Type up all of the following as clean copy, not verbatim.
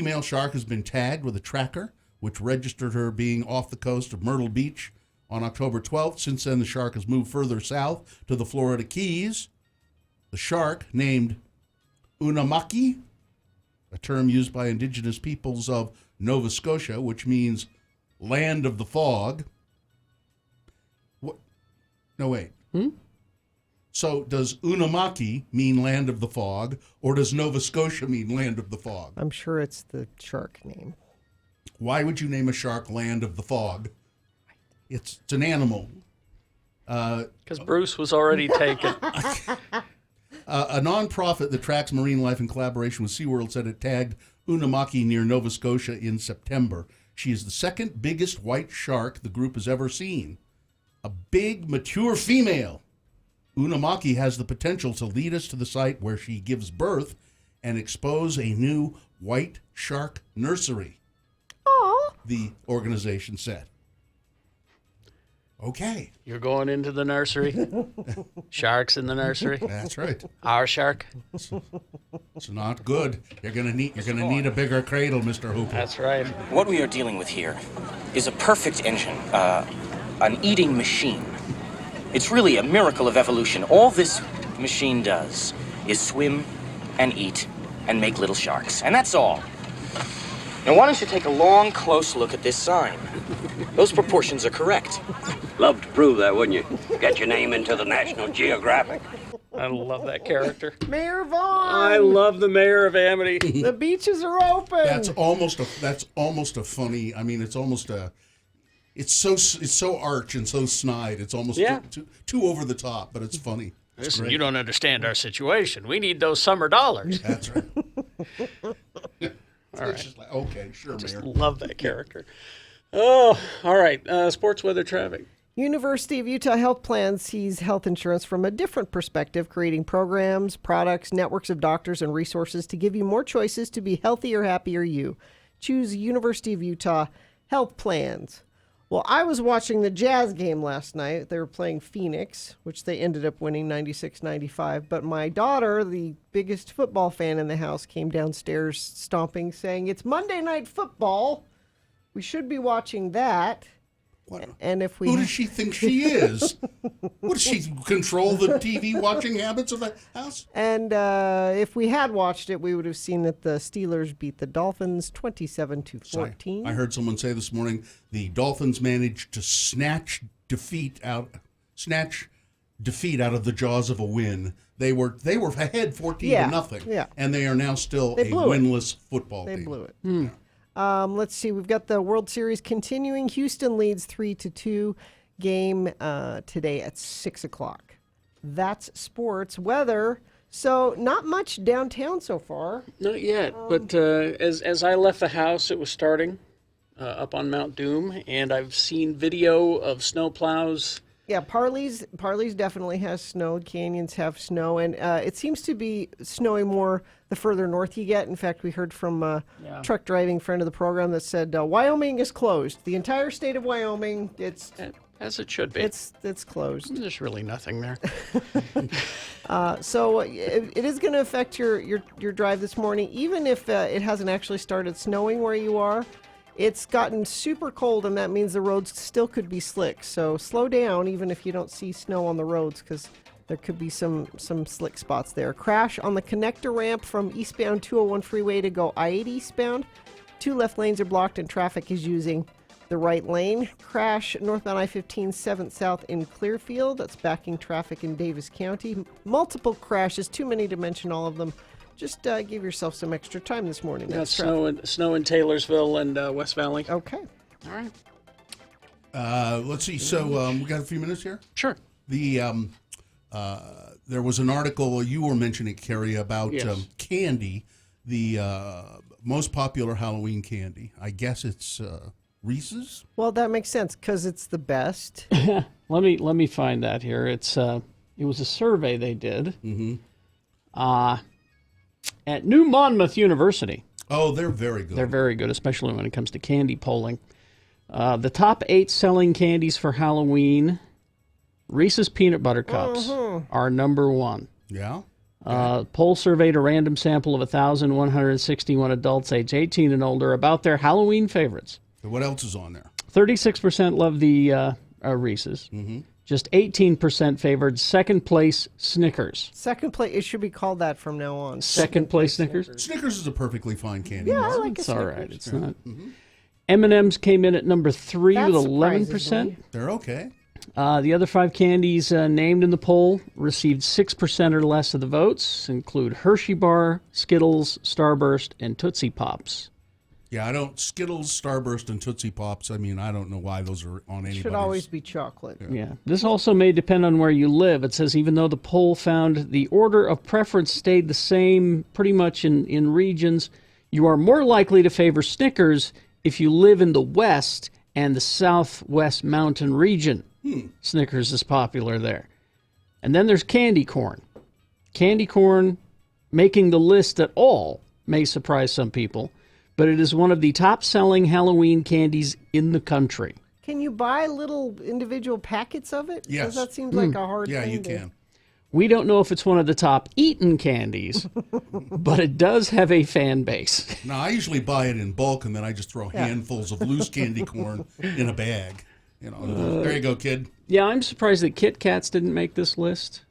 female shark has been tagged with a tracker, which registered her being off the coast of Myrtle Beach on October 12th. Since then, the shark has moved further south to the Florida Keys. The shark, named Unamaki, a term used by indigenous peoples of Nova Scotia, which means land of the fog. What? No, wait. So does Unamaki mean land of the fog, or does Nova Scotia mean land of the fog? I'm sure it's the shark name. Why would you name a shark land of the fog? It's an animal. Because Bruce was already taken. A nonprofit that tracks marine life in collaboration with SeaWorld said it tagged Unamaki near Nova Scotia in September. She is the second biggest white shark the group has ever seen. A big, mature female. Unamaki has the potential to lead us to the site where she gives birth and expose a new white shark nursery. Aww. The organization said. Okay. You're going into the nursery? Sharks in the nursery? That's right. Our shark? It's not good. You're gonna need a bigger cradle, Mr. Hooper. That's right. What we are dealing with here is a perfect engine, an eating machine. It's really a miracle of evolution. All this machine does is swim and eat and make little sharks. And that's all. Now, why don't you take a long, close look at this sign? Those proportions are correct. Love to prove that, wouldn't you? Get your name into the National Geographic. I love that character. Mayor Vaughn. I love the mayor of Amity. The beaches are open. That's almost a funny. I mean, it's almost a. It's so arch and so snide. It's almost too over the top, but it's funny. Listen, you don't understand our situation. We need those summer dollars. That's right. All right. Just like, okay, sure, Just Mayor. love that character. Oh, all right. Sports, weather, traffic. University of Utah Health Plan sees health insurance from a different perspective, creating programs, products, networks of doctors, and resources to give you more choices to be healthy or happier you. Choose University of Utah Health Plans. Well, I was watching the Jazz game last night. They were playing Phoenix, which they ended up winning 96-95. But my daughter, the biggest football fan in the house, came downstairs stomping, saying, "It's Monday Night Football. We should be watching that." What? And if we Who does she think she is? What does she control the TV watching habits of the house? And if we had watched it, we would have seen that the Steelers beat the Dolphins 27-14. I heard someone say this morning the Dolphins managed to snatch defeat out of the jaws of a win. They were ahead 14-0. Yeah. And they are now still a winless football team. They blew it. Let's see. We've got the World Series continuing. Houston leads 3-2. Game today at 6 o'clock. That's sports. Weather. So not much downtown so far. Not yet, but as I left the house, it was starting up on Mount Doom, and I've seen video of snow plows. Yeah, Parley's definitely has snow. Canyons have snow, and it seems to be snowing more the further north you get. In fact, we heard from a truck driving friend of the program that said Wyoming is closed. The entire state of Wyoming, it's as it should be. It's closed. There's really nothing there. So it is going to affect your drive this morning, even if it hasn't actually started snowing where you are. It's gotten super cold, and that means the roads still could be slick. So slow down, even if you don't see snow on the roads, because there could be some slick spots there. Crash on the connector ramp from eastbound 201 freeway to go I-80 eastbound. 2 left lanes are blocked, and traffic is using the right lane. Crash northbound I-15 7th South in Clearfield. That's backing traffic in Davis County. Multiple crashes, too many to mention all of them. Just give yourself some extra time this morning. Got snow in Taylorsville and West Valley. Okay. All right. Let's see. So we got a few minutes here. Sure. There was an article you were mentioning, Carrie, about candy, the most popular Halloween candy. I guess it's Reese's. Well, that makes sense because it's the best. Let me find that here. It was a survey they did. At New Monmouth University. Oh, they're very good. They're very good, especially when it comes to candy polling. The top 8 selling candies for Halloween, Reese's Peanut Butter Cups are number 1. Yeah? Poll surveyed a random sample of 1,161 adults age 18 and older about their Halloween favorites. So what else is on there? 36% love the Reese's. Mm-hmm. Just 18% favored second place Snickers. Second place, it should be called that from now on. Second place Snickers? Snickers is a perfectly fine candy. Yeah, I like It's a all Snickers. right. It's not. M&M's came in at number 3 That with surprises 11%. me. They're okay. The other 5 candies named in the poll received 6% or less of the votes, include Hershey Bar, Skittles, Starburst, and Tootsie Pops. Yeah, I don't. Skittles, Starburst, and Tootsie Pops. I mean, I don't know why those are on anybody's. Should always be chocolate. Yeah. This also may depend on where you live. It says even though the poll found the order of preference stayed the same pretty much in regions, you are more likely to favor Snickers if you live in the West and the Southwest Mountain region. Snickers is popular there. And then there's candy corn. Candy corn making the list at all may surprise some people, but it is one of the top-selling Halloween candies in the country. Can you buy little individual packets of it? 'Cause Yes. that seems like a hard Yeah, thing you to- can. We don't know if it's one of the top eaten candies, but it does have a fan base. Now, I usually buy it in bulk, and then I just throw handfuls of loose candy corn in a bag. You know, there you go, kid. Yeah, I'm surprised that Kit Kats didn't make this list.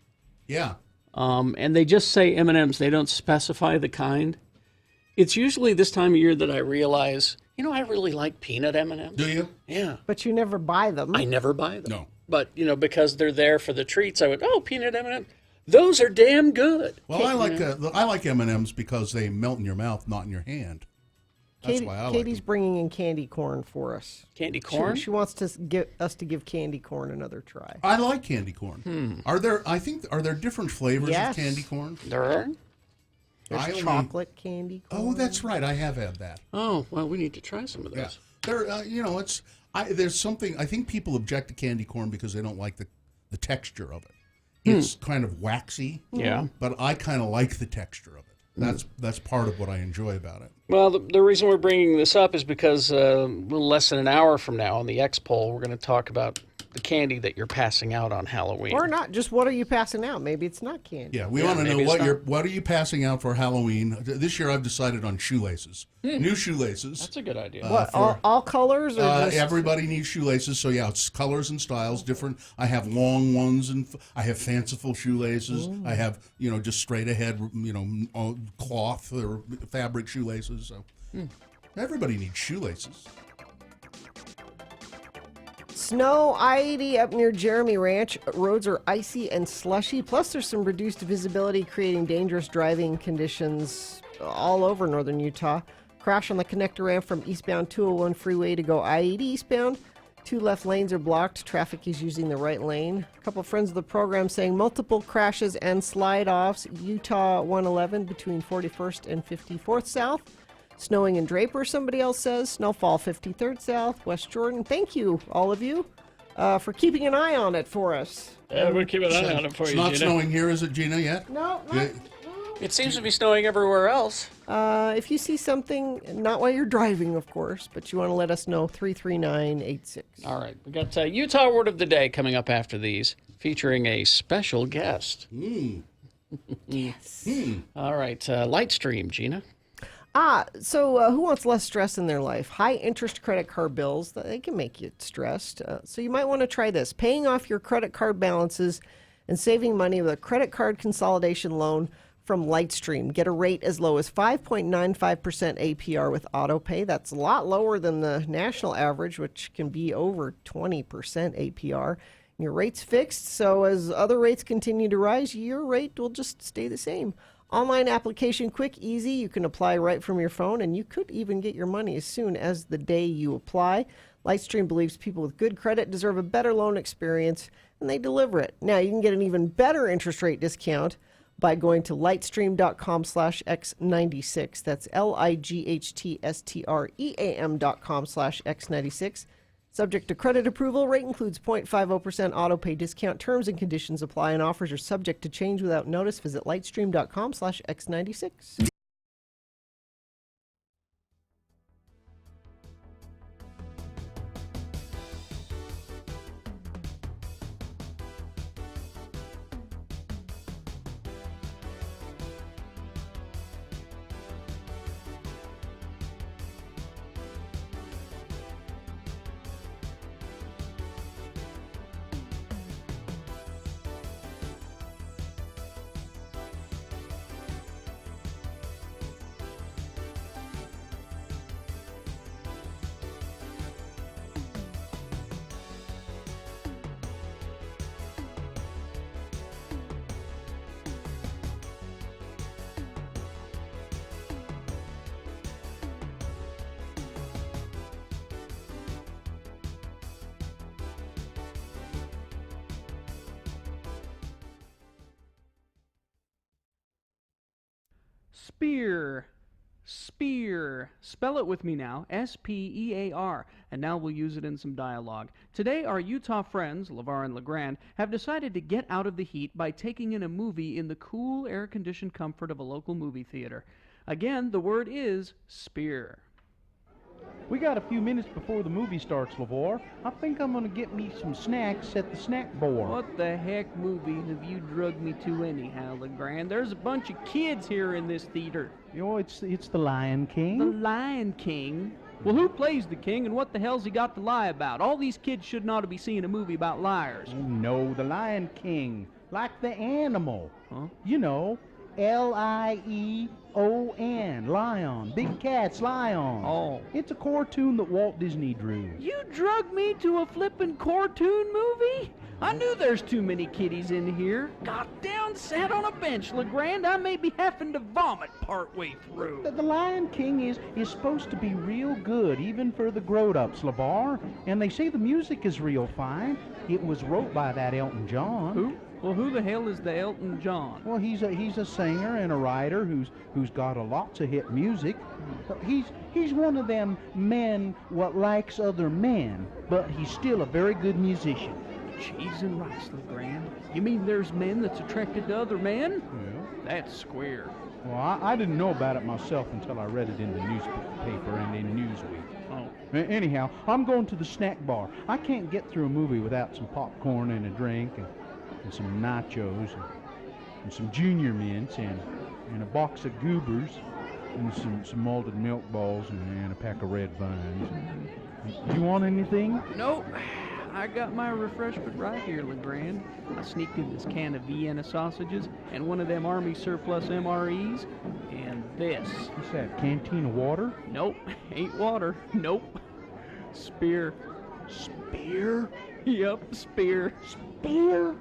Yeah. And they just say M&Ms. They don't specify the kind. It's usually this time of year that I realize, I really like peanut M&Ms. Do you? Yeah. But you never buy them. I never buy them. No. But, because they're there for the treats, I went, peanut M&Ms. Those are damn good. Well, I like M&Ms because they melt in your mouth, not in your hand. That's why I like Katie's them. bringing in candy corn for us. Candy corn? She wants to get us to give candy corn another try. I like candy corn. Are there different flavors Yes. of candy corn? There are? There's I only- chocolate candy corn. Oh, that's right. I have had that. Oh, well, we need to try some of Yeah. those. There's something, I think people object to candy corn because they don't like the texture of it. It's kind of waxy. Yeah. But I kind of like the texture of it. That's part of what I enjoy about it. Well, the reason we're bringing this up is because a little less than an hour from now on the X poll, we're going to talk about the candy that you're passing out on Halloween. Or not. Just what are you passing out? Maybe it's not candy. Yeah, we want to know maybe it's what are you passing out for Halloween? This year I've decided on shoelaces. New shoelaces. That's a good idea. What, all colors or just... Everybody needs shoelaces, so yeah, it's colors and styles different. I have long ones and I have fanciful shoelaces. I have just straight ahead cloth or fabric shoelaces. So everybody needs shoelaces. Snow, I-80 up near Jeremy Ranch. Roads are icy and slushy. Plus, there's some reduced visibility, creating dangerous driving conditions all over northern Utah. Crash on the connector ramp from eastbound 201 freeway to go I-80 eastbound. 2 left lanes are blocked. Traffic is using the right lane. A couple friends of the program saying multiple crashes and slide-offs. Utah 111 between 41st and 54th South. Snowing in Draper, somebody else says. Snowfall 53rd South, West Jordan. Thank you, all of you, for keeping an eye on it for us. We'll keep an eye on it for It's you, not Gina. snowing here, is it, Gina, yet? No, Yeah. It seems to be snowing everywhere else. If you see something, not while you're driving, of course, but you want to let us know, 33986. All right. We got Utah Word of the Day coming up after these, featuring a special guest. Yes. All right. Lightstream, Gina. So who wants less stress in their life? High interest credit card bills, they can make you stressed. So you might want to try this. Paying off your credit card balances and saving money with a credit card consolidation loan from Lightstream. Get a rate as low as 5.95% APR with AutoPay. That's a lot lower than the national average, which can be over 20% APR. Your rate's fixed, so as other rates continue to rise, your rate will just stay the same. Online application, quick, easy. You can apply right from your phone, and you could even get your money as soon as the day you apply. Lightstream believes people with good credit deserve a better loan experience, and they deliver it. Now, you can get an even better interest rate discount by going to lightstream.com/x96. That's lightstream.com/x96. Subject to credit approval, rate includes 0.50% auto-pay discount. Terms and conditions apply, and offers are subject to change without notice. Visit lightstream.com/x96. Spear. Spear. Spell it with me now. S-P-E-A-R. And now we'll use it in some dialogue. Today, our Utah friends, LeVar and LeGrand, have decided to get out of the heat by taking in a movie in the cool, air-conditioned comfort of a local movie theater. Again, the word is spear. We got a few minutes before the movie starts, LeVar. I think I'm going to get me some snacks at the snack bar. What the heck movie have you drugged me to anyhow, LeGrand? There's a bunch of kids here in this theater. You know, it's the Lion King. The Lion King? Well, who plays the king and what the hell's he got to lie about? All these kids shouldn't ought to be seeing a movie about liars. Oh, no, the Lion King. Like the animal. Huh? You know, Lion. Lion. Big cats, lion. Oh. It's a cartoon that Walt Disney drew. You drugged me to a flippin' cartoon movie? I knew there's too many kiddies in here. Got down, sat on a bench, LeGrand. I may be having to vomit partway through. The Lion King is supposed to be real good, even for the grown-ups, LeVar. And they say the music is real fine. It was wrote by that Elton John. Who? Well, who the hell is the Elton John? Well, he's a singer and a writer who's got lots of hit music. He's one of them men what likes other men, but he's still a very good musician. Cheese and rice, LeGrand. You mean there's men that's attracted to other men? Yeah. That's square. Well, I didn't know about it myself until I read it in the newspaper and in Newsweek. Oh. Anyhow, I'm going to the snack bar. I can't get through a movie without some popcorn and a drink and some nachos and some junior mints and a box of goobers and some malted milk balls and a pack of red vines. You want anything? Nope. I got my refreshment right here, LeGrand. I sneaked in this can of Vienna sausages and one of them Army surplus MREs and this. What's that, canteen of water? Nope. Ain't water. Nope. Spear. Spear? Yep, spear. Spear?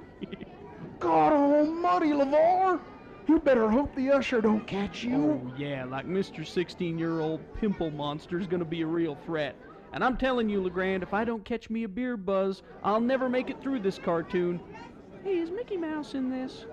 God almighty, LeVar! You better hope the usher don't catch you. Oh, yeah, like Mr. 16-year-old pimple monster's gonna be a real threat. And I'm telling you, LeGrand, if I don't catch me a beer buzz, I'll never make it through this cartoon. Hey, is Mickey Mouse in this?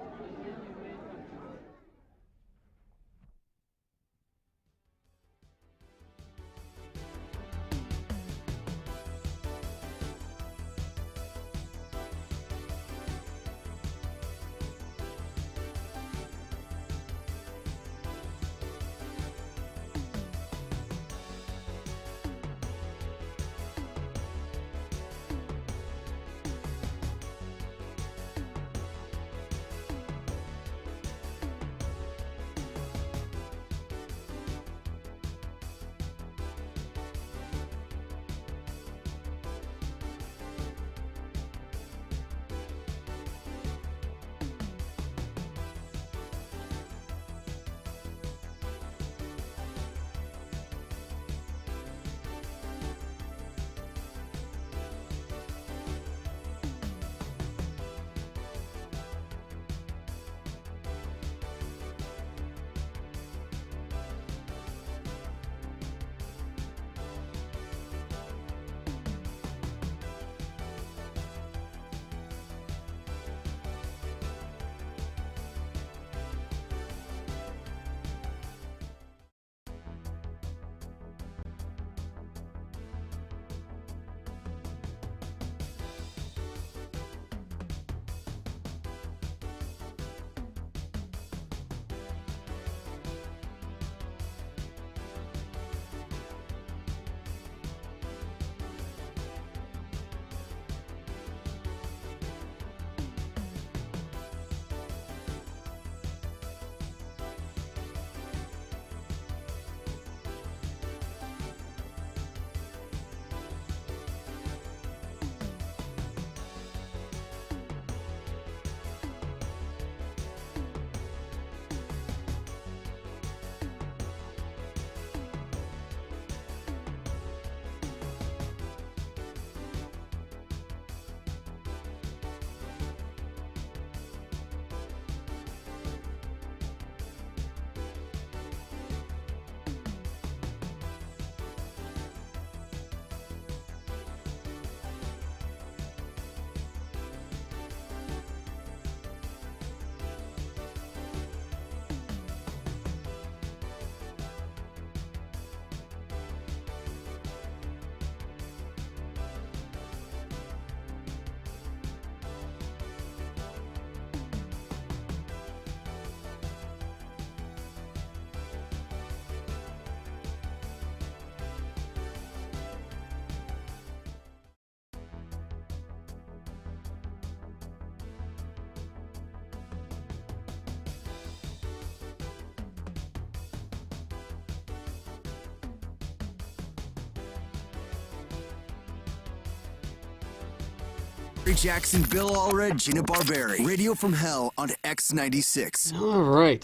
Jerry Jackson, Bill Allred, Gina Barberi. Radio from Hell on X96. All right.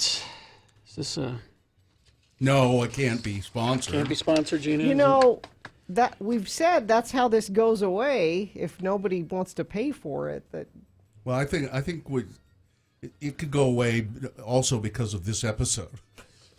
Is this No, it can't be sponsored. can't be sponsored, Gina? You know, that we've said that's how this goes away if nobody wants to pay for it. That Well, I think it could go away also because of this episode.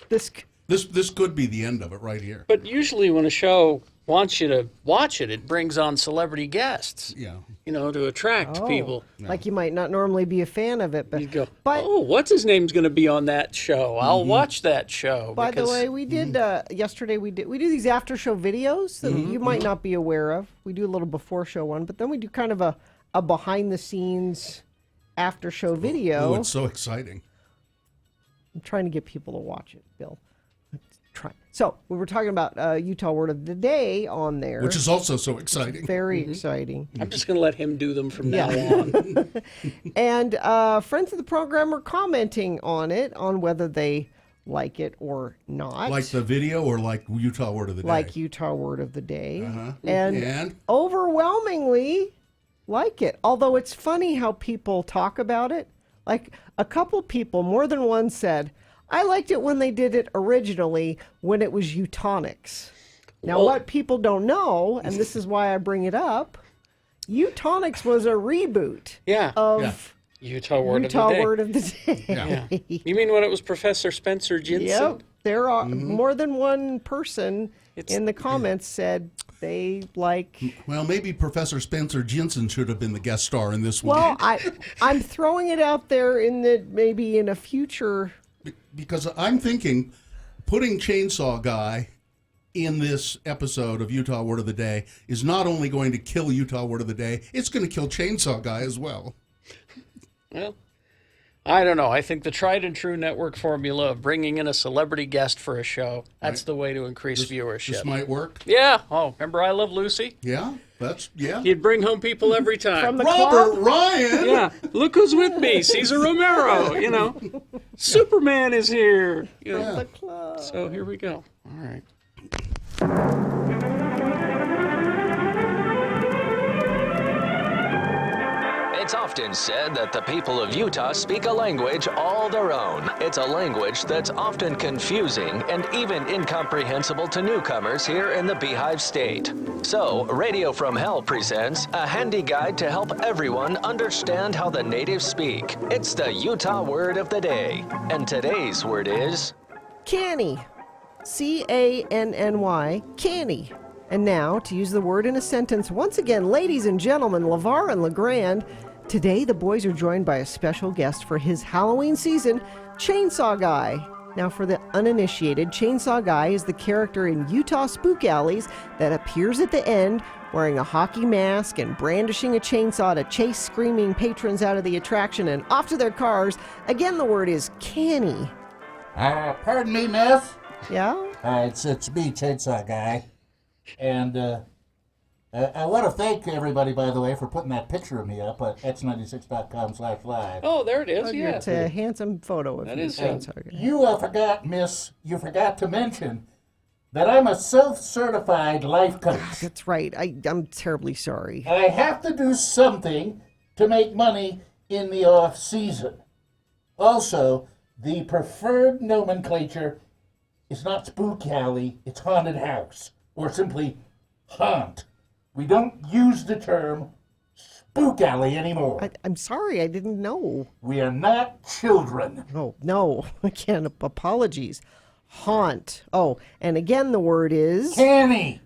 this This could be the end of it right here. But usually when a show wants you to watch it, it brings on celebrity guests. Yeah. You know, to attract people. like you might not normally be a fan of it, but You go, but oh, what's his name's going to be on that show? I'll watch that show. by the because- way, we did yesterday. We do these after show videos that you might not be aware of. We do a little before show one, but then we do kind of a behind the scenes after show video. Oh, it's so exciting. I'm trying to get people to watch it, Bill. Try. So we were talking about Utah Word of the Day on there, Which is also so exciting. very exciting. I'm just going to let him do them from now on. And friends of the program are commenting on it, on whether they like it or not. Like the video or like Utah Word of the Day? Like Utah Word of the Day. And? And overwhelmingly like it. Although it's funny how people talk about it. Like a couple people, more than one, said, I liked it when they did it originally when it was Utonics. Now, Well- what people don't know, and this is why I bring it up, Utonics was a reboot Yeah. of Utah Word Utah of the Day. Word of the Day. Yeah. You mean when it was Professor Spencer Jensen? Yep. There are more than one person in the comments said they like. Well, maybe Professor Spencer Jensen should have been the guest star in this one. Well, I'm throwing it out there in that maybe in a future. Because I'm thinking putting Chainsaw Guy in this episode of Utah Word of the Day is not only going to kill Utah Word of the Day, it's going to kill Chainsaw Guy as well. Well, I don't know. I think the tried and true network formula of bringing in a celebrity guest for a show, that's the way to increase viewership. This might work. Yeah. Oh, remember I Love Lucy? Yeah, yeah. He'd bring home people every time. From the Robert club? Ryan! Yeah, look who's with me, Cesar Romero, you know. Superman is here. You know. The club. So here we go. All right. It's often said that the people of Utah speak a language all their own. It's a language that's often confusing and even incomprehensible to newcomers here in the Beehive State. So, Radio from Hell presents a handy guide to help everyone understand how the natives speak. It's the Utah Word of the Day. And today's word is... Canny. C-A-N-N-Y. Canny. And now, to use the word in a sentence, once again, ladies and gentlemen, LeVar and LeGrand, today the boys are joined by a special guest for his Halloween season, Chainsaw Guy. Now, for the uninitiated, Chainsaw Guy is the character in Utah Spook Alleys that appears at the end wearing a hockey mask and brandishing a chainsaw to chase screaming patrons out of the attraction and off to their cars. Again, the word is canny. Pardon me, miss. Yeah? It's me, Chainsaw Guy. And I want to thank everybody, by the way, for putting that picture of me up at x96.com/live. Oh, there it is. Yeah. It's a handsome photo of That you, is Chainsaw Guy. You forgot, miss, you forgot to mention that I'm a self-certified life coach. That's right. I'm terribly sorry. I have to do something to make money in the off-season. Also, the preferred nomenclature is not spook alley, it's haunted house, or simply haunt. We don't use the term spook alley anymore. I'm sorry. I didn't know. We are not children. Oh, no. Again, apologies. Haunt. Oh, and again, the word is... Canny.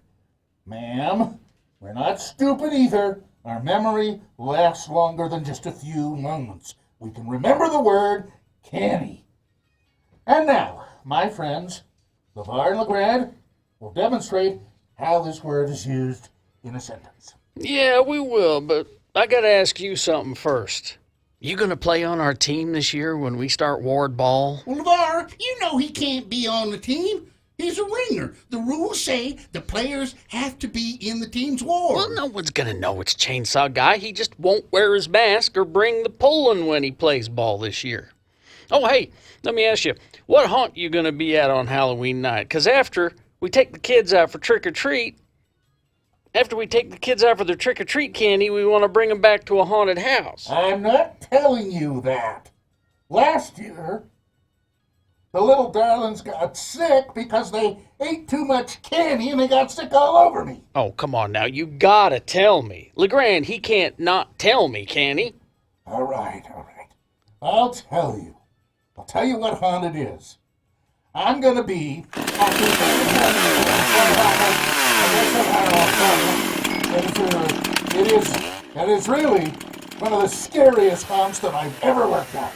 Ma'am, we're not stupid either. Our memory lasts longer than just a few moments. We can remember the word canny. And now, my friends, LeVar and LeGrand will demonstrate how this word is used in a sentence. Yeah, we will, but I got to ask you something first. You going to play on our team this year when we start Ward Ball? Well, LeVar, you know he can't be on the team. He's a ringer. The rules say the players have to be in the team's ward. Well, no one's going to know it's Chainsaw Guy. He just won't wear his mask or bring the pulling when he plays ball this year. Oh, hey, let me ask you, what haunt you going to be at on Halloween night? Because after we take the kids out for trick-or-treat, After we take the kids out for their trick-or-treat candy, we want to bring them back to a haunted house. I'm not telling you that. Last year, the little darlings got sick because they ate too much candy and they got sick all over me. Oh, come on now. You gotta tell me. LeGrand, he can't not tell me, can he? All right. I'll tell you. I'll tell you what haunted is. I'm gonna be it is really one of the scariest haunts that I've ever worked on.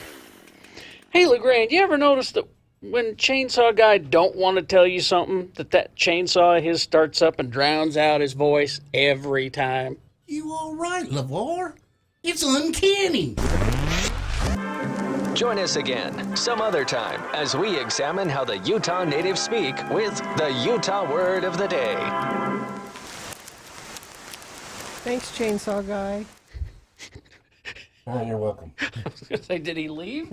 Hey, LeGrand, you ever notice that when Chainsaw Guy don't want to tell you something, that chainsaw of his starts up and drowns out his voice every time? You all right, LeVar? It's uncanny. Join us again some other time as we examine how the Utah natives speak with the Utah word of the day. Thanks, Chainsaw Guy. Oh, you're welcome. I was going to say, did he leave?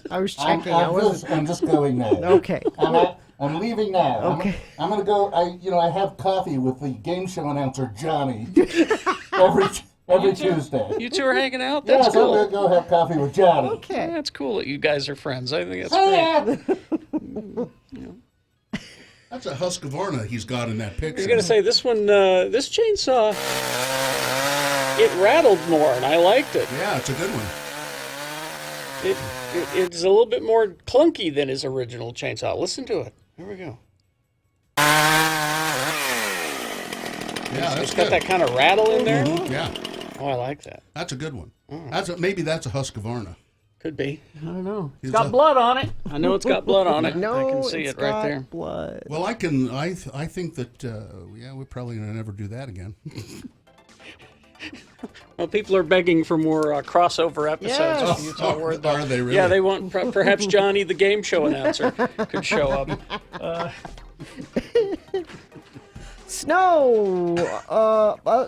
I was checking. I wasn't. I'm just going now. Okay. I'm leaving now. Okay. I'm gonna go. I have coffee with the game show announcer Johnny every Tuesday. You two are hanging out? That's Yes, cool. I'm gonna go have coffee with Johnny. Okay. That's cool that you guys are friends. I think that's great. That's a Husqvarna he's got in that I picture. was going to say, this one, this chainsaw, it rattled more, and I liked it. Yeah, it's a good one. It's a little bit more clunky than his original chainsaw. Listen to it. Here we go. Yeah, that's It's got good. that kind of rattle in there. Yeah, Oh, I like that. that's a good one. Maybe that's a Husqvarna. Could be. I don't know. It's It's got a- blood on it. I know it's got blood on it. No, I can see it's it right got there. blood. Well, I think that we're probably gonna never do that again. Well, people are begging for more crossover episodes Yes. of the Utah Word. Are they really? Yeah, they want perhaps Johnny, the game show announcer, could show up. Snow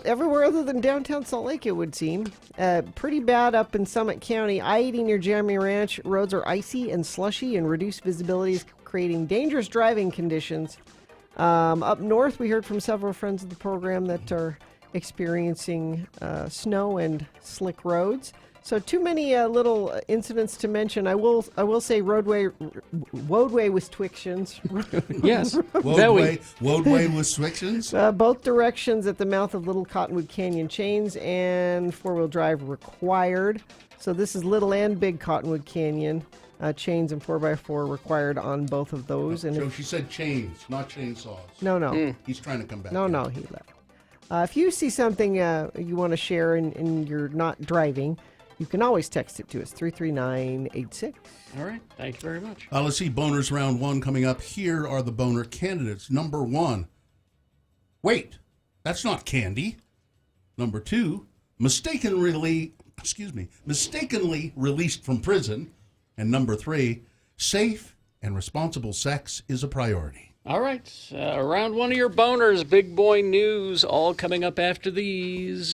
everywhere other than downtown Salt Lake, it would seem. Pretty bad up in Summit County. I-80 near Jeremy Ranch. Roads are icy and slushy, and reduced visibility is creating dangerous driving conditions. Up north, we heard from several friends of the program that are experiencing snow and slick roads. So too many little incidents to mention. I will say roadway restrictions. Yes. Woadway restrictions. Both directions at the mouth of Little Cottonwood Canyon chains, and four-wheel drive required. So this is Little and Big Cottonwood Canyon chains, and 4x4 required on both of those. And So she said chains, not chainsaws. no. He's trying to come back. No, he left. If you see something you want to share and you're not driving, you can always text it to us, 33986. All right. Thank you very much. Let's see, boners round one coming up. Here are the boner candidates. Number one, wait, that's not candy. Number two, mistakenly released from prison. And number three, safe and responsible sex is a priority. All right. Round one of your boners, big boy news, all coming up after these.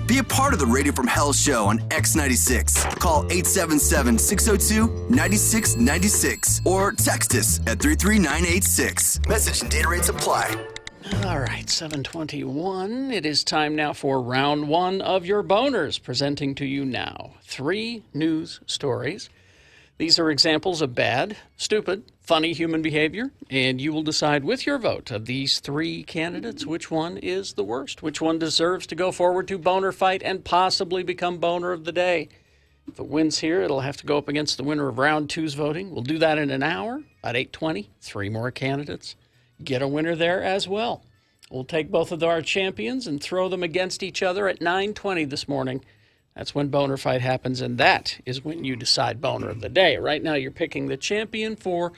Be a part of the Radio from Hell show on X96. Call 877-602-9696 or text us at 33986. Message and data rates apply. All right, 7:21. It is time now for round one of your boners. Presenting to you now 3 news stories. These are examples of bad, stupid, funny human behavior, and you will decide with your vote of these 3 candidates which one is the worst, which one deserves to go forward to boner fight and possibly become boner of the day. If it wins here, it'll have to go up against the winner of round 2's voting. We'll do that in an hour at 8:20. 3 more candidates. Get a winner there as well. We'll take both of our champions and throw them against each other at 9:20 this morning. That's when boner fight happens, and that is when you decide boner of the day. Right now, you're picking the champion for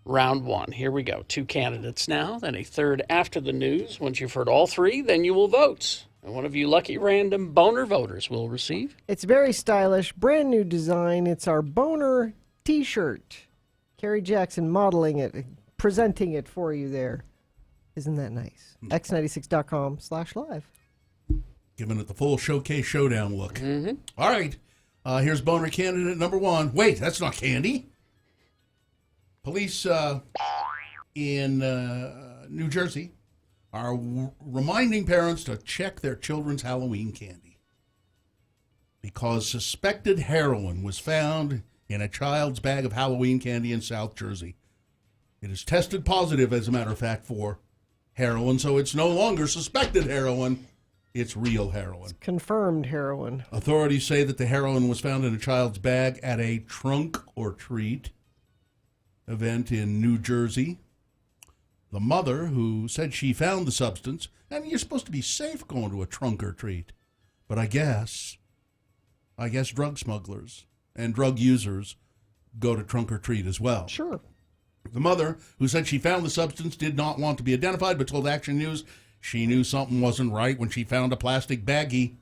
round 1. Here we go. 2 candidates now, then a third after the news. Once you've heard all 3, then you will vote. And one of you lucky random boner voters will receive. It's very stylish, brand new design. It's our boner T-shirt. Carrie Jackson modeling it, presenting it for you there. Isn't that nice? X96.com/live. Giving it the full showcase showdown look. All right. Here's boner candidate number 1. Wait, that's not candy. Police in New Jersey are reminding parents to check their children's Halloween candy because suspected heroin was found in a child's bag of Halloween candy in South Jersey. It is tested positive, as a matter of fact, for heroin, so it's no longer suspected heroin. It's real heroin. Confirmed heroin. Authorities say that the heroin was found in a child's bag at a trunk or treat event in New Jersey. The mother, who said she found the substance, and you're supposed to be safe going to a trunk or treat, but I guess drug smugglers and drug users go to trunk or treat as well. Sure. The mother, who said she found the substance, did not want to be identified, but told Action News she knew something wasn't right when she found a plastic baggie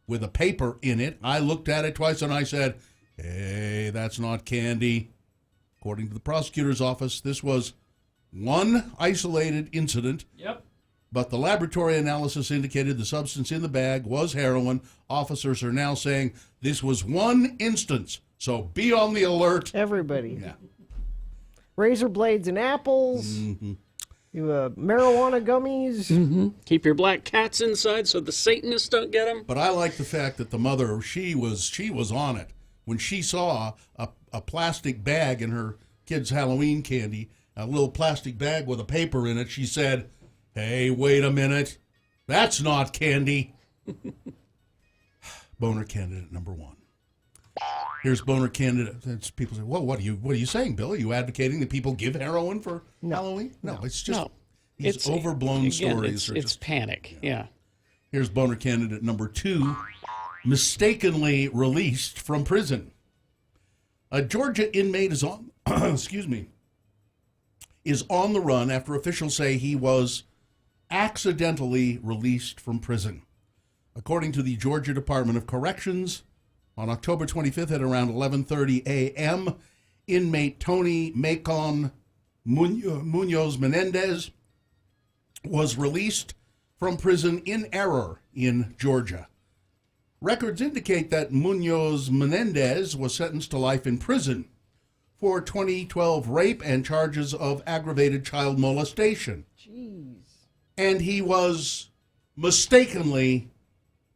with a paper in it. I looked at it twice and I said, hey, that's not candy. According to the prosecutor's office, this was one isolated incident. Yep. But the laboratory analysis indicated the substance in the bag was heroin. Officers are now saying this was one instance, so be on the alert. Everybody. Yeah. Razor blades and apples. Mm-hmm. Marijuana gummies. Mm-hmm. Keep your black cats inside so the Satanists don't get them. But I like the fact that the mother, she was on it. When she saw a plastic bag in her kid's Halloween candy, a little plastic bag with a paper in it, she said, hey, wait a minute. That's not candy. Boner candidate number 1. Here's boner candidate. People say, well, what are you saying, Bill? Are you advocating that people give heroin for Halloween? No, it's just these overblown stories. It's panic, yeah. Here's boner candidate number 2, mistakenly released from prison. A Georgia inmate is on, is on the run after officials say he was accidentally released from prison. According to the Georgia Department of Corrections, on October 25th at around 11:30 a.m., inmate Tony Macon Munoz Menendez was released from prison in error in Georgia. Records indicate that Munoz Menendez was sentenced to life in prison for 2012 rape and charges of aggravated child molestation. Jeez. And he was mistakenly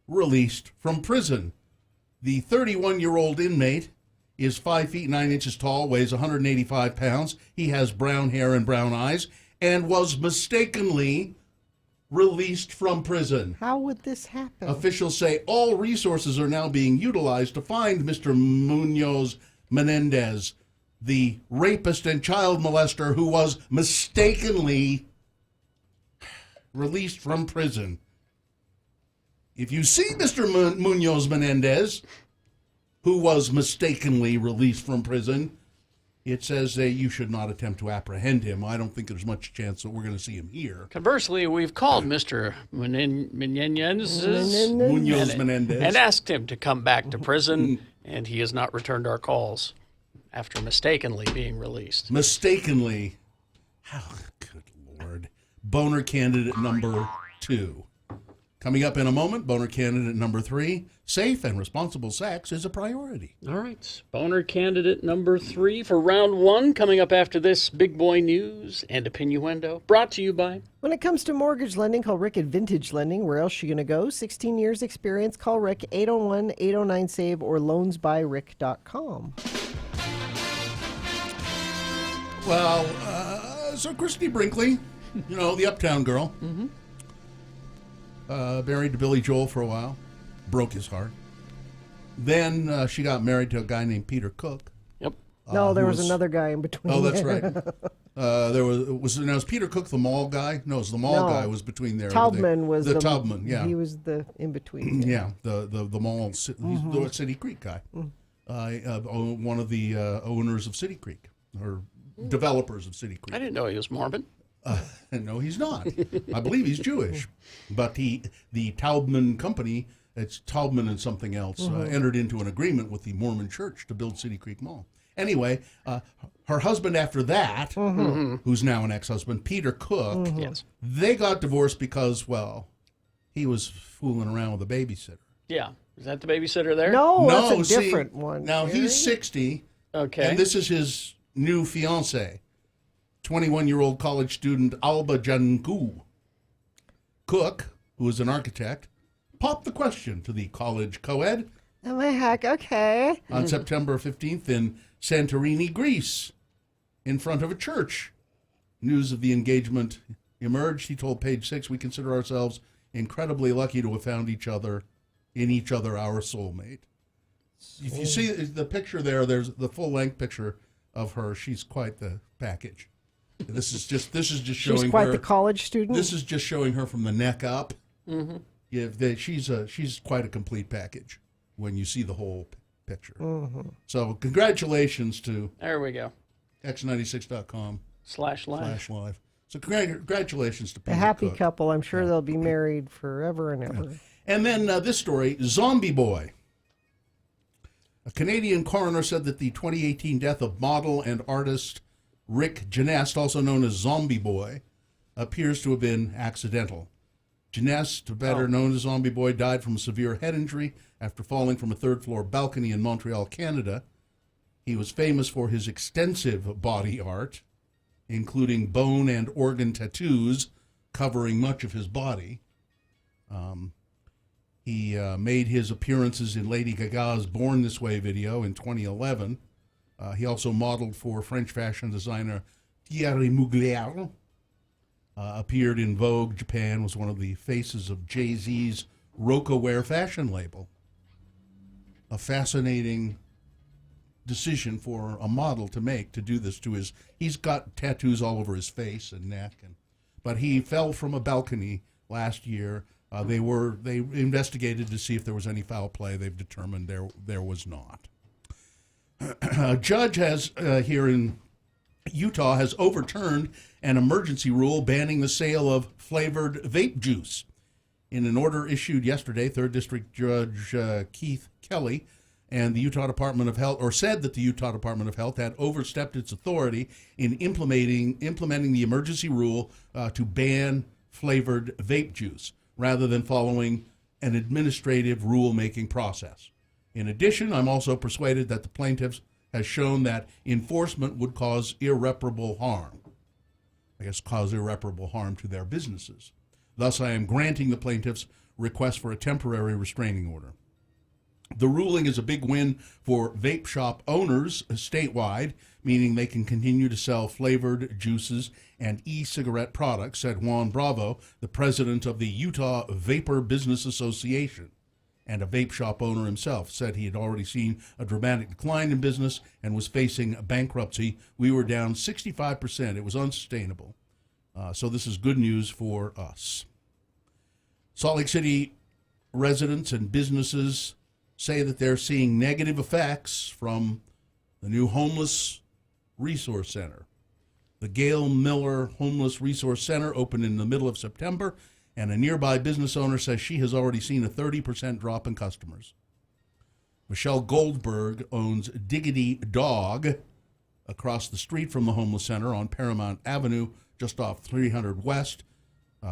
released from prison. The 31-year-old inmate is 5 feet 9 inches tall, weighs 185 pounds. He has brown hair and brown eyes, and was mistakenly released from prison. How would this happen? Officials say all resources are now being utilized to find Mr. Munoz Menendez, the rapist and child molester who was mistakenly released from prison. If you see Mr. Munoz Menendez, who was mistakenly released from prison, it says that you should not attempt to apprehend him. I don't think there's much chance that we're going to see him here. Conversely, we've called Mr. Munoz Menendez and asked him to come back to prison, and he has not returned our calls after mistakenly being released. Mistakenly. Oh, good Lord. Boner candidate number 2. Coming up in a moment, boner candidate number 3, safe and responsible sex is a priority. All right. Boner candidate number 3 for round 1 coming up after this big boy news and opinioendo. Brought to you by... When it comes to mortgage lending, call Rick at Vintage Lending. Where else are you going to go? 16 years experience. Call Rick 801-809-SAVE or loansbyrick.com. Well, so Christy Brinkley, the uptown girl, married to Billy Joel for a while, broke his heart. Then she got married to a guy named Peter Cook. Yep. No, there was another guy in between. Oh, that's right. Was Peter Cook the mall guy? No, it was the mall guy was between there. Taubman was the Taubman, yeah. He was the in between. Yeah, the mall, he's the City Creek guy. One of the owners of City Creek, or developers of City Creek. I didn't know he was Mormon. No, he's not. I believe he's Jewish. But the Taubman company, it's Taubman and something else, entered into an agreement with the Mormon Church to build City Creek Mall. Anyway, her husband after that, who's now an ex-husband, Peter Cook, Yes. they got divorced because, well, he was fooling around with a babysitter. Yeah. Is that the babysitter there? No, No, that's a different one. Now, he's 60, Okay. and this is his new fiancée, 21-year-old college student Alba Janku. Cook, who is an architect, popped the question to the college co-ed Oh, my heck, okay. on September 15th in Santorini, Greece, in front of a church. News of the engagement emerged. He told Page 6, "We consider ourselves incredibly lucky to have found in each other our soulmate." If you see the picture there's the full-length picture of her. She's quite the package. This is just showing She's quite her. the college student. This is just showing her from the neck up. Yeah, she's quite a complete package when you see the whole picture. So congratulations to There we go. x96.com /live. So congratulations to a Peter happy Cook. couple. I'm sure they'll be married forever and ever. And then this story, Zombie Boy. A Canadian coroner said that the 2018 death of model and artist Rick Genest, also known as Zombie Boy, appears to have been accidental. Genest, better known as Zombie Boy, died from a severe head injury after falling from a third-floor balcony in Montreal, Canada. He was famous for his extensive body art, including bone and organ tattoos covering much of his body. He made his appearances in Lady Gaga's Born This Way video in 2011. He also modeled for French fashion designer Thierry Mugler. Appeared in Vogue Japan, was one of the faces of Jay-Z's Rocawear fashion label. A fascinating decision for a model to make, to do this to his... He's got tattoos all over his face and neck, but he fell from a balcony last year. They investigated to see if there was any foul play. They've determined there was not. A judge has here in Utah has overturned an emergency rule banning the sale of flavored vape juice. In an order issued yesterday, 3rd District Judge Keith Kelly and the Utah Department of Health, or said that the Utah Department of Health had overstepped its authority in implementing the emergency rule to ban flavored vape juice, rather than following an administrative rule-making process. In addition, I'm also persuaded that the plaintiffs has shown that enforcement would cause irreparable harm. Cause irreparable harm to their businesses. Thus, I am granting the plaintiffs' request for a temporary restraining order. The ruling is a big win for vape shop owners statewide, meaning they can continue to sell flavored juices and e-cigarette products, said Juan Bravo, the president of the Utah Vapor Business Association. And a vape shop owner himself said he had already seen a dramatic decline in business and was facing bankruptcy. We were down 65%. It was unsustainable. So this is good news for us. Salt Lake City residents and businesses say that they're seeing negative effects from the new homeless resource center. The Gail Miller Homeless Resource Center opened in the middle of September, and a nearby business owner says she has already seen a 30% drop in customers. Michelle Goldberg owns Diggity Dog across the street from the homeless center on Paramount Avenue, just off 300 West.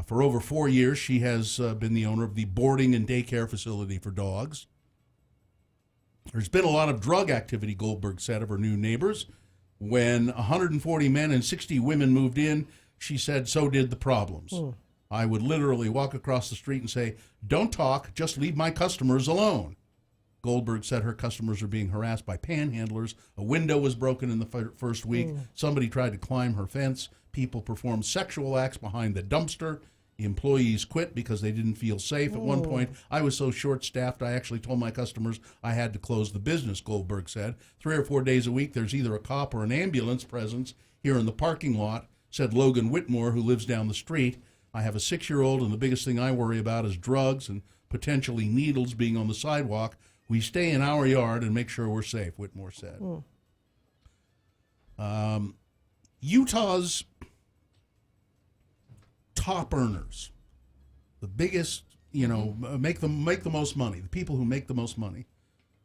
For over 4 years, she has been the owner of the boarding and daycare facility for dogs. There's been a lot of drug activity, Goldberg said of her new neighbors. When 140 men and 60 women moved in, she said, so did the problems. I would literally walk across the street and say, don't talk, just leave my customers alone. Goldberg said her customers are being harassed by panhandlers. A window was broken in the first week. Somebody tried to climb her fence. People performed sexual acts behind the dumpster. Employees quit because they didn't feel safe. At one point, I was so short-staffed, I actually told my customers I had to close the business, Goldberg said. 3 or 4 days a week, there's either a cop or an ambulance presence here in the parking lot, said Logan Whitmore, who lives down the street. I have a 6-year-old, and the biggest thing I worry about is drugs and potentially needles being on the sidewalk. We stay in our yard and make sure we're safe, Whitmore said. Utah's top earners, the biggest, make the most money, the people who make the most money,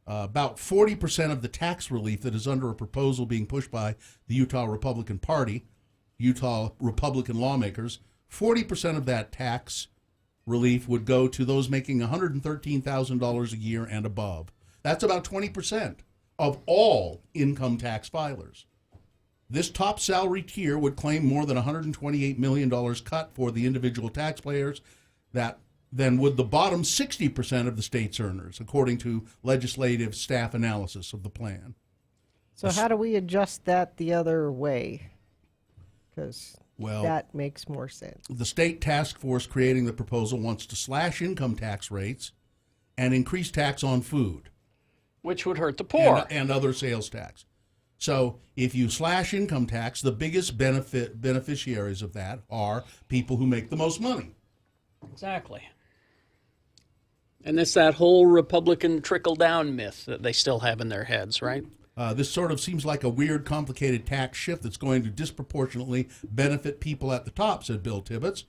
about 40% of the tax relief that is under a proposal being pushed by the Utah Republican Party, Utah Republican lawmakers, 40% of that tax relief would go to those making $113,000 a year and above. That's about 20% of all income tax filers. This top salary tier would claim more than $128 million cut for the individual taxpayers than would the bottom 60% of the state's earners, according to legislative staff analysis of the plan. So how do we adjust that the other way? Because that makes more sense. The state task force creating the proposal wants to slash income tax rates and increase tax on food. Which would hurt the poor. And other sales tax. So if you slash income tax, the biggest beneficiaries of that are people who make the most money. Exactly. And it's that whole Republican trickle-down myth that they still have in their heads, right? This sort of seems like a weird, complicated tax shift that's going to disproportionately benefit people at the top, said Bill Tibbetts,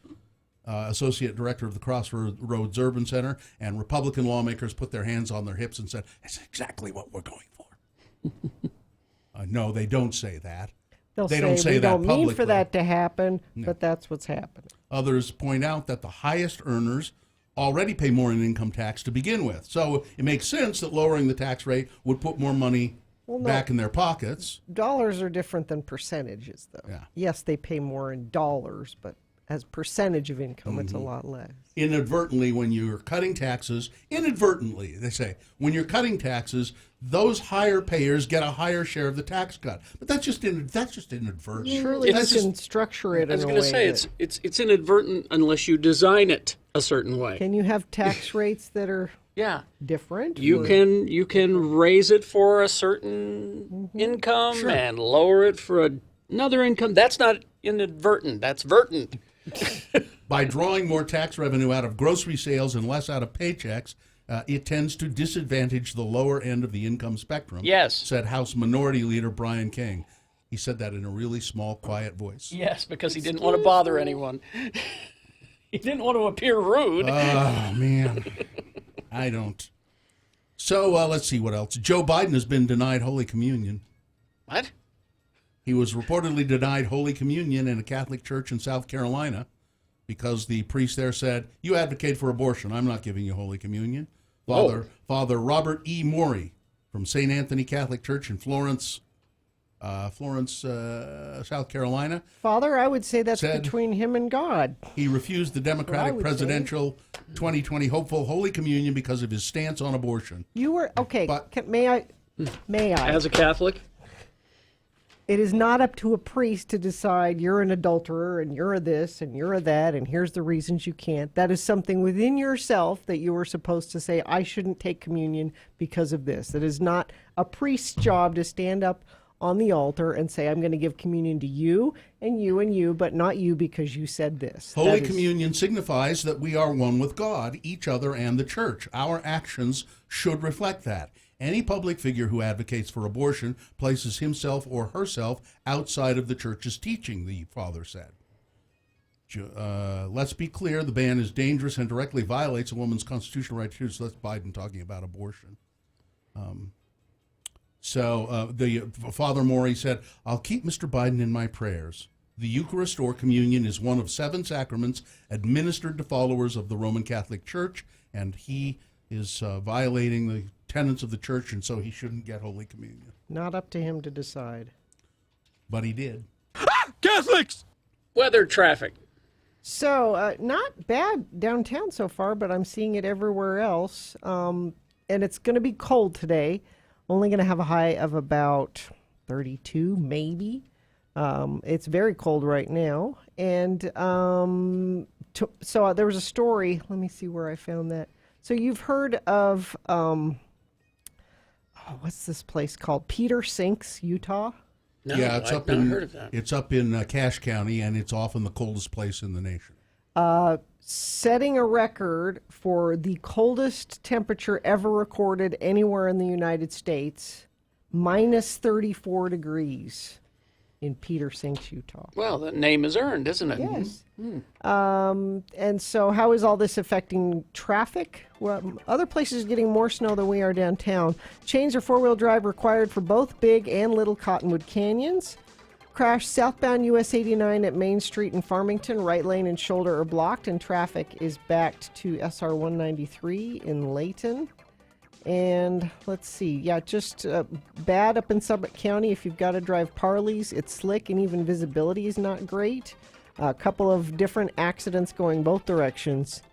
Associate Director of the Crossroads Urban Center. And Republican lawmakers put their hands on their hips and said, that's exactly what we're going for. No, they don't say that. They don't say that publicly. We don't mean for that to happen, but that's what's happening. Others point out that the highest earners already pay more in income tax to begin with. So it makes sense that lowering the tax rate would put more money back in their pockets. Dollars are different than percentages, though. Yeah. Yes, they pay more in dollars, but as percentage of income, it's a lot less. Inadvertently, when you're cutting taxes, they say, when you're cutting taxes, those higher payers get a higher share of the tax cut. But that's just inadvertent. Surely you can structure it in a way. I was going to say, it's inadvertent unless you design it a certain way. Can you have tax rates that are different? You can raise it for a certain income and lower it for another income. That's not inadvertent. That's vertent. By drawing more tax revenue out of grocery sales and less out of paychecks, it tends to disadvantage the lower end of the income spectrum, said House Minority Leader Brian King. He said that in a really small, quiet voice. Yes, because he didn't want to bother anyone. He didn't want to appear rude. Oh, man. I don't. So let's see what else. Joe Biden has been denied Holy Communion. What? He was reportedly denied Holy Communion in a Catholic church in South Carolina because the priest there said, you advocate for abortion. I'm not giving you Holy Communion. Father Robert E. Morey from St. Anthony Catholic Church in Florence, South Carolina. Father, I would say that's between him and God. He refused the Democratic presidential 2020 hopeful Holy Communion because of his stance on abortion. You were, may I? As a Catholic? It is not up to a priest to decide you're an adulterer and you're a this and you're a that and here's the reasons you can't. That is something within yourself that you are supposed to say, I shouldn't take communion because of this. That is not a priest's job to stand up on the altar and say, I'm going to give communion to you and you and you, but not you because you said this. Holy Communion signifies that we are one with God, each other, and the church. Our actions should reflect that. Any public figure who advocates for abortion places himself or herself outside of the church's teaching, the father said. Let's be clear, the ban is dangerous and directly violates a woman's constitutional right to choose. That's Biden talking about abortion. So the Father Morey said, I'll keep Mr. Biden in my prayers. The Eucharist or communion is one of 7 sacraments administered to followers of the Roman Catholic Church, and he is violating the tenets of the church, and so he shouldn't get Holy Communion. Not up to him to decide. But he did. Catholics! Weather traffic. So, not bad downtown so far, but I'm seeing it everywhere else. And it's going to be cold today. Only going to have a high of about 32, maybe. It's very cold right now. And so there was a story. Let me see where I found that. So you've heard of, what's this place called? Peter Sinks, Utah? No, Yeah, it's I've up not in heard of that. it's up in Cache County, and it's often the coldest place in the nation. Setting a record for the coldest temperature ever recorded anywhere in the United States, minus 34 degrees in Peter Sinks, Utah. Well, that name is earned, isn't it? Yes. And so how is all this affecting traffic? Well, other places are getting more snow than we are downtown. Chains or four-wheel drive required for both Big and Little Cottonwood Canyons. Crash southbound US 89 at Main Street in Farmington. Right lane and shoulder are blocked, and traffic is backed to SR 193 in Layton. And let's see, just bad up in Summit County. If you've got to drive Parley's, it's slick and even visibility is not great. A couple of different accidents going both directions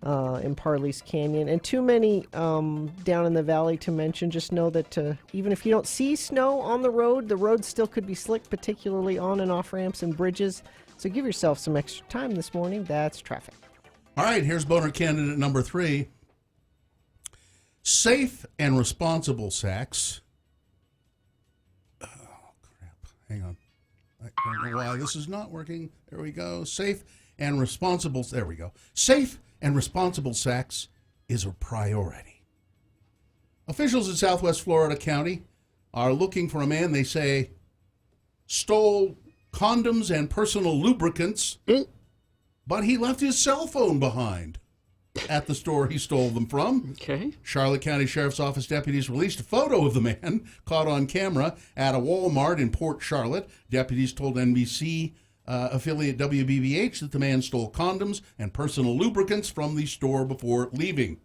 in Parley's Canyon, and too many down in the valley to mention. Just know that even if you don't see snow on the road still could be slick, particularly on and off ramps and bridges. So give yourself some extra time this morning. That's traffic. All right, here's boner candidate number 3. Safe and responsible sex. Oh, crap. Hang on. I don't know why this is not working. There we go. Safe and responsible. There we go. Safe and responsible sex is a priority. Officials in Southwest Florida County are looking for a man they say stole condoms and personal lubricants, but he left his cell phone behind at the store he stole them from. Okay. Charlotte County Sheriff's Office deputies released a photo of the man caught on camera at a Walmart in Port Charlotte. Deputies told NBC affiliate WBBH that the man stole condoms and personal lubricants from the store before leaving.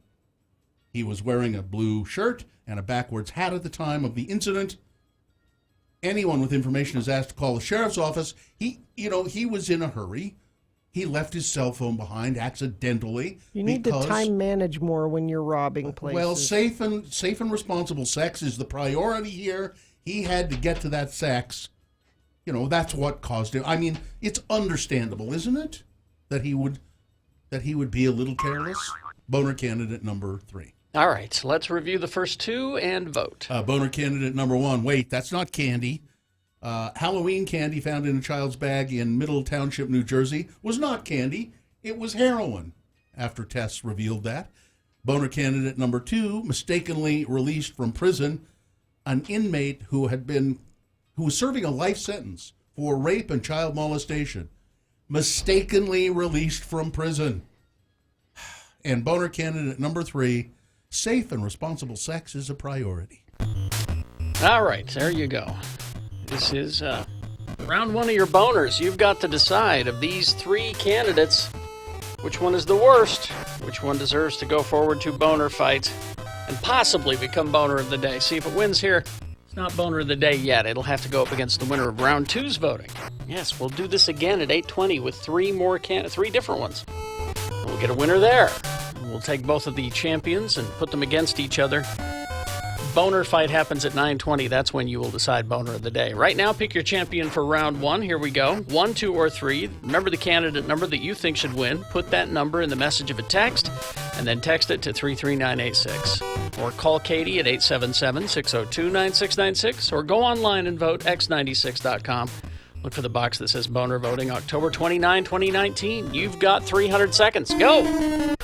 He was wearing a blue shirt and a backwards hat at the time of the incident. Anyone with information is asked to call the sheriff's office. He was in a hurry. He left his cell phone behind accidentally. You need to time manage more when you're robbing places. Well, safe and responsible sex is the priority here. He had to get to that sex. That's what caused it. I mean, it's understandable, isn't it, that he would be a little careless? Boner candidate number 3. All right, so let's review the first 2 and vote. Boner candidate number 1. Wait, that's not candy. Halloween candy found in a child's bag in Middle Township, New Jersey, was not candy. It was heroin, after tests revealed that. Boner candidate number 2, mistakenly released from prison. An inmate who was serving a life sentence for rape and child molestation, mistakenly released from prison. And boner candidate number 3, safe and responsible sex is a priority. All right, there you go. This is round 1 of your boners. You've got to decide of these 3 candidates, which one is the worst, which one deserves to go forward to boner fight and possibly become boner of the day. See if it wins here. It's not boner of the day yet. It'll have to go up against the winner of round 2's voting. Yes, we'll do this again at 8:20 with 3 different ones. We'll get a winner there. We'll take both of the champions and put them against each other. Boner fight happens at 9:20. That's when you will decide boner of the day. Right now, pick your champion for round 1. Here we go. 1, 2, or 3. Remember the candidate number that you think should win. Put that number in the message of a text, and then text it to 33986. Or call Katie at 877-602-9696, or go online and vote x96.com. Look for the box that says boner voting October 29, 2019. You've got 300 seconds. Go!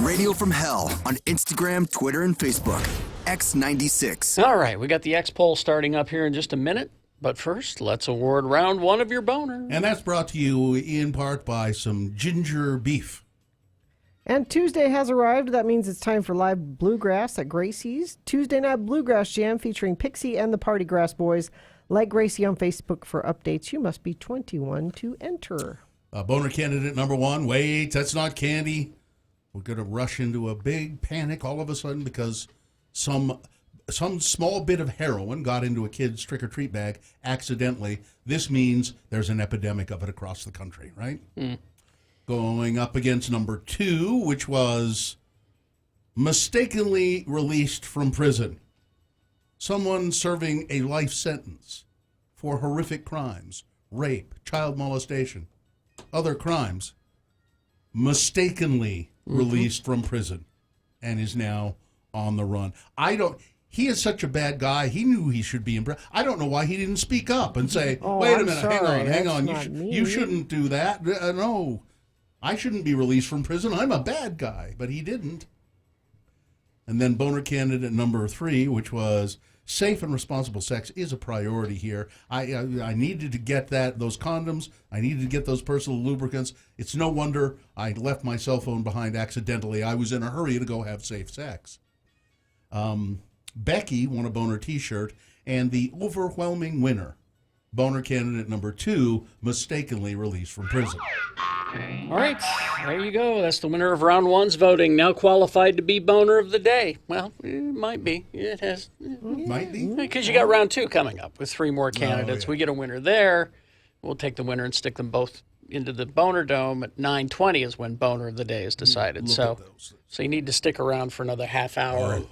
Radio from Hell on Instagram, Twitter, and Facebook. X96. All right, we got the X poll starting up here in just a minute. But first, let's award round one of your boner. And that's brought to you in part by some ginger beef. And Tuesday has arrived. That means it's time for live bluegrass at Gracie's. Tuesday Night Bluegrass Jam featuring Pixie and the Party Grass Boys. Like Gracie on Facebook for updates. You must be 21 to enter. Boner candidate number one. Wait, that's not candy. We're going to rush into a big panic all of a sudden because some small bit of heroin got into a kid's trick-or-treat bag accidentally. This means there's an epidemic of it across the country, right? Going up against number two, which was mistakenly released from prison. Someone serving a life sentence for horrific crimes, rape, child molestation, other crimes, mistakenly released from prison and is now on the run. He is such a bad guy. He knew he should be in prison. I don't know why he didn't speak up and say, wait a minute, hang on. You shouldn't do that. No, I shouldn't be released from prison. I'm a bad guy. But he didn't. And then boner candidate number three, which was safe and responsible sex is a priority here. I needed to get those condoms. I needed to get those personal lubricants. It's no wonder I left my cell phone behind accidentally. I was in a hurry to go have safe sex. Becky won a boner t-shirt, and the overwhelming winner, boner candidate number two, mistakenly released from prison. All right, there you go. That's the winner of round one's voting. Now qualified to be boner of the day. Well, it might be. It has. Might be. Because you got round two coming up with three more candidates. Oh, yeah. We get a winner there. We'll take the winner and stick them both into the boner dome at 9:20 is when boner of the day is decided. So you need to stick around for another half hour. And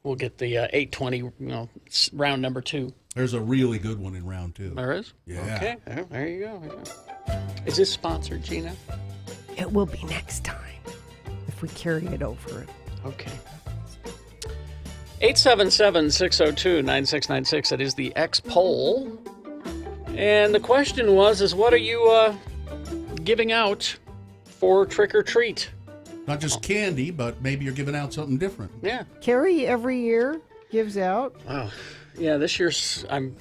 we'll get the 8:20, round number two. There's a really good one in round two. There is? Yeah. Okay, there you go. Is this sponsored, Gina? It will be next time if we carry it over. Okay. 877-602-9696. That is the X poll. And the question was, what are you giving out for trick or treat? Not just candy, but maybe you're giving out something different. Yeah. Carrie every year gives out. Oh, yeah. This year's I'm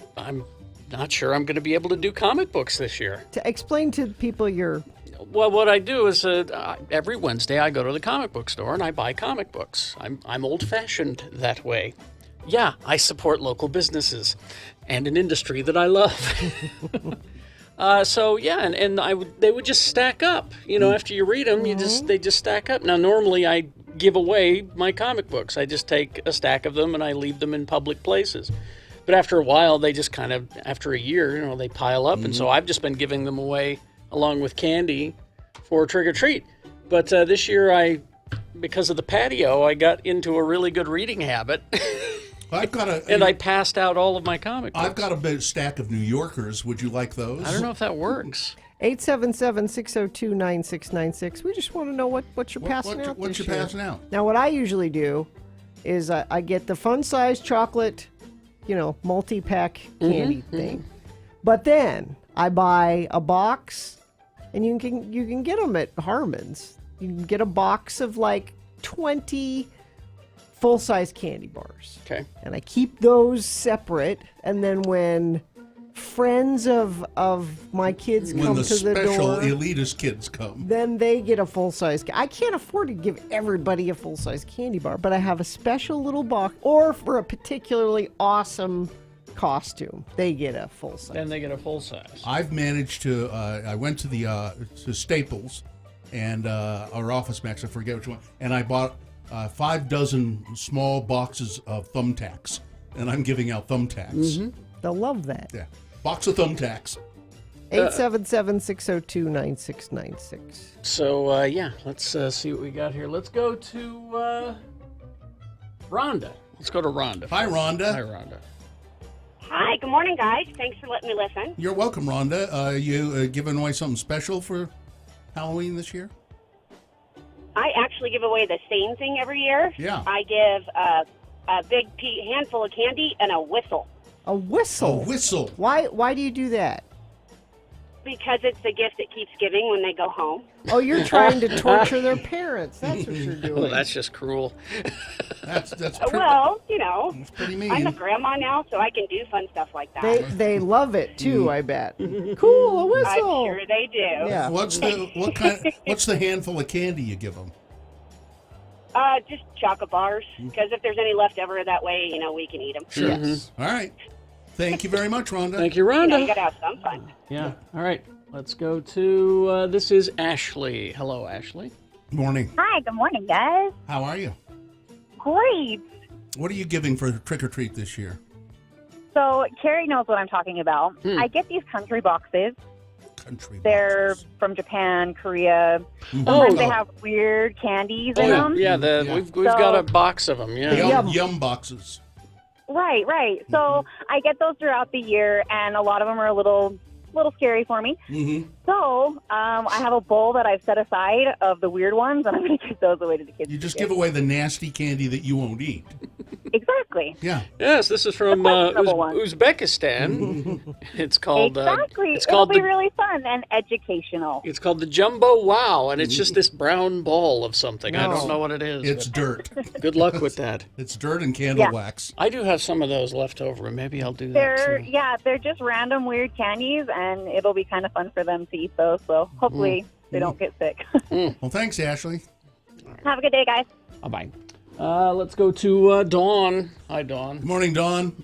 not sure I'm going to be able to do comic books this year. To explain to people Well, what I do is every Wednesday I go to the comic book store and I buy comic books. I'm old-fashioned that way. Yeah, I support local businesses and an industry that I love. They would just stack up. After you read them, they just stack up. Now, normally I give away my comic books. I just take a stack of them and I leave them in public places. But after a while, they just after a year, they pile up. And so I've just been giving them away along with candy for trick or treat. But this year, because of the patio, I got into a really good reading habit. I passed out all of my comic books. I've got a big stack of New Yorkers. Would you like those? I don't know if that works. 877-602-9696. We just want to know what you're passing out What this you're year. passing out. Now, what I usually do is I get the fun-sized chocolate, multi-pack candy thing. But then I buy a box, and you can get them at Harmon's. You can get a box of like 20 full-size candy bars. Okay. And I keep those separate, and then when friends of my kids come to the door, when the special elitist kids come, then they get a full-size. I can't afford to give everybody a full-size candy bar, but I have a special little box, or for a particularly awesome costume, they get a full-size. Then they get a full size. I've managed to. I went to the to Staples and or Office Max, I forget which one, and I bought 5 dozen small boxes of thumbtacks, and I'm giving out thumbtacks. They'll love that. Yeah, box of thumbtacks. 877-602-9696. So, let's see what we got here. Let's go to Rhonda. Let's go to Rhonda. Hi, Rhonda. Hi, Rhonda. Hi, good morning, guys. Thanks for letting me listen. You're welcome, Rhonda. You giving away something special for Halloween this year? I actually give away the same thing every year. Yeah. I give a big handful of candy and a whistle. A whistle? A whistle. Why do you do that? Because it's the gift that keeps giving when they go home. Oh, you're trying to torture their parents. That's what you're doing. Well, that's just cruel. That's Well, you know, that's pretty mean. I'm a grandma now, so I can do fun stuff like that. They love it too, I bet. Cool, a whistle. I'm sure they do. Yeah. What's the handful of candy you give them? Just chocolate bars, because if there's any left over that way, you know, we can eat them. Sure. Yes. All right. Thank you very much, Rhonda. Thank you, You know, you Rhonda. got to have some fun. Yeah. All right. Let's go to, this is Ashley. Hello, Ashley. Good morning. Hi, good morning, guys. How are you? Great. What are you giving for trick or treat this year? So Carrie knows what I'm talking about. I get these country boxes. They're boxes. from Japan, Korea. Mhm. Sometimes Oh. they have weird candies Oh, in yeah. them. Yeah, we've got a box of them. Yeah. Yum boxes. Right, right. So I get those throughout the year, and a lot of them are a little scary for me. Mm-hmm. So I have a bowl that I've set aside of the weird ones, and I'm going to give those away to the kids. You just give away the nasty candy that you won't eat. Exactly. Yeah. Yes, this is from Uzbekistan. It's called Exactly. it's It'll called be the really fun and educational. it's called the Jumbo Wow, and it's just this brown ball of something. I No. don't know what it is. It's but dirt. Good luck with that. It's dirt and candle Yeah. wax. I do have some of those left over, and maybe I'll do that They're too. just random weird candies, and it'll be kind of fun for them to eat those. So hopefully they don't get sick. Well, thanks, Ashley. Have a good day, guys. Bye-bye. Let's go to Dawn. Hi, Dawn. Good morning, Dawn.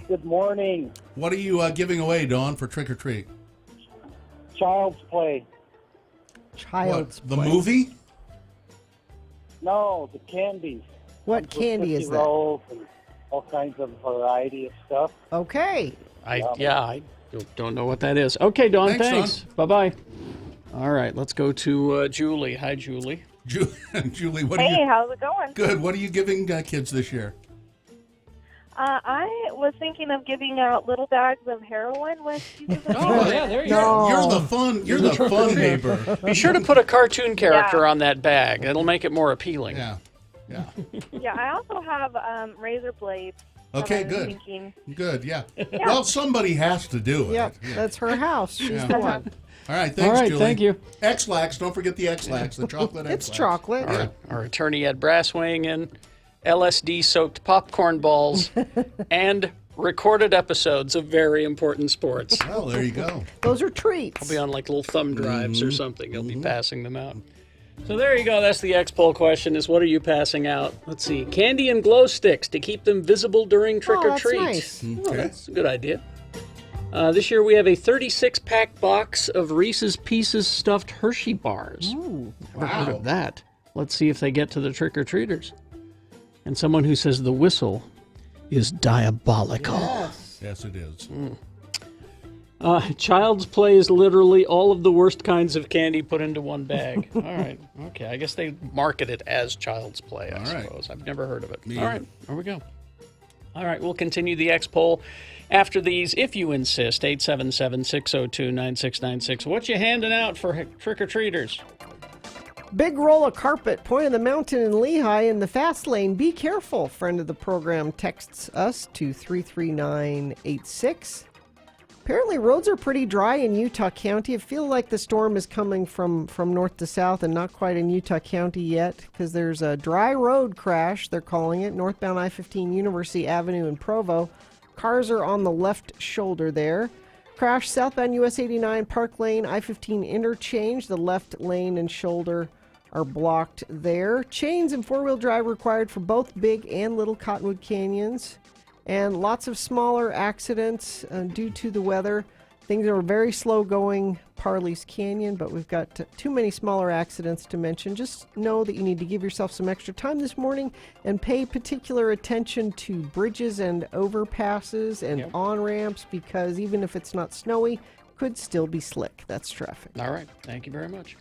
Good morning. What are you giving away, Dawn, for trick or treat? Child's Play. Child's The Play. movie? No, the candies. What Comes with candy is Tootsie that? Rolls and all kinds of variety of stuff. Okay. I don't know what that is. Okay, Dawn, thanks. Bye-bye. All right, let's go to Julie. Hi, Julie. Julie, what are Hey, you? how's it going? Good. What are you giving kids this year? I was thinking of giving out little bags of heroin with Oh, yeah, there you go. You're the fun. You're the fun neighbor. Be sure to put a cartoon character on that bag. It'll make it more appealing. Yeah. Yeah. Yeah, I also have razor blades. that Okay, I'm good. Thinking. Good. Yeah. Well, somebody has to do it. Yep, that's her house. She's Yeah. the one. All right. Thanks, All right, Julie. thank you. X-Lax. Don't forget the X-Lax, the chocolate X-Lax. It's chocolate. Yeah. Our attorney Ed Brass weighing in, LSD-soaked popcorn balls, and recorded episodes of very important sports. Well, there you go. Those are treats. I'll be on like little thumb drives or something. He'll be passing them out. So there you go. That's the X-Poll question is what are you passing out? Let's see. Candy and glow sticks to keep them visible during trick or treat. Nice. Oh, that's a good idea. This year we have a 36-pack box of Reese's Pieces stuffed Hershey bars. Ooh, Never heard of that. Let's see if they get to the trick-or-treaters. And someone who says the whistle is diabolical. Yes, it is. Child's Play is literally all of the worst kinds of candy put into one bag. All right. Okay. I guess they market it as Child's Play, I suppose. I've never heard of it. All right. There we go. All right. We'll continue the X poll after these, if you insist. 877-602-9696. What you handing out for trick-or-treaters? Big roll of carpet, point of the mountain in Lehigh in the fast lane. Be careful. Friend of the program texts us to 33986. Apparently roads are pretty dry in Utah County. I feel like the storm is coming from north to south and not quite in Utah County yet because there's a dry road crash, they're calling it, northbound I-15 University Avenue in Provo. Cars are on the left shoulder there. Crash southbound US 89 Park Lane, I-15 interchange. The left lane and shoulder are blocked there. Chains and four-wheel drive required for both Big and Little Cottonwood Canyons. And lots of smaller accidents due to the weather. Things are very slow going Parley's Canyon, but we've got too many smaller accidents to mention. Just know that you need to give yourself some extra time this morning and pay particular attention to bridges and overpasses and on-ramps because even if it's not snowy, could still be slick. That's traffic. All right. Thank you very much.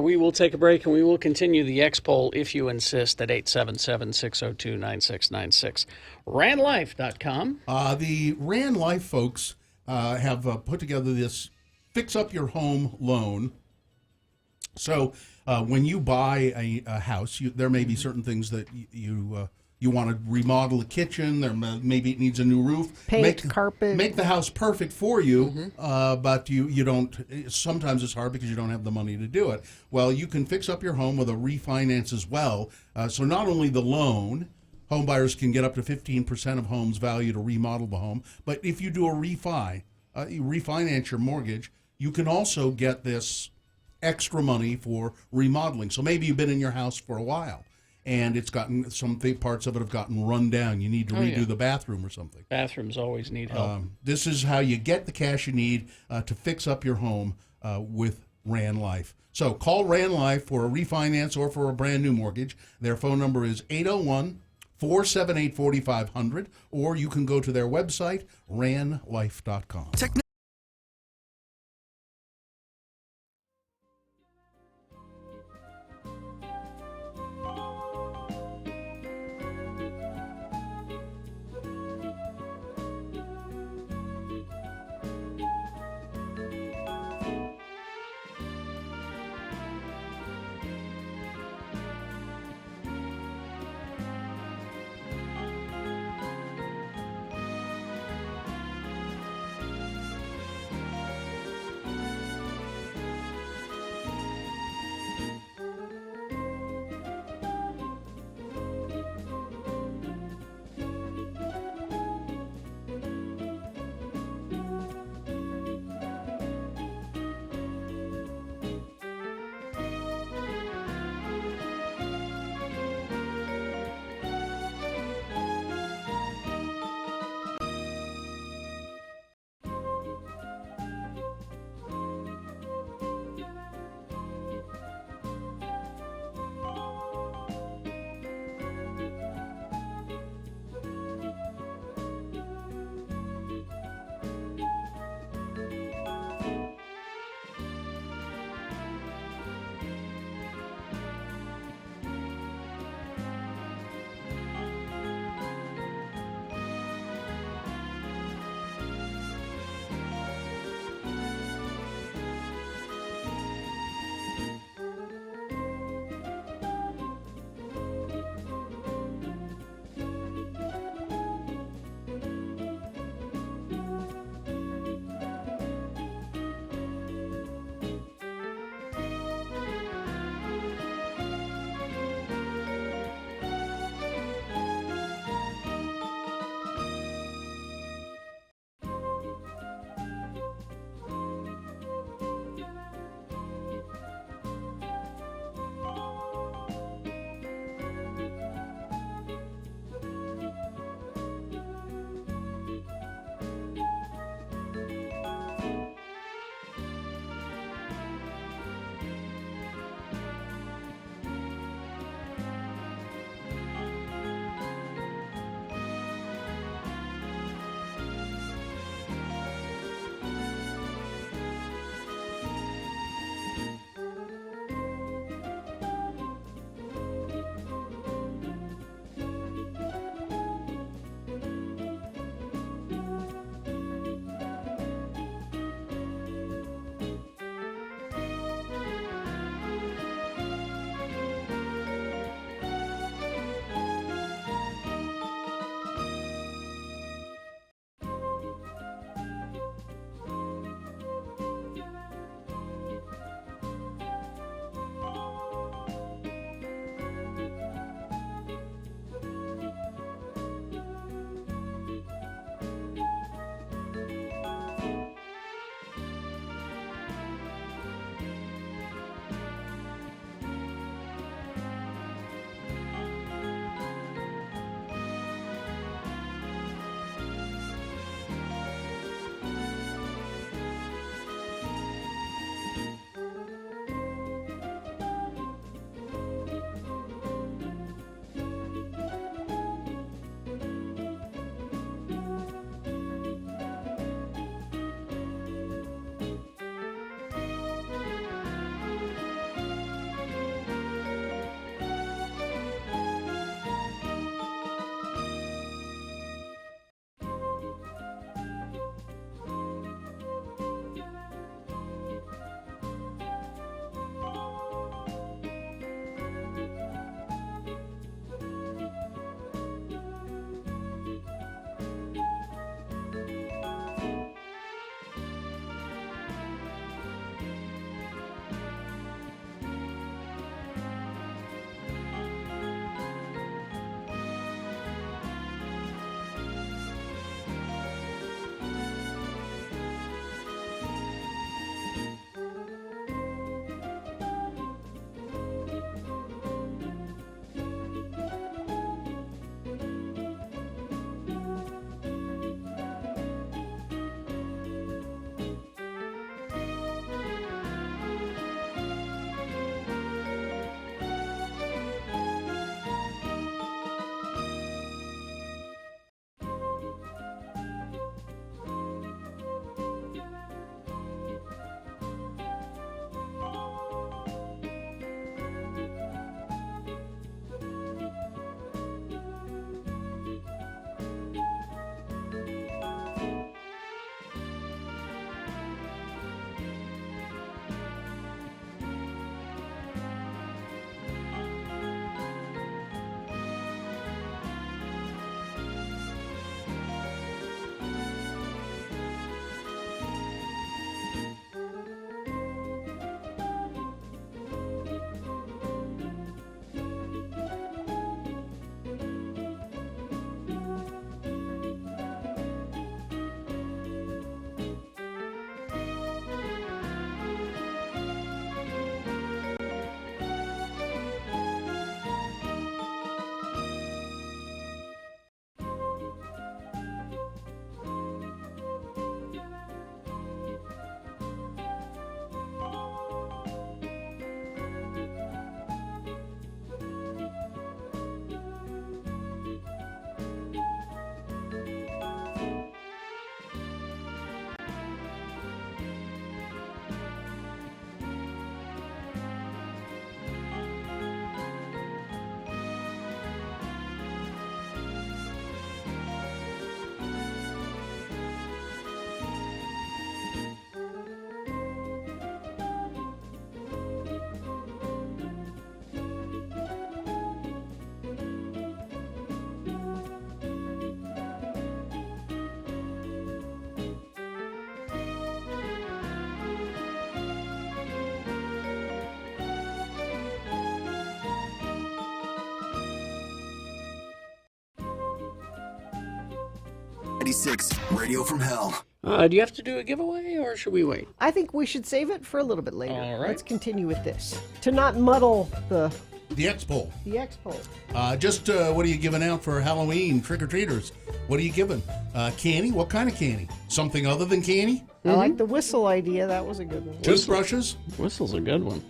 We will take a break and we will continue the X poll if you insist at 877-602-9696. RanLife.com. The Ran Life folks have put together this Fix Up Your Home loan. So when you buy a house, there may be certain things that you You want to remodel the kitchen. Maybe it needs a new roof. Paint, carpet. Make the house perfect for you, but you don't. Sometimes it's hard because you don't have the money to do it. Well, you can fix up your home with a refinance as well. So not only the loan, home buyers can get up to 15% of home's value to remodel the home. But if you do a refi, you refinance your mortgage, you can also get this extra money for remodeling. So maybe you've been in your house for a while, and it's gotten some parts of it have gotten run down. You need to redo the bathroom or something. Bathrooms always need help. This is how you get the cash you need to fix up your home with Ran Life. So call Ran Life for a refinance or for a brand new mortgage. Their phone number is 801-478-4500, or you can go to their website, ranlife.com. 93.96, Radio from Hell. Do you have to do a giveaway, or should we wait? I think we should save it for a little bit later. All right. Let's continue with this to not muddle the X-Poll. The X-Poll. What are you giving out for Halloween, trick-or-treaters? What are you giving? Candy? What kind of candy? Something other than candy? I like the whistle idea. That was a good one. Toothbrushes? Whistle's a good one.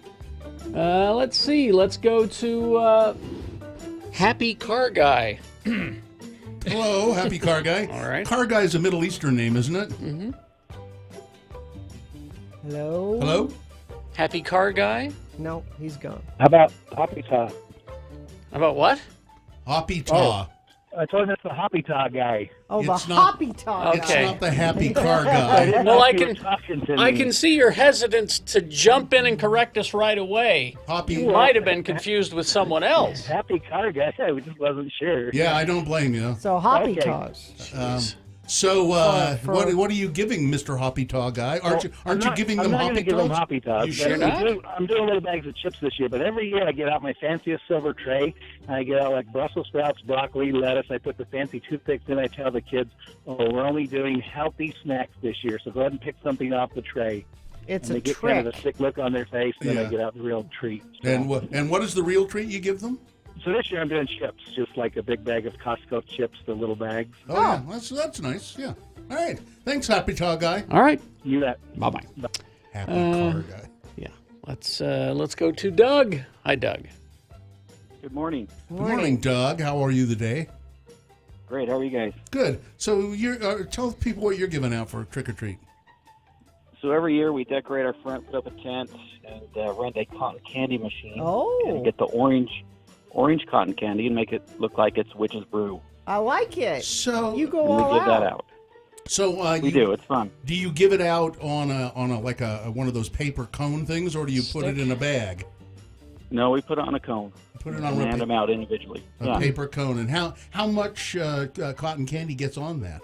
Let's see. Let's go to Happy Car Guy. Hello, Happy Car Guy. All right. Car Guy is a Middle Eastern name, isn't it? Mm-hmm. Hello? Hello? Happy Car Guy? No, he's gone. How about Hoppy Taw? About what? Hoppy Taw. I told him it's the Hoppy Taw guy. Oh, It's the not- Hoppy Taw. Okay. It's not the Happy Car Guy. Well, I You were can talking to I me. can see your hesitance to jump in and correct us right away. Hoppy. You might have been confused with someone else. Happy Car guy. I just wasn't sure. Yeah, I don't blame you. So Hoppy Okay. Taws. So, what are you giving Mr. Hoppy Taw Guy? Aren't you giving them I'm not Hoppy gonna give them Taws? Hoppy Taws. You but sure not? I'm doing little bags of chips this year, but every year I get out my fanciest silver tray, and I get out like Brussels sprouts, broccoli, lettuce. I put the fancy toothpicks in. I tell the kids, we're only doing healthy snacks this year, so go ahead and pick something off the tray. It's And a they get trick. kind of a sick look on their face, and then Yeah. I get out the real treat. So, And what is the real treat you give them? so this year I'm doing chips, just like a big bag of Costco chips, the little bags. Oh, yeah, that's nice. Yeah. All right. Thanks, Happy Taw Guy. All right. You bet. Bye-bye. Happy Car Guy. Yeah. Let's go to Doug. Hi, Doug. Good morning. Good morning, Doug. How are you today? Great. How are you guys? Good. So, tell people what you're giving out for trick or treat. So every year we decorate our front, put up a tent, and rent a cotton candy machine. Oh. And get the orange cotton candy and make it look like it's Witch's Brew. I like it. So you go And all we give out. that out. So We do. It's fun. Do you give it out on a one of those paper cone things, or do you put it in a bag? No, we put it on a cone. Put it on and a hand them out individually. A paper cone. And how much cotton candy gets on that?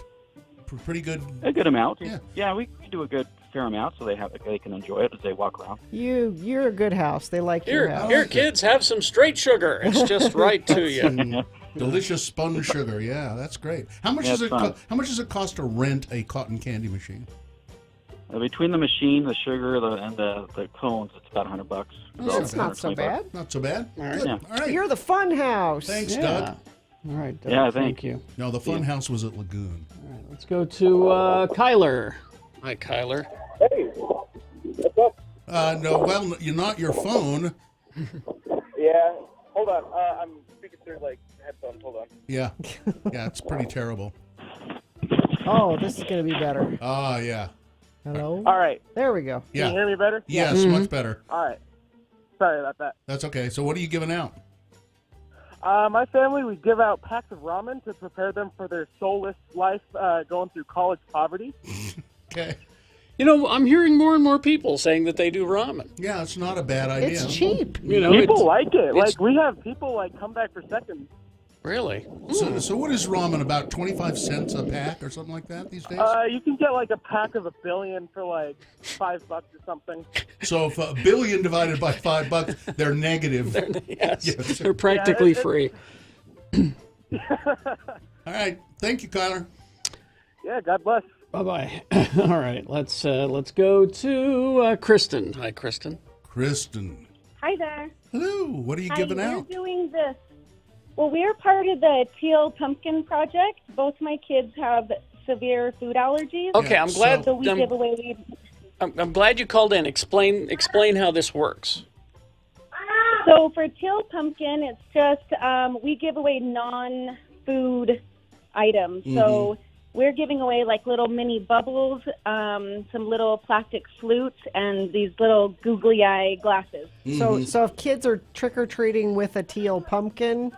Pretty good. A good amount. Yeah. We do a good fair amount so they can enjoy it as they walk around. You're a good house. They like your house. Here, kids, have some straight sugar. It's just right to you. Delicious spun sugar. Yeah, that's great. How much Yeah, does it's it? fun. How much does it cost to rent a cotton candy machine? Between the machine, the sugar, and the cones, it's about $100. That's not so bad. Not so bad. All right. Good. Yeah. All right. You're the fun house. Thanks, Yeah. Doug. All right, Doug. Yeah, thank thanks. you. No, the fun house was at Lagoon. All right, let's go to Kyler. Hi, Kyler. Hey, what's up? No, well, you're not your phone. Yeah, hold on. I'm speaking through like headphones. Hold on. Yeah, it's pretty terrible. Oh, this is going to be better. Ah, yeah. Hello? All right. There we go. Yeah. Can you hear me better? Yes, much better. All right. Sorry about that. That's okay. So, what are you giving out? My family, we give out packs of ramen to prepare them for their soulless life going through college poverty. Okay. You know, I'm hearing more and more people saying that they do ramen. Yeah, it's not a bad idea. It's cheap. You know, People like it. it's- Like, we have people, like, come back for seconds. Really? So what is ramen? About 25 cents a pack or something like that these days? You can get, like, a pack of 1 billion for, like, $5 or something. So if $1 billion divided by $5, they're negative. Yes. Yes. They're practically it- free. All right. Thank you, Kyler. Yeah, God bless. Bye-bye. All right, let's go to Kristen. Hi, Kristen. Kristen. Hi there. Hello. What are you giving out? We're doing this. Well, we're part of the Teal Pumpkin Project. Both my kids have severe food allergies. Okay, I'm glad. So we give away. I'm glad you called in. Explain how this works. So for Teal Pumpkin, it's just we give away non-food items. So we're giving away like little mini bubbles, some little plastic flutes, and these little googly eye glasses. So if kids are trick-or-treating with a teal pumpkin,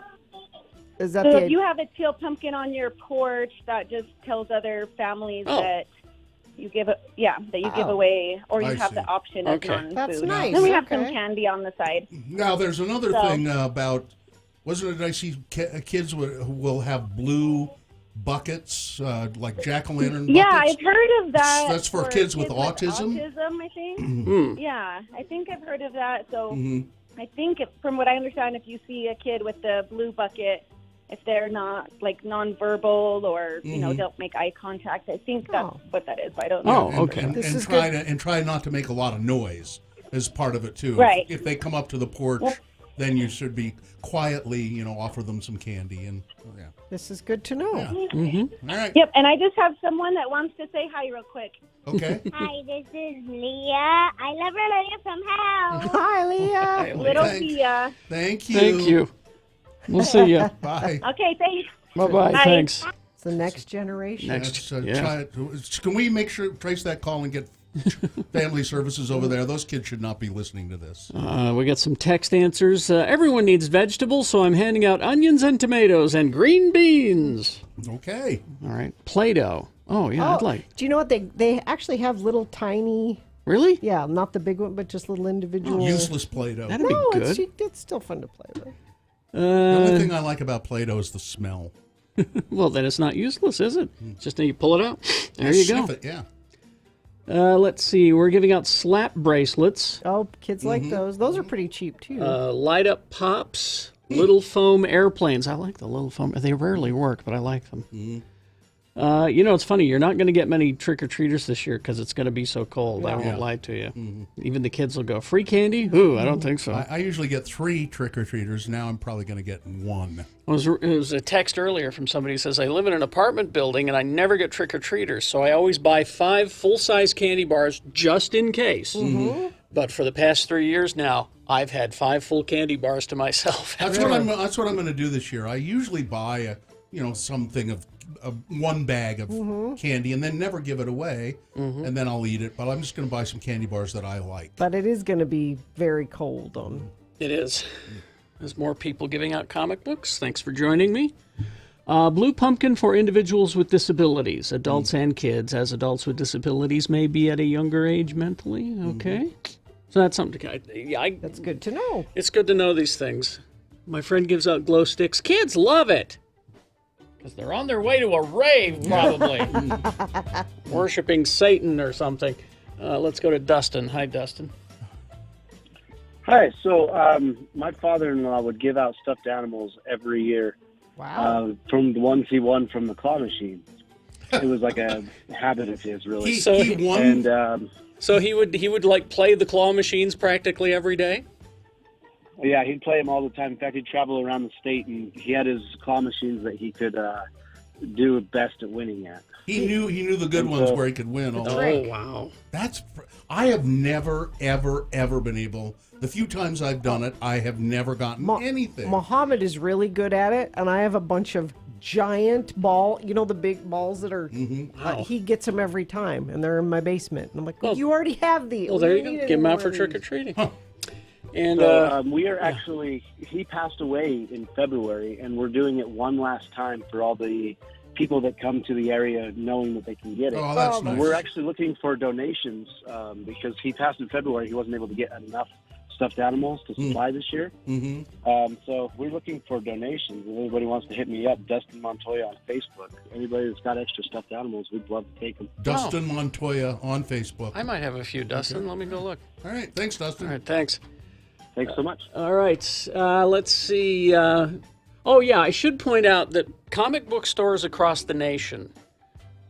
is that So the if you have a teal pumpkin on your porch, that just tells other families that you give give away, or you I have see. the option of Okay. non-food. That's nice. Then we have some Okay. candy on the side. Now, there's another So- thing about, wasn't it I see kids who will have blue buckets, like jack-o'-lantern buckets? Yeah, I've heard of that. That's for kids with autism? Autism, I think. Yeah, I think I've heard of that. So I think, from what I understand, if you see a kid with the blue bucket, if they're not like nonverbal or don't make eye contact. I think that's what that is. I don't know. Oh, okay. And try not to make a lot of noise as part of it too. Right. If they come up to the porch, then you should be quietly, offer them some candy and yeah. This is good to know. Yeah. Mm-hmm. All right. Yep, and I just have someone that wants to say hi real quick. Okay. Hi, this is Leah. I love Leah from hell. Hi, Leah. Little Thanks. Leah. Thank you. Thank you. We'll see you. Bye. Okay, thanks. Bye-bye. Bye. Thanks. It's the next generation. Can we make sure trace that call and get family services over there? Those kids should not be listening to this. We got some text answers. Everyone needs vegetables, so I'm handing out onions and tomatoes and green beans. Okay. All right. Play-Doh. Oh, yeah, I'd like. Do you know what they actually have little tiny? Really? Yeah, not the big one, but just little individual. Useless Play-Doh. That'd be good. It's still fun to play with. The only thing I like about Play-Doh is the smell. Well, then it's not useless, is it? Just you pull it out. There you go. Sniff it, yeah. Let's see. We're giving out slap bracelets. Oh, kids like those. Those are pretty cheap, too. Light up pops. Little foam airplanes. I like the little foam. They rarely work, but I like them. It's funny. You're not going to get many trick-or-treaters this year because it's going to be so cold. I won't lie to you. Even the kids will go, free candy? Ooh, I don't think so. I usually get 3 trick-or-treaters. Now I'm probably going to get 1. It was a text earlier from somebody who says, I live in an apartment building and I never get trick-or-treaters, so I always buy 5 full-size candy bars just in case. But for the past 3 years now, I've had 5 full candy bars to myself. That's what I'm going to do this year. I usually buy something of 1 bag of candy and then never give it away, and then I'll eat it. But I'm just going to buy some candy bars that I like. But it is going to be very cold on. It is. There's more people giving out comic books. Thanks for joining me. Blue Pumpkin for individuals with disabilities, adults and kids, as adults with disabilities may be at a younger age mentally. Okay. So that's something to that's good to know. It's good to know these things. My friend gives out glow sticks. Kids love it. Because they're on their way to a rave, probably. Worshipping Satan or something. Let's go to Dustin. Hi, Dustin. Hi. So my father-in-law would give out stuffed animals every year. Wow. From the ones he won from the claw machine. It was like a habit of his, really. He won? And, so he would like play the claw machines practically every day? Yeah, he'd play them all the time. In fact, he'd travel around the state, and he had his claw machines that he could do best at winning at. He knew the good ones where he could win. Oh, wow. I have never, ever been able. The few times I've done it, I have never gotten anything. Muhammad is really good at it, and I have a bunch of giant ball, the big balls that are, he gets them every time, and they're in my basement. And I'm like, well, you already have these. Well, there you go. Give them out for trick-or-treating. Huh. And we are actually, he passed away in February, and we're doing it one last time for all the people that come to the area knowing that they can get it. Oh, that's nice. We're actually looking for donations because he passed in February. He wasn't able to get enough stuffed animals to supply this year. So we're looking for donations. If anybody wants to hit me up, Dustin Montoya on Facebook. Anybody that's got extra stuffed animals, we'd love to take them. Dustin Montoya on Facebook. I might have a few, Dustin. Okay. Let me go look. All right. Thanks, Dustin. All right. Thanks. Thanks so much. All right. Let's see. I should point out that comic book stores across the nation,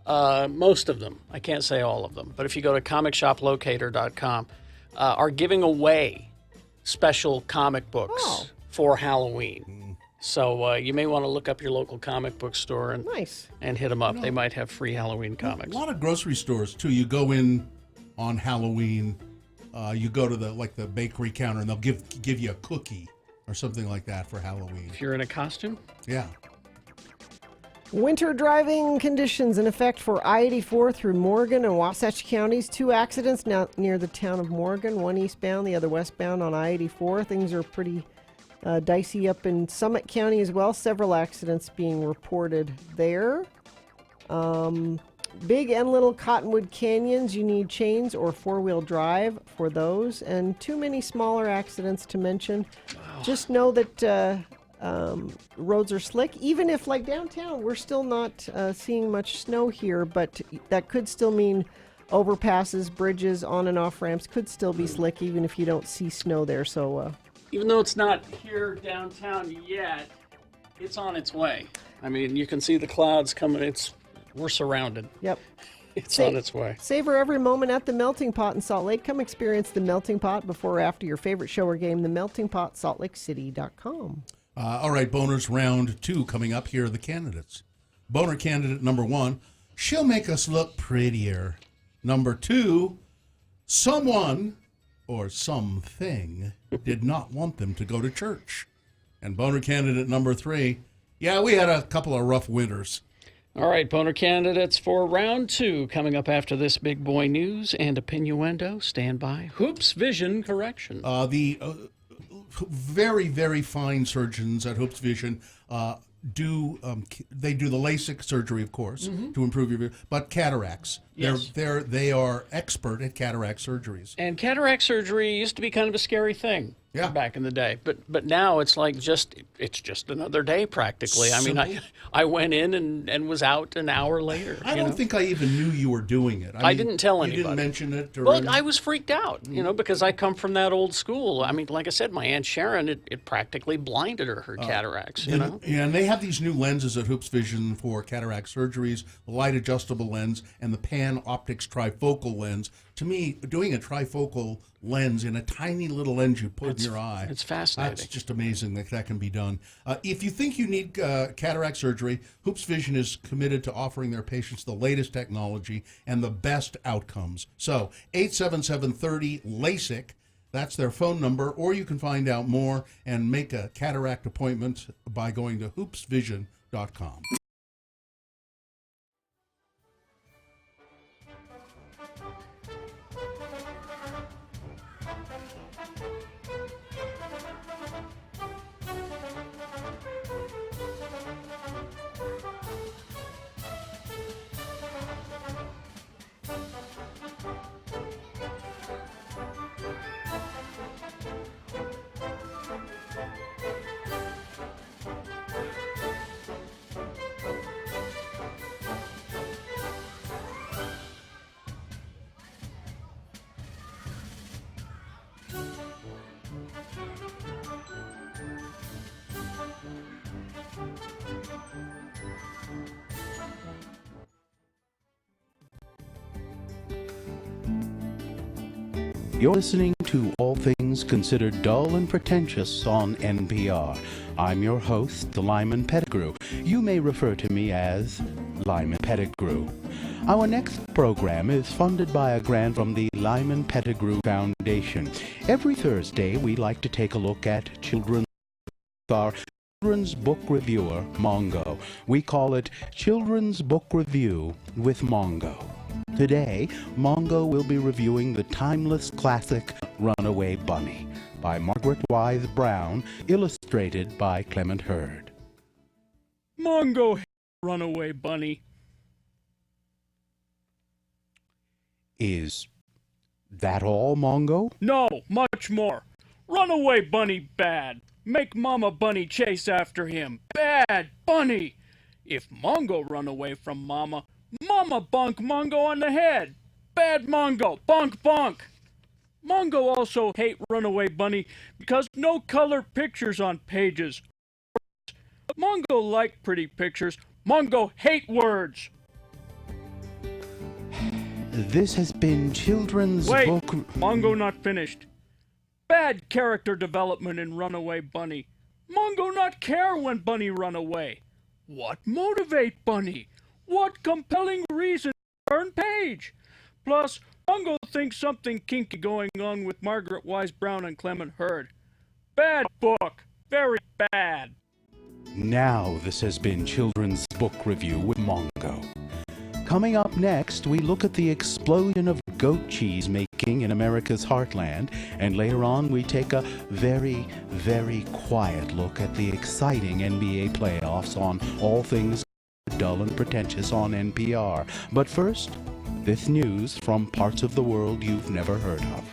most of them, I can't say all of them, but if you go to comicshoplocator.com, are giving away special comic books for Halloween. So you may want to look up your local comic book store and hit them up. They might have free Halloween comics. A lot of grocery stores, too. You go in on Halloween, you go to the bakery counter, and they'll give you a cookie or something like that for Halloween. If you're in a costume? Yeah. Winter driving conditions in effect for I-84 through Morgan and Wasatch counties. 2 accidents now near the town of Morgan, one eastbound, the other westbound on I-84. Things are pretty dicey up in Summit County as well. Several accidents being reported there. Big and little Cottonwood Canyons, you need chains or 4-wheel drive for those. And too many smaller accidents to mention. Wow. Just know that roads are slick. Even if, like downtown, we're still not seeing much snow here, but that could still mean overpasses, bridges, on and off ramps could still be slick even if you don't see snow there. So, even though it's not here downtown yet, It's on its way. I mean, you can see the clouds coming. We're surrounded. Yep. It's on its way. Savor every moment at the Melting Pot in Salt Lake. Come experience the Melting Pot before or after your favorite show or game, themeltingpotsaltlakecity.com. All right, Boners round 2 coming up. Here are the candidates. Boner candidate number 1, she'll make us look prettier. Number 2, someone or something did not want them to go to church. And Boner candidate number 3, yeah, we had a couple of rough winters. All right, Boner candidates for round 2 coming up after this big boy news and opinioendo. Stand by. Hoops Vision Correction. The very, very fine surgeons at Hoops Vision do the LASIK surgery, of course, to improve your vision, but cataracts. Yes. They are expert at cataract surgeries. And cataract surgery used to be kind of a scary thing back in the day, but now it's like it's just another day practically. Simple. I mean, I went in and was out an hour later. I don't think I even knew you were doing it. I didn't tell anybody. You didn't mention it? Well, I was freaked out, because I come from that old school. I mean, like I said, my Aunt Sharon, it practically blinded her cataracts, Yeah, and they have these new lenses at Hoops Vision for cataract surgeries, the light adjustable lens and the Pan Optics trifocal lens. To me, doing a trifocal lens in a tiny little lens you put in your eye. It's fascinating. That's just amazing that can be done. If you think you need cataract surgery, Hoops Vision is committed to offering their patients the latest technology and the best outcomes. So 877-30-LASIK, that's their phone number, or you can find out more and make a cataract appointment by going to hoopsvision.com. You're listening to All Things Considered Dull and Pretentious on NPR. I'm your host, the Lyman Pettigrew. You may refer to me as Lyman Pettigrew. Our next program is funded by a grant from the Lyman Pettigrew Foundation. Every Thursday, we like to take a look at children's book reviewer, Mongo. We call it Children's Book Review with Mongo. Today, Mongo will be reviewing the timeless classic Runaway Bunny by Margaret Wise Brown, illustrated by Clement Hurd. Mongo, Runaway Bunny. Is that all, Mongo? No, much more. Runaway Bunny bad. Make Mama Bunny chase after him. Bad Bunny. If Mongo run away from Mama, Mama bunk Mongo on the head. Bad Mongo, bunk bunk. Mongo also hate Runaway Bunny because no color pictures on pages. Mongo like pretty pictures. Mongo hate words. This has been Children's Wait, Book... Mongo not finished. Bad character development in Runaway Bunny. Mongo not care when Bunny run away. What motivate Bunny? What compelling reason turn page? Plus, Mongo thinks something kinky going on with Margaret Wise Brown and Clement Hurd. Bad book. Very bad. Now this has been Children's Book Review with Mongo. Coming up next, we look at the explosion of goat cheese making in America's heartland, and later on we take a very, very quiet look at the exciting NBA playoffs on All Things Dull and Pretentious on NPR. But first, this news from parts of the world you've never heard of.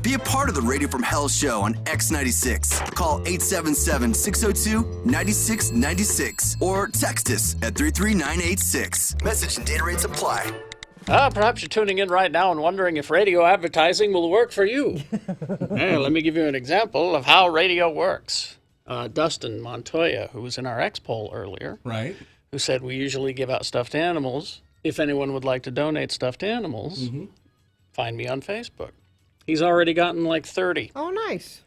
Be a part of the Radio from Hell show on X96. Call 877-602-9696 or text us at 33986. Message and data rates apply. Perhaps you're tuning in right now and wondering if radio advertising will work for you. Hey, let me give you an example of how radio works. Dustin Montoya, who was in our X poll earlier, right, who said we usually give out stuffed animals. If anyone would like to donate stuffed animals, find me on Facebook. He's already gotten like 30. Oh, nice.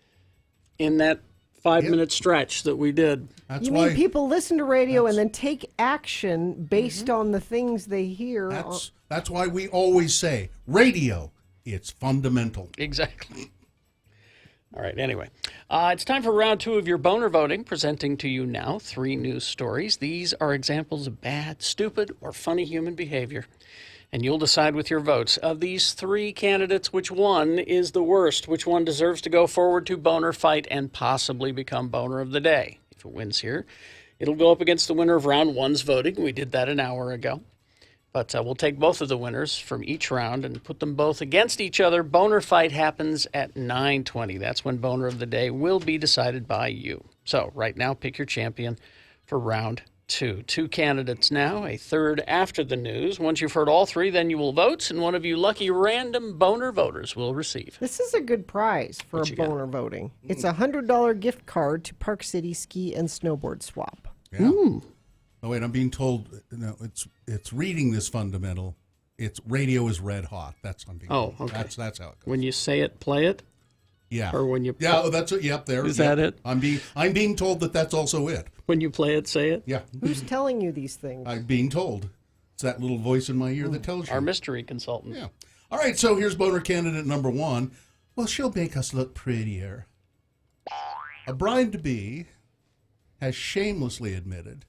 In that 5-minute stretch that we did. You mean people listen to radio and then take action based on the things they hear? That's why we always say, radio, it's fundamental. Exactly. All right, anyway. It's time for round 2 of your boner voting, presenting to you now 3 news stories. These are examples of bad, stupid, or funny human behavior. And you'll decide with your votes. Of these 3 candidates, which one is the worst? Which one deserves to go forward to boner fight and possibly become boner of the day? If it wins here, it'll go up against the winner of round 1's voting. We did that an hour ago. But we'll take both of the winners from each round and put them both against each other. Boner fight happens at 9:20. That's when boner of the day will be decided by you. So right now, pick your champion for round 2. 2 candidates now, a third after the news. Once you've heard all 3, then you will vote, and one of you lucky random boner voters will receive. This is a good prize for a boner voting. It's a $100 gift card to Park City Ski and Snowboard Swap. Yeah. Oh wait, I'm being told no. It's reading this fundamental. It's radio is red hot. That's what I'm being told. Okay. That's how it goes. When you say it, play it. Yeah. Or when you that's it. Yep, there. Is that it? I'm being told that that's also it. When you play it, say it. Yeah. Who's telling you these things? I'm being told. It's that little voice in my ear that tells you. Our mystery consultant. Yeah. All right. So here's boner candidate number 1. Well, she'll make us look prettier. A bride-to-be has shamelessly admitted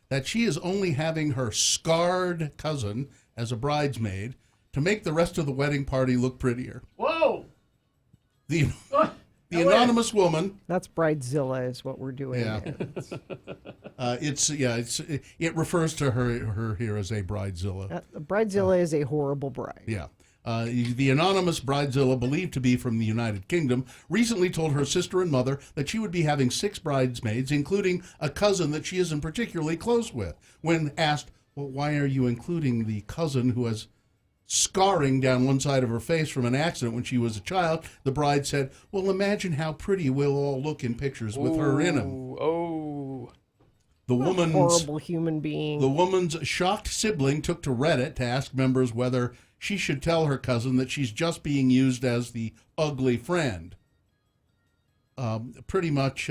that she is only having her scarred cousin as a bridesmaid to make the rest of the wedding party look prettier. Whoa! The anonymous woman. That's Bridezilla is what we're doing. Yeah. It refers to her here as a bridezilla. Bridezilla is a horrible bride. Yeah. The anonymous bridezilla, believed to be from the United Kingdom, recently told her sister and mother that she would be having 6 bridesmaids, including a cousin that she isn't particularly close with. When asked, well, why are you including the cousin who has scarring down one side of her face from an accident when she was a child, the bride said, well, imagine how pretty we'll all look in pictures with her in them. Oh. Horrible human being. The woman's shocked sibling took to Reddit to ask members whether she should tell her cousin that she's just being used as the ugly friend. Pretty much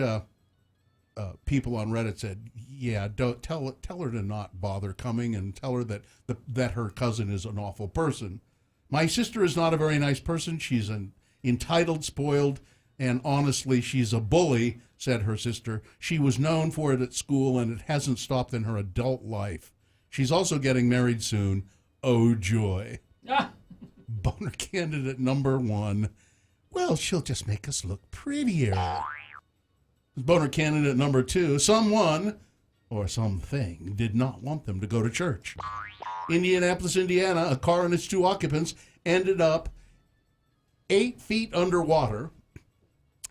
people on Reddit said, yeah, don't tell her to not bother coming and tell her that her cousin is an awful person. My sister is not a very nice person. She's an entitled, spoiled, and honestly, she's a bully, said her sister. She was known for it at school, and it hasn't stopped in her adult life. She's also getting married soon. Oh, joy. Boner candidate number 1. Well, she'll just make us look prettier. Boner candidate number 2. Someone or something did not want them to go to church. Indianapolis, Indiana, a car and its 2 occupants ended up 8 feet underwater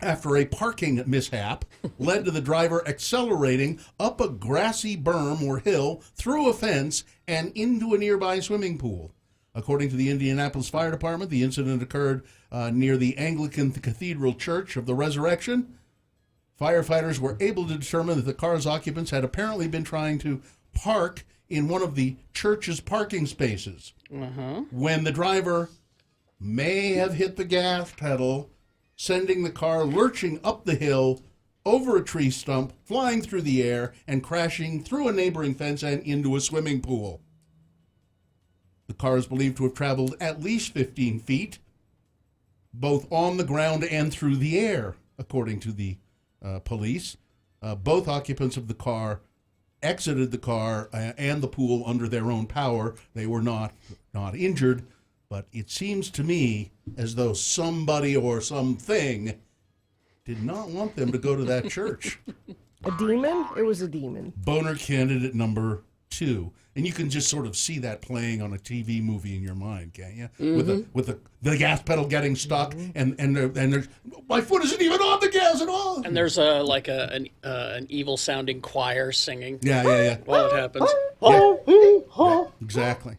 after a parking mishap led to the driver accelerating up a grassy berm or hill, through a fence, and into a nearby swimming pool. According to the Indianapolis Fire Department, the incident occurred near the Anglican Cathedral Church of the Resurrection. Firefighters were able to determine that the car's occupants had apparently been trying to park in one of the church's parking spaces. When the driver may have hit the gas pedal, sending the car lurching up the hill, over a tree stump, flying through the air, and crashing through a neighboring fence and into a swimming pool. The car is believed to have traveled at least 15 feet, both on the ground and through the air, according to the police. Both occupants of the car exited the car and the pool under their own power. They were not injured, but it seems to me as though somebody or something did not want them to go to that church. A demon? It was a demon. Boner candidate number too. And you can just sort of see that playing on a TV movie in your mind, can't you? With the gas pedal getting stuck, and there's my foot isn't even on the gas at all. And there's an evil sounding choir singing. Yeah. While it happens. Yeah, exactly.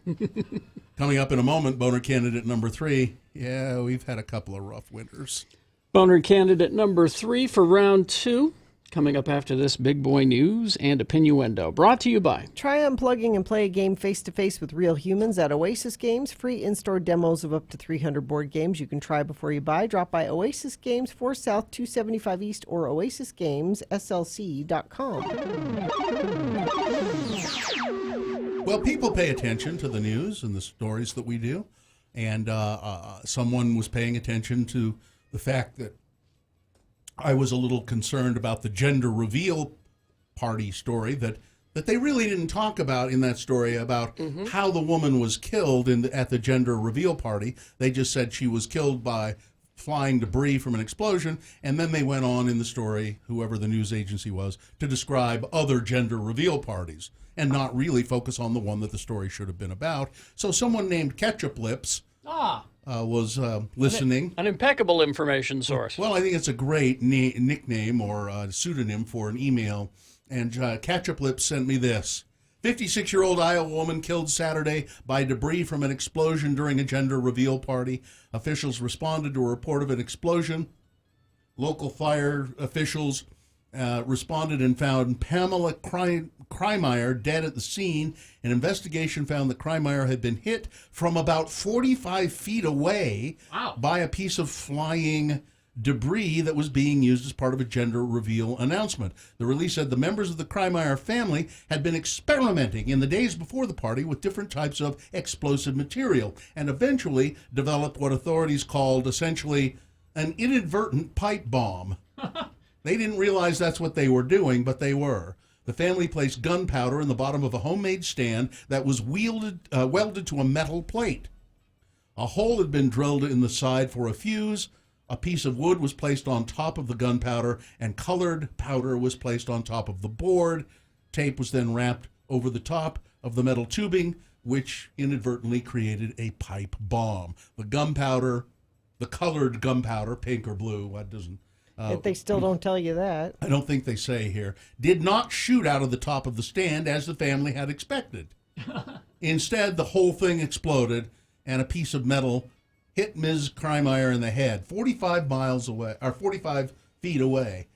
Coming up in a moment, boner candidate number 3. Yeah, we've had a couple of rough winters. Boner candidate number 3 for round 2. Coming up after this big boy news and a Pinuendo. Brought to you by. Try unplugging and play a game face-to-face with real humans at Oasis Games. Free in-store demos of up to 300 board games you can try before you buy. Drop by Oasis Games, 4 South, 275 East, or oasisgames.slc.com. Well, people pay attention to the news and the stories that we do. And someone was paying attention to the fact that I was a little concerned about the gender reveal party story that they really didn't talk about in that story about how the woman was killed at the gender reveal party. They just said she was killed by flying debris from an explosion, and then they went on in the story, whoever the news agency was, to describe other gender reveal parties and not really focus on the one that the story should have been about. So someone named Ketchup Lips was listening. An impeccable information source. Well, I think it's a great nickname or pseudonym for an email. And Ketchup Lips sent me this. 56-year-old Iowa woman killed Saturday by debris from an explosion during a gender reveal party. Officials responded to a report of an explosion. Local fire officials responded and found Pamela Kreimeier dead at the scene. An investigation found that Kreimeier had been hit from about 45 feet away by a piece of flying debris that was being used as part of a gender reveal announcement. The release said the members of the Kreimeier family had been experimenting in the days before the party with different types of explosive material and eventually developed what authorities called essentially an inadvertent pipe bomb. They didn't realize that's what they were doing, but they were. The family placed gunpowder in the bottom of a homemade stand that was welded to a metal plate. A hole had been drilled in the side for a fuse. A piece of wood was placed on top of the gunpowder, and colored powder was placed on top of the board. Tape was then wrapped over the top of the metal tubing, which inadvertently created a pipe bomb. The gunpowder, the colored gunpowder, pink or blue, what doesn't... if they still don't tell you that. I don't think they say here. Did not shoot out of the top of the stand as the family had expected. Instead, the whole thing exploded, and a piece of metal hit Ms. Kreimeier in the head 45 feet away,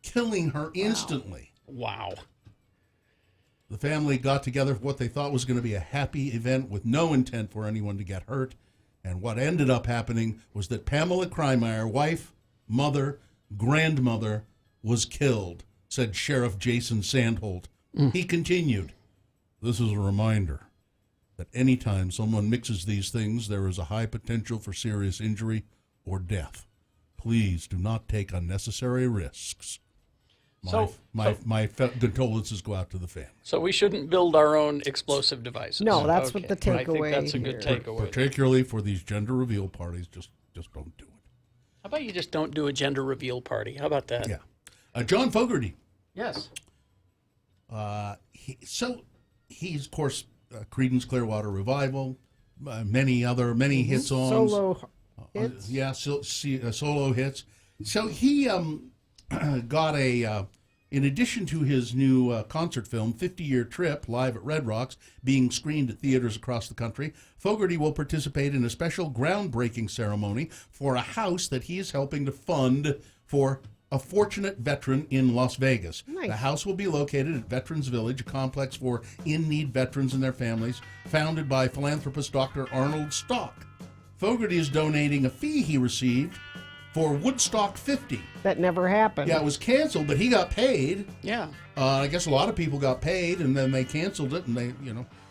killing her instantly. Wow. The family got together for what they thought was going to be a happy event with no intent for anyone to get hurt. And what ended up happening was that Pamela Kreimeier, wife, mother, grandmother, was killed, said Sheriff Jason Sandholt. He continued, "This is a reminder that anytime someone mixes these things, there is a high potential for serious injury or death. Please do not take unnecessary risks." My condolences go out to the family. So we shouldn't build our own explosive devices. No, that's what the takeaway. I think that's a good takeaway. Particularly for these gender reveal parties, just don't do it. How about you just don't do a gender reveal party? How about that? Yeah. John Fogerty. Yes. He's, of course, Creedence Clearwater Revival, many hit songs. Solo hits. Solo hits. So he got in addition to his new concert film, 50-Year Trip, live at Red Rocks, being screened at theaters across the country, Fogerty will participate in a special groundbreaking ceremony for a house that he is helping to fund for a fortunate veteran in Las Vegas. Nice. The house will be located at Veterans Village, a complex for in-need veterans and their families, founded by philanthropist Dr. Arnold Stock. Fogerty is donating a fee he received for Woodstock 50. That never happened. Yeah, it was canceled, but he got paid. Yeah. I guess a lot of people got paid, and then they canceled it, and they,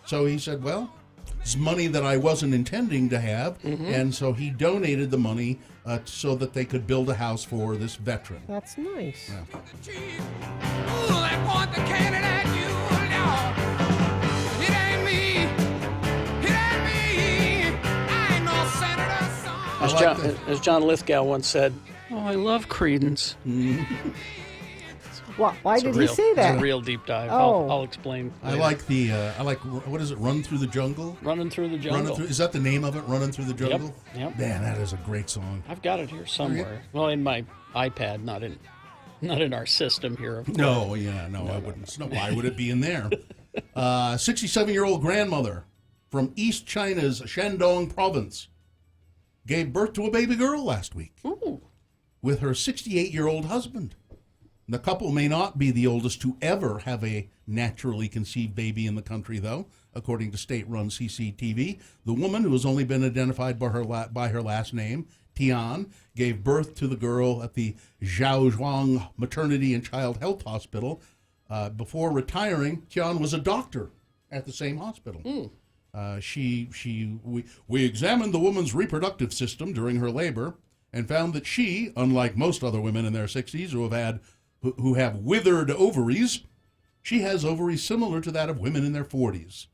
So he said, well, it's money that I wasn't intending to have, and so he donated the money so that they could build a house for this veteran. That's nice. Yeah. As John Lithgow once said, "Oh, I love Creedence." Why did he say that? It's a real deep dive. Oh. I'll explain. I like what is it? Run Through the Jungle. Running Through the Jungle. Is that the name of it? Running Through the Jungle. Yep. Man, that is a great song. I've got it here somewhere. Well, in my iPad, not in our system here. Of course. No, I wouldn't. No, why would it be in there? 67-year-old grandmother from East China's Shandong province gave birth to a baby girl last week. Ooh. With her 68-year-old husband. The couple may not be the oldest to ever have a naturally conceived baby in the country, though, according to state-run CCTV. The woman, who has only been identified by her last name, Tian, gave birth to the girl at the Zhaozhuang Maternity and Child Health Hospital. Before retiring, Tian was a doctor at the same hospital. We examined the woman's reproductive system during her labor and found that she, unlike most other women in their 60s who have withered ovaries, she has ovaries similar to that of women in their 40s.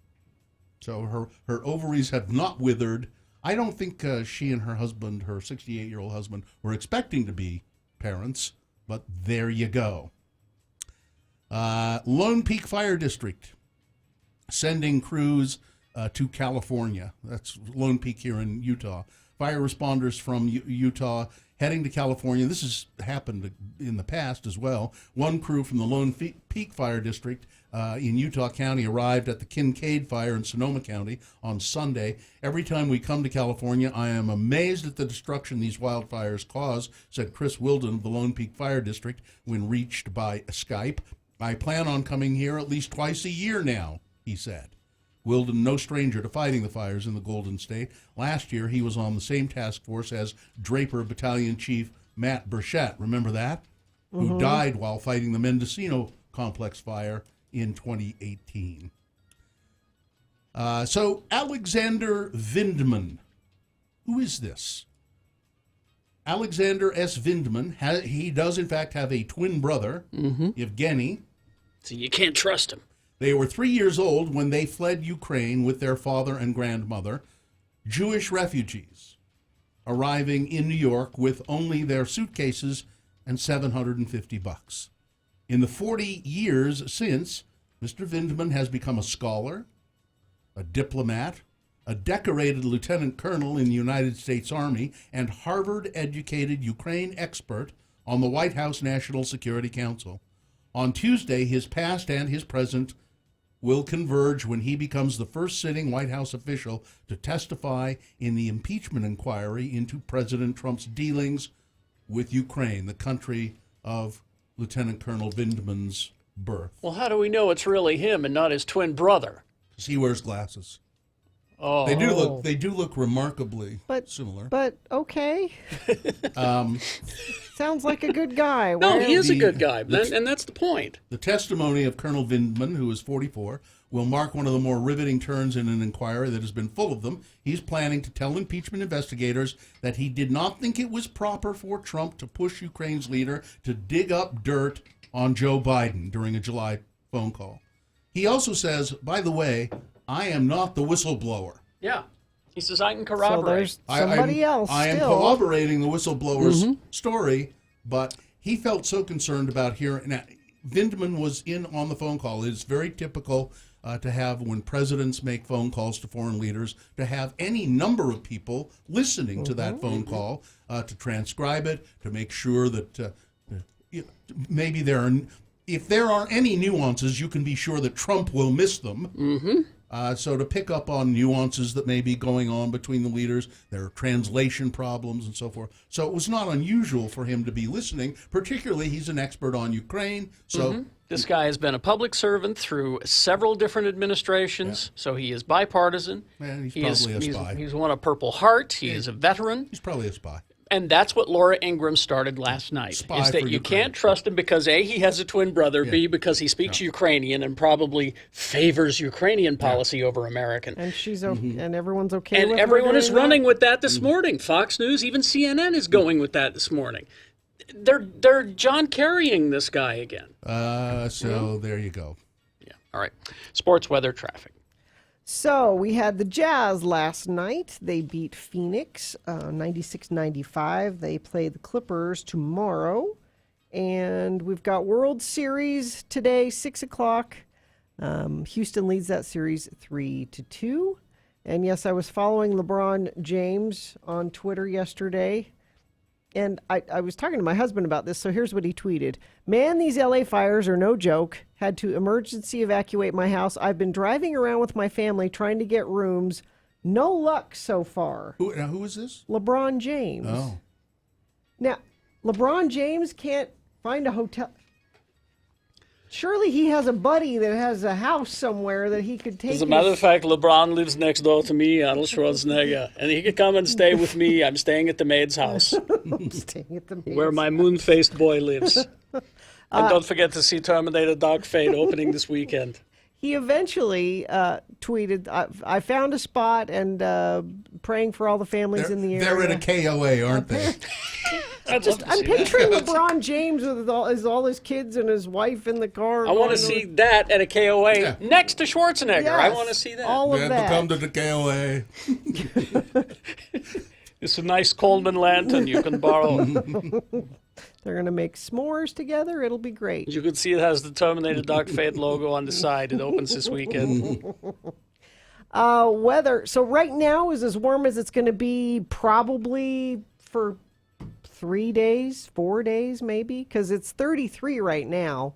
So her ovaries have not withered. I don't think she and her husband, her 68-year-old husband, were expecting to be parents, but there you go. Lone Peak Fire District sending crews to California. That's Lone Peak here in Utah. Fire responders from Utah heading to California. This has happened in the past as well. One crew from the Lone Peak Fire District in Utah County arrived at the Kincaid Fire in Sonoma County on Sunday. Every time we come to California, I am amazed at the destruction these wildfires cause, said Chris Wilden of the Lone Peak Fire District when reached by Skype. I plan on coming here at least twice a year now, he said. Wilden, no stranger to fighting the fires in the Golden State. Last year, he was on the same task force as Draper Battalion Chief Matt Burchett. Remember that? Mm-hmm. Who died while fighting the Mendocino Complex fire in 2018. So Alexander Vindman. Who is this? Alexander S. Vindman, he does in fact have a twin brother, Evgeny. So you can't trust him. They were 3 years old when they fled Ukraine with their father and grandmother, Jewish refugees, arriving in New York with only their suitcases and $750. In the 40 years since, Mr. Vindman has become a scholar, a diplomat, a decorated lieutenant colonel in the United States Army, and Harvard-educated Ukraine expert on the White House National Security Council. On Tuesday, his past and his present will converge when he becomes the first sitting White House official to testify in the impeachment inquiry into President Trump's dealings with Ukraine, the country of Lieutenant Colonel Vindman's birth. Well, how do we know it's really him and not his twin brother? Because he wears glasses. Oh, they do look remarkably similar. But okay. Sounds like a good guy. No, he is a good guy, and that's the point. The testimony of Colonel Vindman, who is 44, will mark one of the more riveting turns in an inquiry that has been full of them. He's planning to tell impeachment investigators that he did not think it was proper for Trump to push Ukraine's leader to dig up dirt on Joe Biden during a July phone call. He also says, by the way, I am not the whistleblower. Yeah. He says, I can corroborate. So there's somebody else I am still. corroborating the whistleblower's story, but he felt so concerned about hearing. Now, Vindman was in on the phone call. It's very typical to have, when presidents make phone calls to foreign leaders, to have any number of people listening to that phone call, to transcribe it, to make sure that maybe if there are any nuances, you can be sure that Trump will miss them. So to pick up on nuances that may be going on between the leaders, there are translation problems and so forth. So it was not unusual for him to be listening, particularly he's an expert on Ukraine. So this guy has been a public servant through several different administrations, so he is bipartisan. Man, he's probably a spy. He's won a Purple Heart. He is a veteran. He's probably a spy. And that's what Laura Ingraham started last night, Spy is that for you Ukraine. can't trust him because, A, he has a twin brother, B, because he speaks Ukrainian and probably favors Ukrainian policy over American. And she's and everyone's okay with And her everyone is doing running that? with that this morning. Fox News, even CNN is going with that this morning. They're John Kerrying this guy again. So there you go. Yeah. All right. Sports, weather, traffic. So we had the Jazz last night. They beat Phoenix 96-95. They play the Clippers tomorrow. And we've got World Series today, 6 o'clock. Houston leads that series 3-2. And yes, I was following LeBron James on Twitter yesterday. And I was talking to my husband about this, so here's what he tweeted. Man, these LA fires are no joke. Had to emergency evacuate my house. I've been driving around with my family trying to get rooms. No luck so far. Who is this? LeBron James. Oh. Now, LeBron James can't find a hotel. Surely he has a buddy that has a house somewhere that he could take. As a matter of fact, LeBron lives next door to me, Arnold Schwarzenegger, and he could come and stay with me. I'm staying at the maid's house. I'm staying at the maid's where my moon-faced boy lives. And don't forget to see Terminator Dark Fate opening this weekend. He eventually tweeted, I found a spot and praying for all the families in the area. They're in a KOA, aren't they? I'm picturing LeBron James with all his kids and his wife in the car. I want to see that at a KOA next to Schwarzenegger. Yes, I want to see that. all of that. Come to the KOA. It's a nice Coleman lantern you can borrow. They're going to make s'mores together. It'll be great. You can see it has the Terminator Dark Fate logo on the side. It opens this weekend. Weather. So right now is as warm as it's going to be probably for 3 days, 4 days maybe, because it's 33 right now.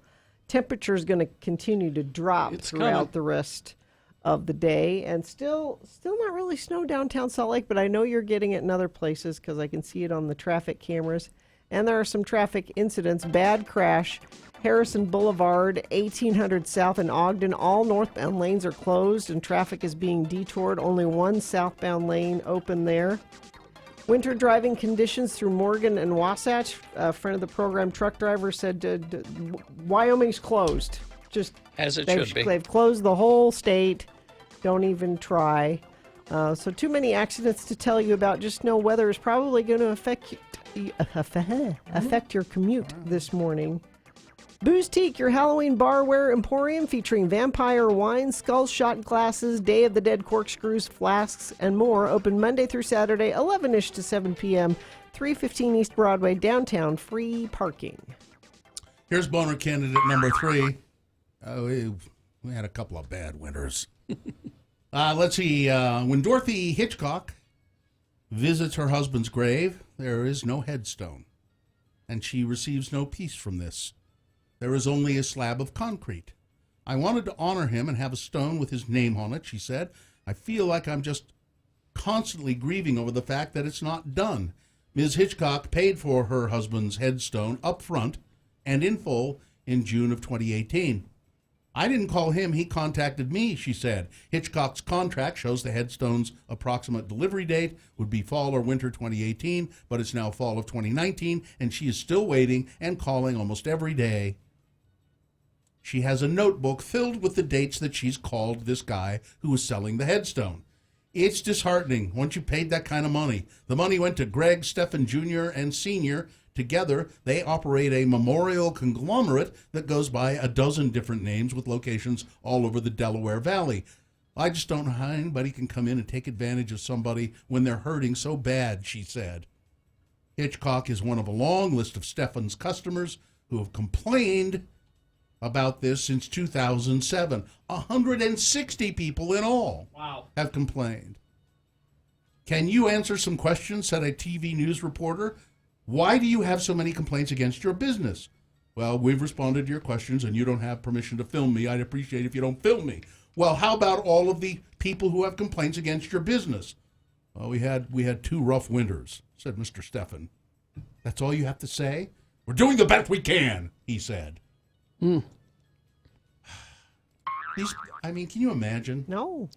Temperature is going to continue to drop throughout the rest of the day, and still not really snow downtown Salt Lake, but I know you're getting it in other places because I can see it on the traffic cameras. And there are some traffic incidents. Bad crash, Harrison Boulevard, 1800 South in Ogden. All northbound lanes are closed and traffic is being detoured. Only one southbound lane open there. Winter driving conditions through Morgan and Wasatch. A friend of the program, truck driver, said Wyoming's closed. Just as it should be. They've closed the whole state. Don't even try. So too many accidents to tell you about. Just know weather is probably going to affect your commute this morning. Boozetique, your Halloween barware emporium featuring vampire wine, skull shot glasses, Day of the Dead corkscrews, flasks, and more. Open Monday through Saturday, 11-ish to 7 p.m., 315 East Broadway, downtown. Free parking. Here's boner candidate number 3. We had a couple of bad winters. Let's see. When Dorothy Hitchcock visits her husband's grave, there is no headstone, and she receives no peace from this. There is only a slab of concrete. I wanted to honor him and have a stone with his name on it, she said. I feel like I'm just constantly grieving over the fact that it's not done. Ms. Hitchcock paid for her husband's headstone up front and in full in June of 2018. I didn't call him, he contacted me, she said. Hitchcock's contract shows the headstone's approximate delivery date would be fall or winter 2018, but it's now fall of 2019, and she is still waiting and calling almost every day. She has a notebook filled with the dates that she's called this guy who was selling the headstone. It's disheartening once you paid that kind of money. The money went to Greg, Stephan Jr., and Sr. Together, they operate a memorial conglomerate that goes by a dozen different names with locations all over the Delaware Valley. I just don't know how anybody can come in and take advantage of somebody when they're hurting so bad, she said. Hitchcock is one of a long list of Stephan's customers who have complained about this since 2007. 160 people in all have complained. Can you answer some questions, said a TV news reporter. Why do you have so many complaints against your business? Well, we've responded to your questions, and you don't have permission to film me. I'd appreciate it if you don't film me. Well, how about all of the people who have complaints against your business? Well, we had 2 rough winters, said Mr. Stephan. That's all you have to say? We're doing the best we can, he said. Can you imagine? No.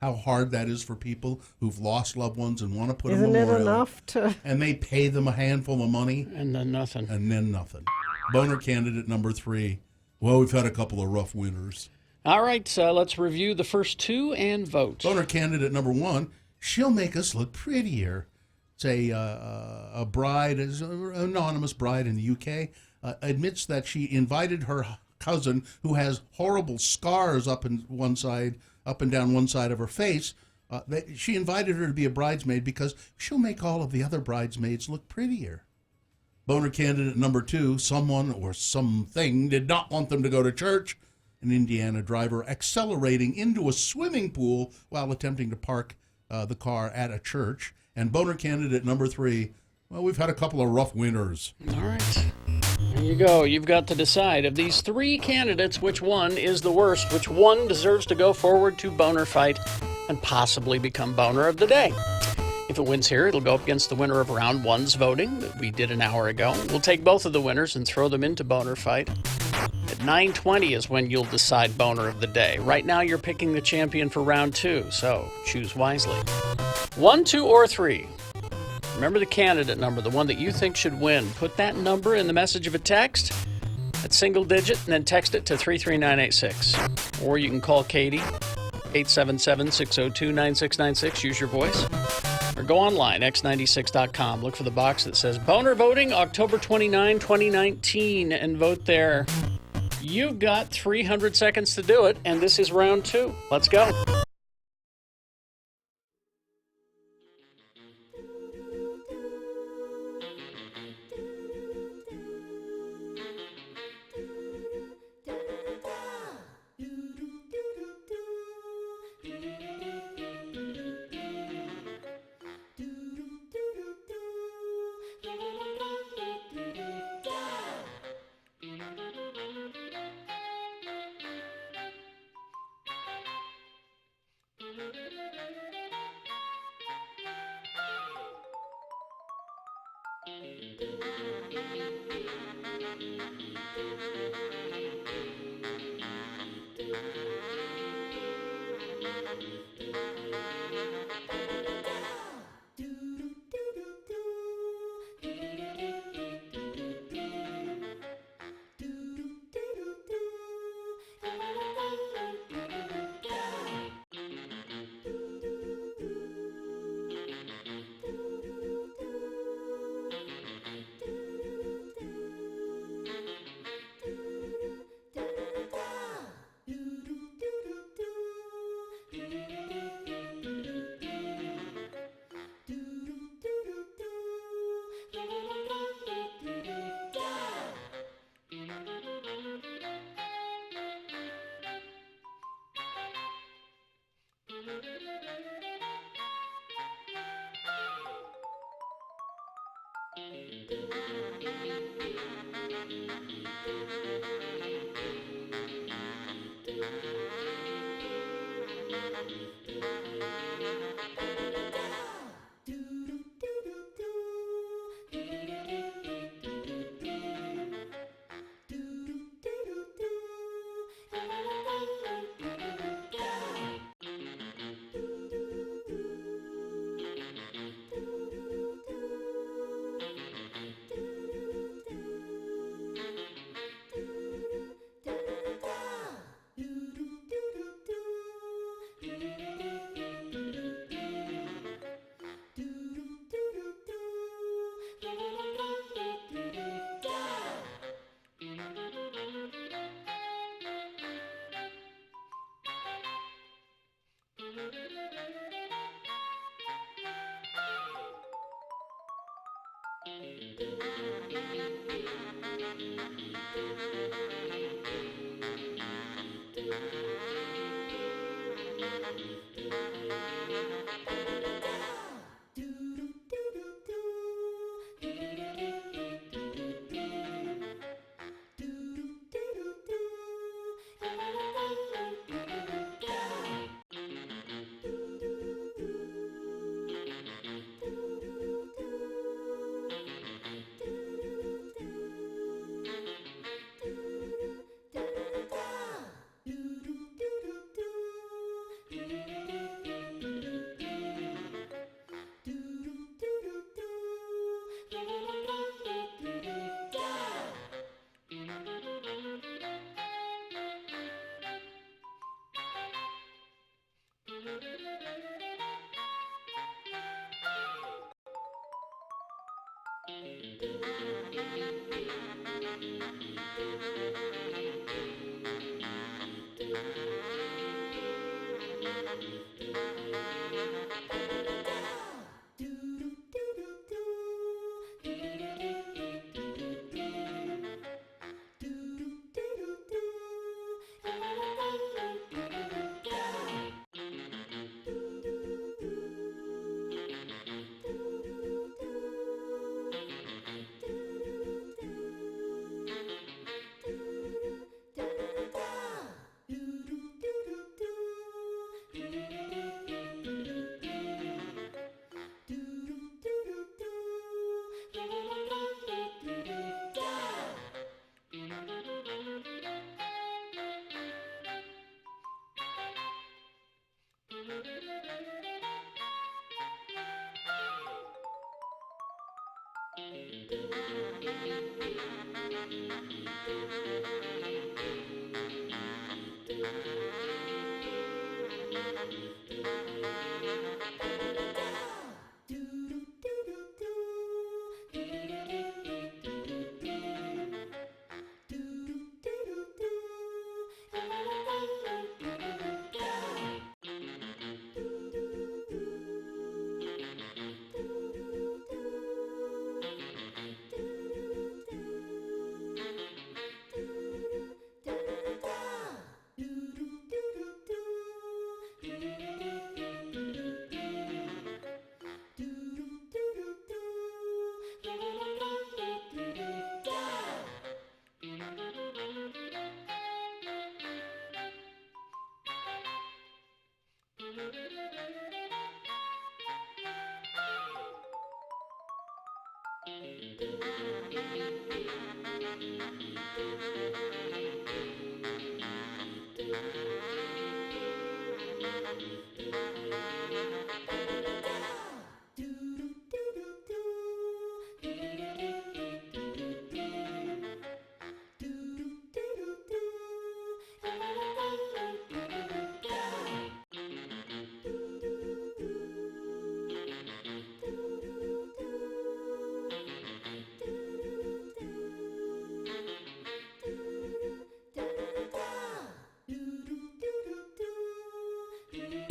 How hard that is for people who've lost loved ones and want to put Isn't a memorial. it enough to... And they pay them a handful of money. And then nothing. Boner candidate number 3. Well, we've had a couple of rough winters. All right, let's review the first 2 and vote. Boner candidate number 1. She'll make us look prettier. It's a bride, an anonymous bride in the UK, admits that she invited her cousin, who has horrible scars up and down one side of her face. She invited her to be a bridesmaid because she'll make all of the other bridesmaids look prettier. Boner candidate number 2, someone or something did not want them to go to church. An Indiana driver accelerating into a swimming pool while attempting to park the car at a church. And boner candidate number 3, well, we've had a couple of rough winters. All right. There you go. You've got to decide of these 3 candidates, which one is the worst, which one deserves to go forward to boner fight and possibly become boner of the day. If it wins here, it'll go up against the winner of round 1's voting that we did an hour ago. We'll take both of the winners and throw them into boner fight. At 9:20 is when you'll decide boner of the day. Right now, you're picking the champion for round 2, so choose wisely. 1, 2, or 3. Remember the candidate number, the one that you think should win. Put that number in the message of a text, that single digit, and then text it to 33986. Or you can call Katie, 877-602-9696. Use your voice. Or go online, x96.com. Look for the box that says Boner Voting, October 29, 2019, and vote there. You've got 300 seconds to do it, and this is round 2. Let's go.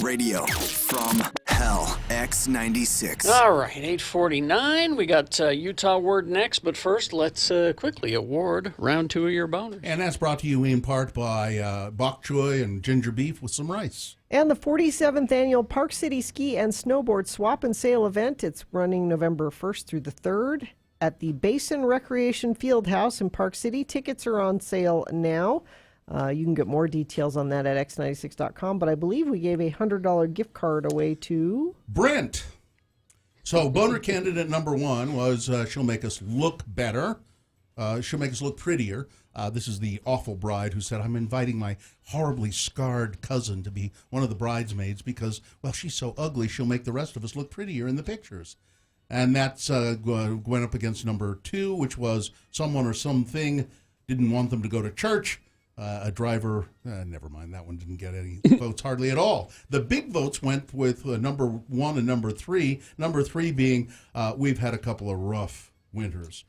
Radio from Hell X96. All right, 8:49. We got Utah Word next, but first, let's quickly award round 2 of your bonus. And that's brought to you in part by bok choy and ginger beef with some rice. And the 47th annual Park City Ski and Snowboard Swap and Sale event. It's running November 1st through the 3rd at the Basin Recreation Fieldhouse in Park City. Tickets are on sale now. You can get more details on that at x96.com, but I believe we gave a $100 gift card away to Brent. So boner candidate number 1 was she'll make us look better. She'll make us look prettier. This is the awful bride who said, I'm inviting my horribly scarred cousin to be one of the bridesmaids because, well, she's so ugly, she'll make the rest of us look prettier in the pictures. And that's went up against number 2, which was someone or something didn't want them to go to church. A driver, never mind, that one didn't get any votes hardly at all. The big votes went with number 1 and number 3. Number 3 being, we've had a couple of rough winters.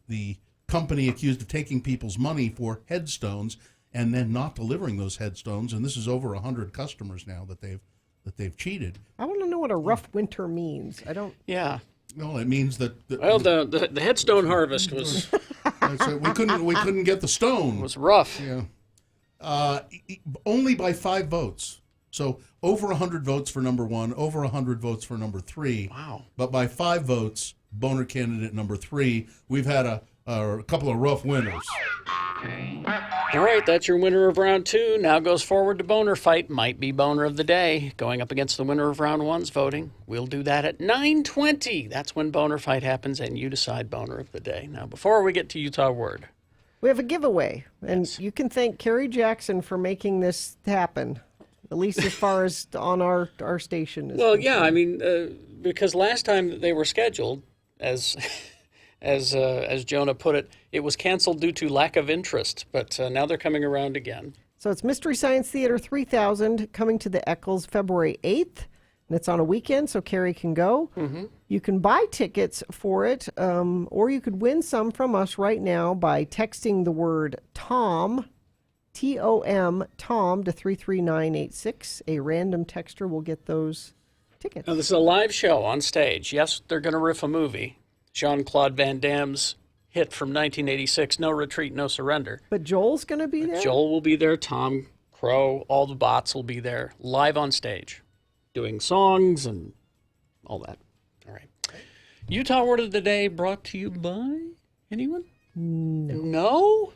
The company accused of taking people's money for headstones and then not delivering those headstones, and this is over 100 customers now that they've cheated. I want to know what a rough winter means. I don't. Yeah. Well, it means that. Well, the headstone harvest was. we couldn't get the stone. It was rough. Yeah. Only by 5 votes. So over 100 votes for number 1, over 100 votes for number 3. Wow. But by 5 votes, boner candidate number 3. We've had a couple of rough winners. All right, that's your winner of round 2. Now goes forward to boner fight. Might be boner of the day. Going up against the winner of round 1's voting. We'll do that at 9:20. That's when boner fight happens, and you decide boner of the day. Now, before we get to Utah Word, we have a giveaway, and you can thank Carrie Jackson for making this happen, at least as far as on our station. Well, yeah, I mean, because last time they were scheduled, as Jonah put it, it was canceled due to lack of interest, but now they're coming around again. So it's Mystery Science Theater 3000 coming to the Eccles February 8th, and it's on a weekend, so Carrie can go. Mm-hmm. You can buy tickets for it, or you could win some from us right now by texting the word TOM, T-O-M, TOM to 33986. A random texter will get those tickets. Now, this is a live show on stage. Yes, they're going to riff a movie. Jean-Claude Van Damme's hit from 1986, No Retreat, No Surrender. But Joel's going to be there? Joel will be there, Tom Crow, all the bots will be there, live on stage, doing songs and all that. All right. Utah Word of the Day brought to you by anyone? No?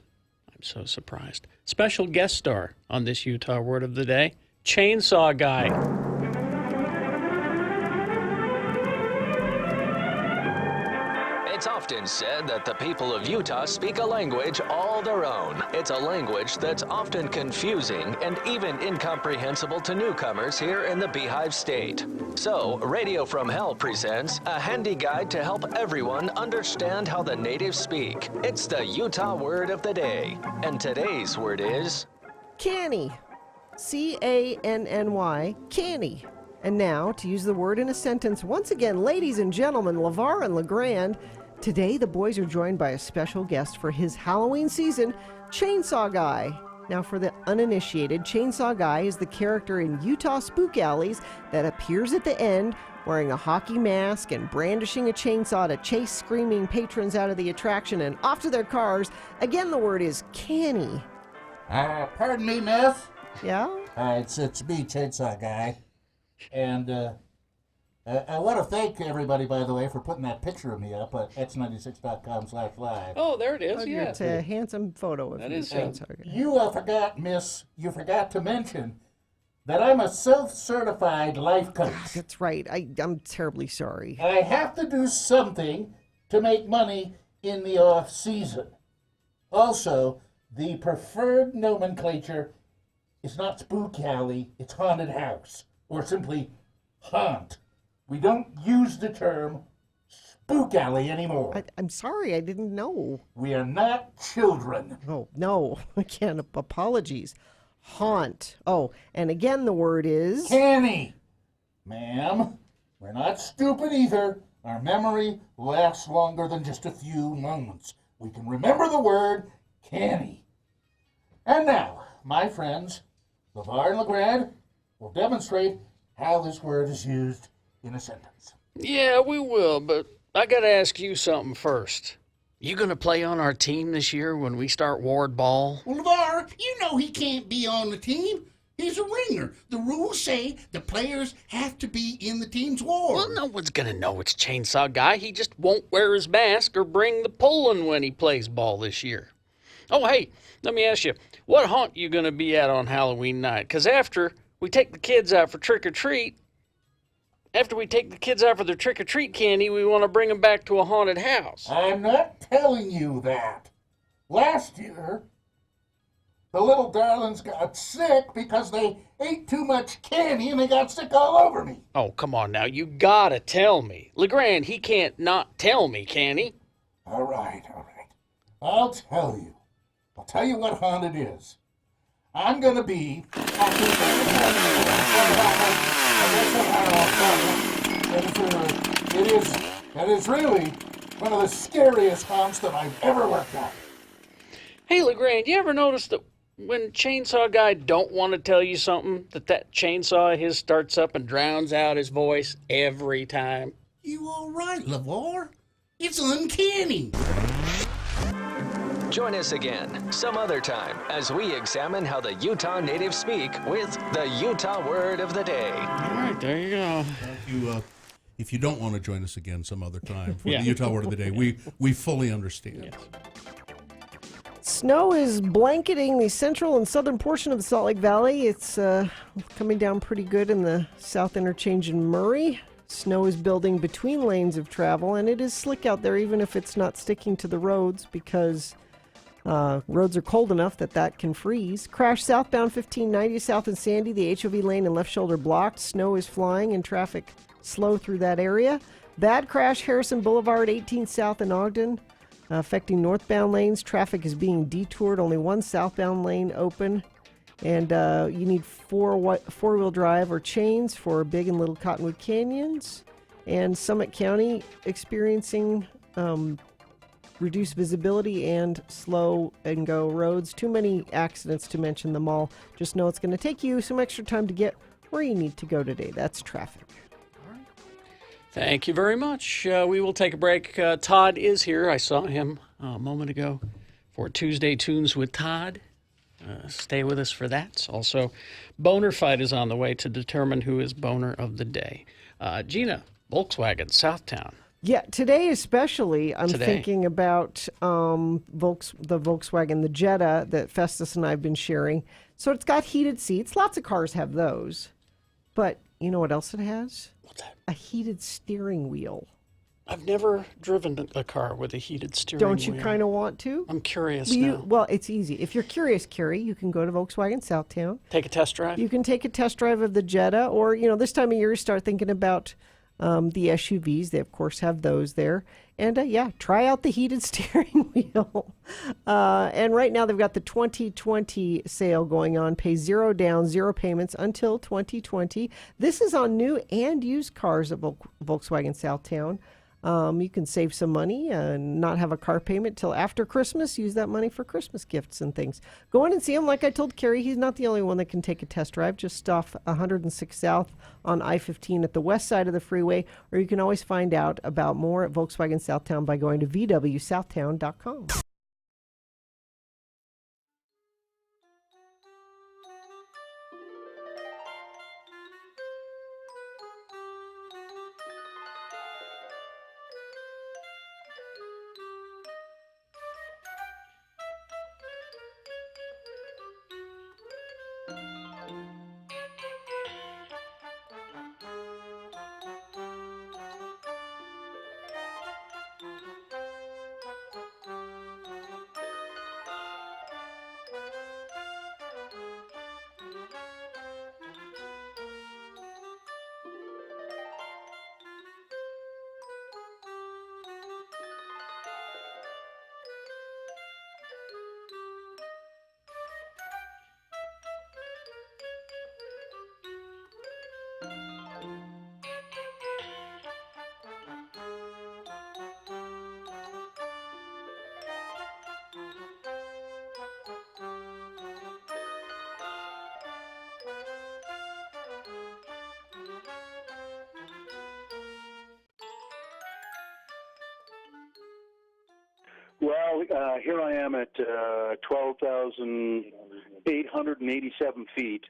I'm so surprised. Special guest star on this Utah Word of the Day, Chainsaw Guy. It's often said that the people of Utah speak a language all their own. It's a language that's often confusing and even incomprehensible to newcomers here in the Beehive State. So, Radio from Hell presents a handy guide to help everyone understand how the natives speak. It's the Utah word of the day. And today's word is... Canny. C-A-N-N-Y. Canny. And now, to use the word in a sentence, once again, ladies and gentlemen, LeVar and LeGrand. Today, the boys are joined by a special guest for his Halloween season, Chainsaw Guy. Now, for the uninitiated, Chainsaw Guy is the character in Utah Spook Alleys that appears at the end wearing a hockey mask and brandishing a chainsaw to chase screaming patrons out of the attraction and off to their cars. Again, the word is canny. Pardon me, miss? Yeah? It's me, Chainsaw Guy. And I want to thank everybody, by the way, for putting that picture of me up at x96.com/live. Oh, there it is, Oh, yeah. It's a handsome photo of That you, is Chainsaw Guy. You forgot, miss, you forgot to mention that I'm a self-certified life coach. That's right. I'm terribly sorry. I have to do something to make money in the off-season. Also, the preferred nomenclature is not spook alley, it's haunted house, or simply haunt. We don't use the term spook alley anymore. I'm sorry, I didn't know. We are not children. Oh, no. Again, apologies. Haunt. Oh, and again, the word is... Canny. Ma'am, we're not stupid either. Our memory lasts longer than just a few moments. We can remember the word canny. And now, my friends, LeVar and LeGrand will demonstrate how this word is used in a sentence. Yeah, we will, but I gotta ask you something first. You gonna play on our team this year when we start ward ball? Well, LeVar, you know he can't be on the team. He's a ringer. The rules say the players have to be in the team's ward. Well, no one's gonna know it's Chainsaw Guy. He just won't wear his mask or bring the pulling when he plays ball this year. Oh, hey, let me ask you, what haunt you gonna be at on Halloween night? 'Cause after we take the kids out for trick-or-treat, after we take the kids out for their trick-or-treat candy, we want to bring them back to a haunted house. I'm not telling you that. Last year, the little darlings got sick because they ate too much candy and they got sick all over me. Oh, come on now. You gotta tell me. LeGrand, he can't not tell me, can he? All right. I'll tell you. I'll tell you what haunted is. I'm going to be... It is really one of the scariest haunts that I've ever worked on. Hey, LeGrand, you ever notice that when Chainsaw Guy don't want to tell you something, that chainsaw of his starts up and drowns out his voice every time? You all right, LeVar? It's uncanny. Join us again some other time as we examine how the Utah natives speak with the Utah word of the day. All right, there you go. If you don't want to join us again some other time for Yeah. the Utah word of the day, we fully understand. Yes. Snow is blanketing the central and southern portion of the Salt Lake Valley. It's coming down pretty good in the South Interchange in Murray. Snow is building between lanes of travel, and it is slick out there even if it's not sticking to the roads because roads are cold enough that can freeze. Crash southbound 1590 south in Sandy. The HOV lane and left shoulder blocked. Snow is flying and traffic slow through that area. Bad crash Harrison Boulevard 18 south in Ogden. Affecting northbound lanes. Traffic is being detoured. Only one southbound lane open. And you need four-wheel drive or chains for Big and Little Cottonwood Canyons. And Summit County experiencing reduced visibility and slow and go roads. Too many accidents to mention them all. Just know it's going to take you some extra time to get where you need to go today. That's traffic. Thank you very much. We will take a break. Todd is here. I saw him a moment ago for Tuesday Tunes with Todd. Stay with us for that. Also, Boner Fight is on the way to determine who is Boner of the Day. Gina, Volkswagen, Southtown. Yeah, today especially, I'm thinking about the Volkswagen, the Jetta that Festus and I have been sharing. So it's got heated seats. Lots of cars have those. But you know what else it has? What's that? A heated steering wheel. I've never driven a car with a heated steering wheel. Don't you kind of want to? I'm curious now. Well, it's easy. If you're curious, Carrie, you can go to Volkswagen Southtown. Take a test drive? You can take a test drive of the Jetta, or, this time of year, you start thinking about the SUVs. They, of course, have those there. And, try out the heated steering wheel. And right now, they've got the 2020 sale going on. Pay zero down, zero payments until 2020. This is on new and used cars at Volkswagen Southtown. You can save some money and not have a car payment till after Christmas. Use that money for Christmas gifts and things. Go in and see him. Like I told Carrie, he's not the only one that can take a test drive. Just off 106 South on I-15 at the west side of the freeway. Or you can always find out about more at Volkswagen Southtown by going to vwsouthtown.com. Well, here I am at 12,887 feet,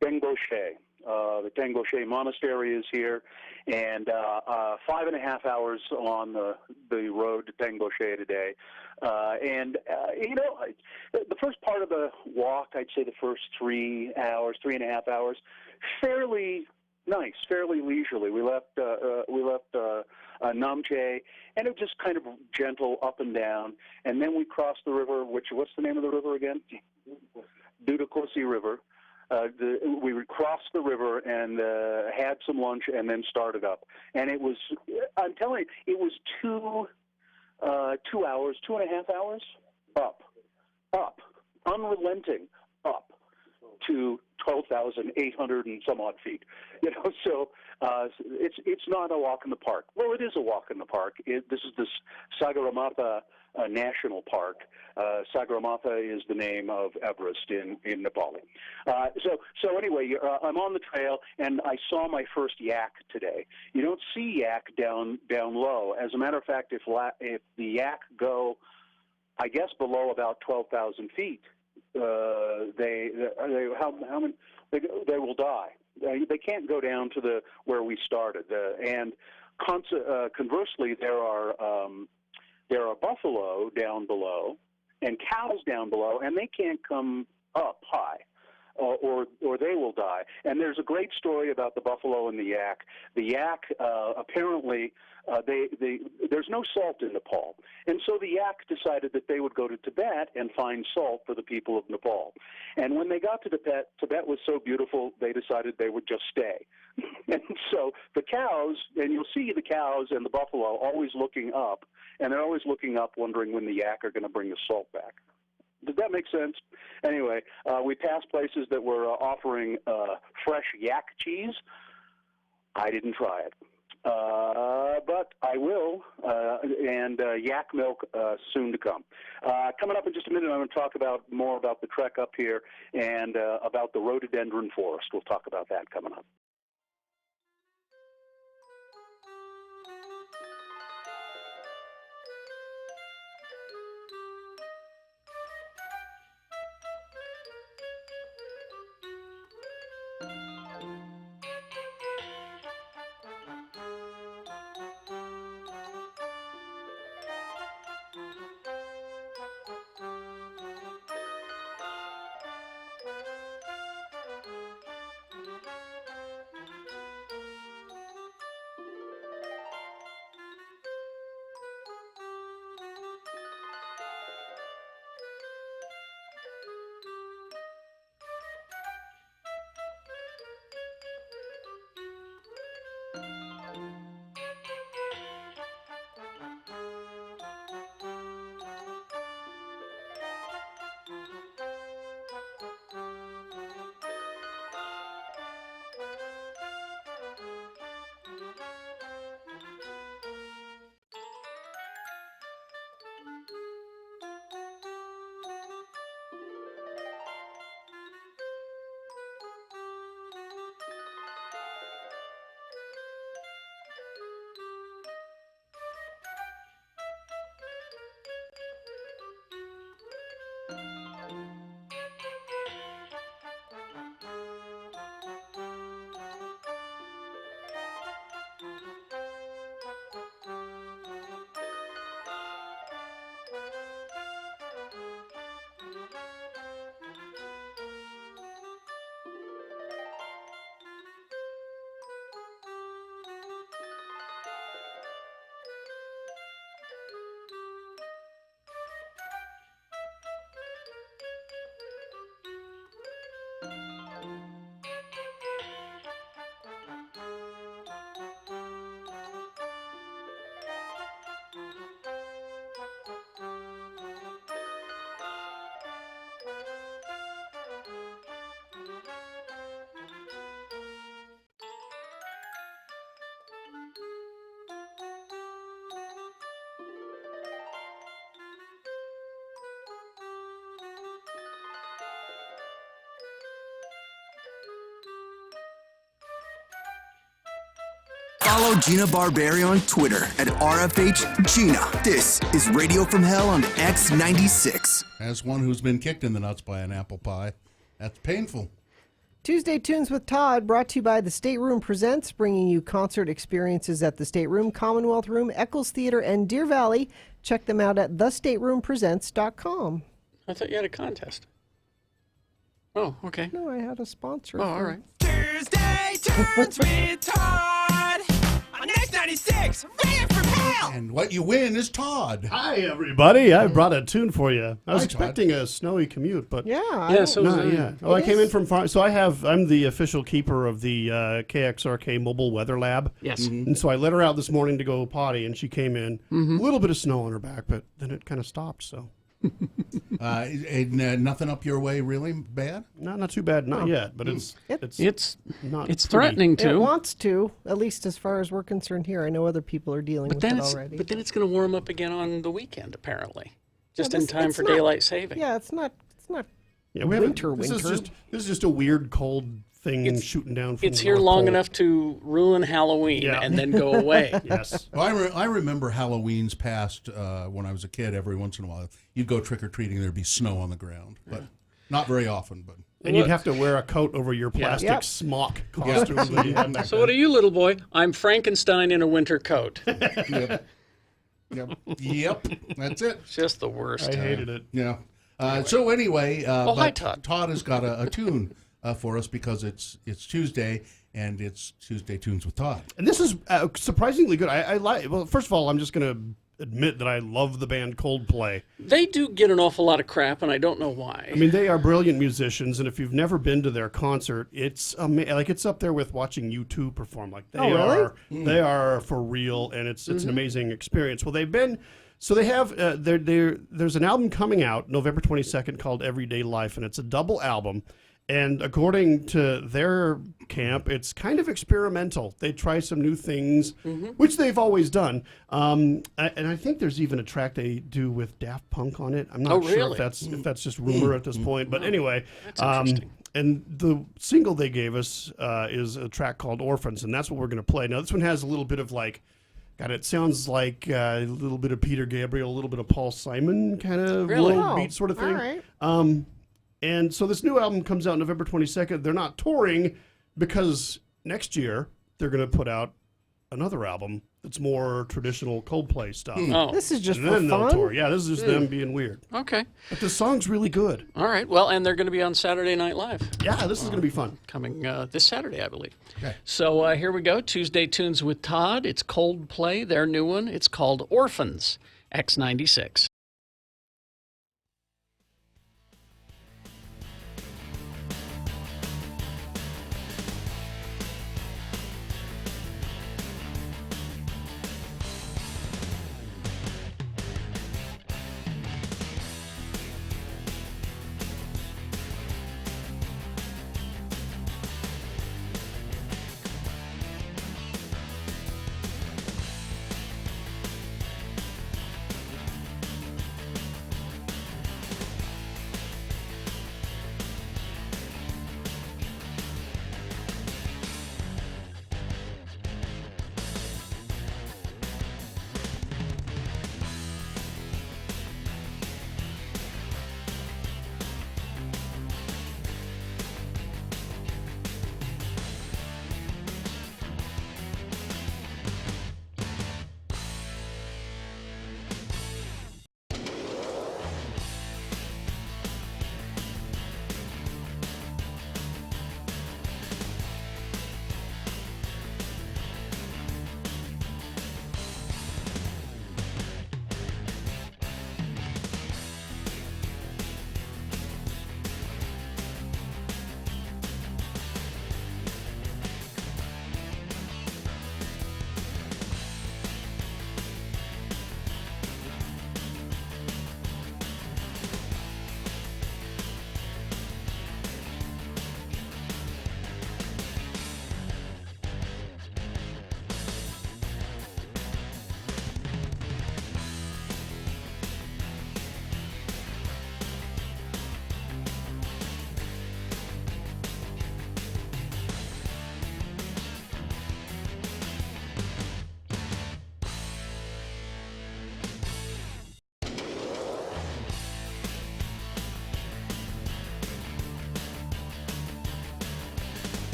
Tengboche. The Tengboche Monastery is here, and 5.5 hours on the road to Tengboche today. The first part of the walk, I'd say the first 3 hours, 3.5 hours, fairly nice, fairly leisurely. We left Namche, and it was just kind of gentle up and down. And then we crossed the river, what's the name of the river again? Dudakosi River. We crossed the river and had some lunch and then started up. And it was, I'm telling you, it was 2 hours, 2.5 hours, up, unrelenting, up to 12,800 and some odd feet. So it's not a walk in the park. Well, it is a walk in the park. This is the Sagarmatha National Park. Sagarmatha is the name of Everest in Nepali. So anyway, I'm on the trail, and I saw my first yak today. You don't see yak down low. As a matter of fact, if the yak go, I guess, below about 12,000 feet, they will die. They can't go down to where we started. And conversely, there are buffalo down below and cows down below, and they can't come up high, or they will die. And there's a great story about the buffalo and the yak. The yak apparently there's no salt in Nepal, and so the yak decided that they would go to Tibet and find salt for the people of Nepal. And when they got to Tibet was so beautiful, they decided they would just stay. And so the cows, and you'll see the cows and the buffalo always looking up, and they're always looking up wondering when the yak are going to bring the salt back. Did that make sense? Anyway, we passed places that were offering fresh yak cheese. I didn't try it. But I will, and yak milk soon to come. Coming up in just a minute, I'm going to talk more about the trek up here and about the rhododendron forest. We'll talk about that coming up. Follow Gina Barberi on Twitter at RFHGina. This is Radio from Hell on X96. As one who's been kicked in the nuts by an apple pie, that's painful. Tuesday Tunes with Todd, brought to you by the State Room Presents, bringing you concert experiences at the State Room, Commonwealth Room, Eccles Theater, and Deer Valley. Check them out at thestateroompresents.com. I thought you had a contest. Oh, okay. No, I had a sponsor. Oh, all right. Thursday Tunes with Todd on X96, Radio from Hell. And what you win is Todd. Hi, everybody. I brought a tune for you. I was Hi, expecting a snowy commute, but So not yet. Oh, I came in from farm. So I'm the official keeper of the KXRK Mobile Weather Lab. Yes. And so I let her out this morning to go potty, and she came in. A little bit of snow on her back, but then it kind of stopped. So. Nothing up your way really bad? Not too bad, not yet, but it's not. It's pretty. threatening to. It wants to, at least as far as we're concerned here. I know other people are dealing with it already. But then it's going to warm up again on the weekend, apparently, just Yeah, in time it's for not- daylight saving. Yeah, it's not Yeah, we haven't. winter. This is just a weird cold thing shooting down. From It's the here North long Pole. enough to ruin Halloween and then go away. Yes. Well, I remember Halloween's past when I was a kid. Every once in a while, you'd go trick-or-treating, there'd be snow on the ground. But not very often. But And you'd have to wear a coat over your plastic smock costume. that you had back So then. what are you, little boy? I'm Frankenstein in a winter coat. Yep, that's it. Just the worst. I hated it. Yeah. So anyway, hi, but Todd. Todd has got a tune for us because it's Tuesday and it's Tuesday Tunes with Todd. And this is surprisingly good. I like. Well, first of all, I'm just going to admit that I love the band Coldplay. They do get an awful lot of crap, and I don't know why. I mean, they are brilliant musicians, and if you've never been to their concert, it's it's up there with watching U2 perform. Like they are for real, and it's an amazing experience. Well, they've been. So they have there's an album coming out November 22nd called Everyday Life, and it's a double album. And according to their camp, it's kind of experimental. They try some new things, which they've always done. And I think there's even a track they do with Daft Punk on it. I'm not sure if that's just rumor at this point. But anyway, That's interesting. and the single they gave us is a track called Orphans, and that's what we're going to play. Now, this one has a little bit of like, God, it sounds like a little bit of Peter Gabriel, a little bit of Paul Simon kind of world beat sort of thing. All right. And so this new album comes out November 22nd. They're not touring because next year they're going to put out another album that's more traditional Coldplay stuff. Oh. This is just And for then they'll fun? tour. Yeah, this is just them being weird. Okay. But the song's really good. All right. Well, and they're going to be on Saturday Night Live. Yeah, this is going to be fun. Coming this Saturday, I believe. Okay. So here we go. Tuesday Tunes with Todd. It's Coldplay, their new one. It's called Orphans, X96.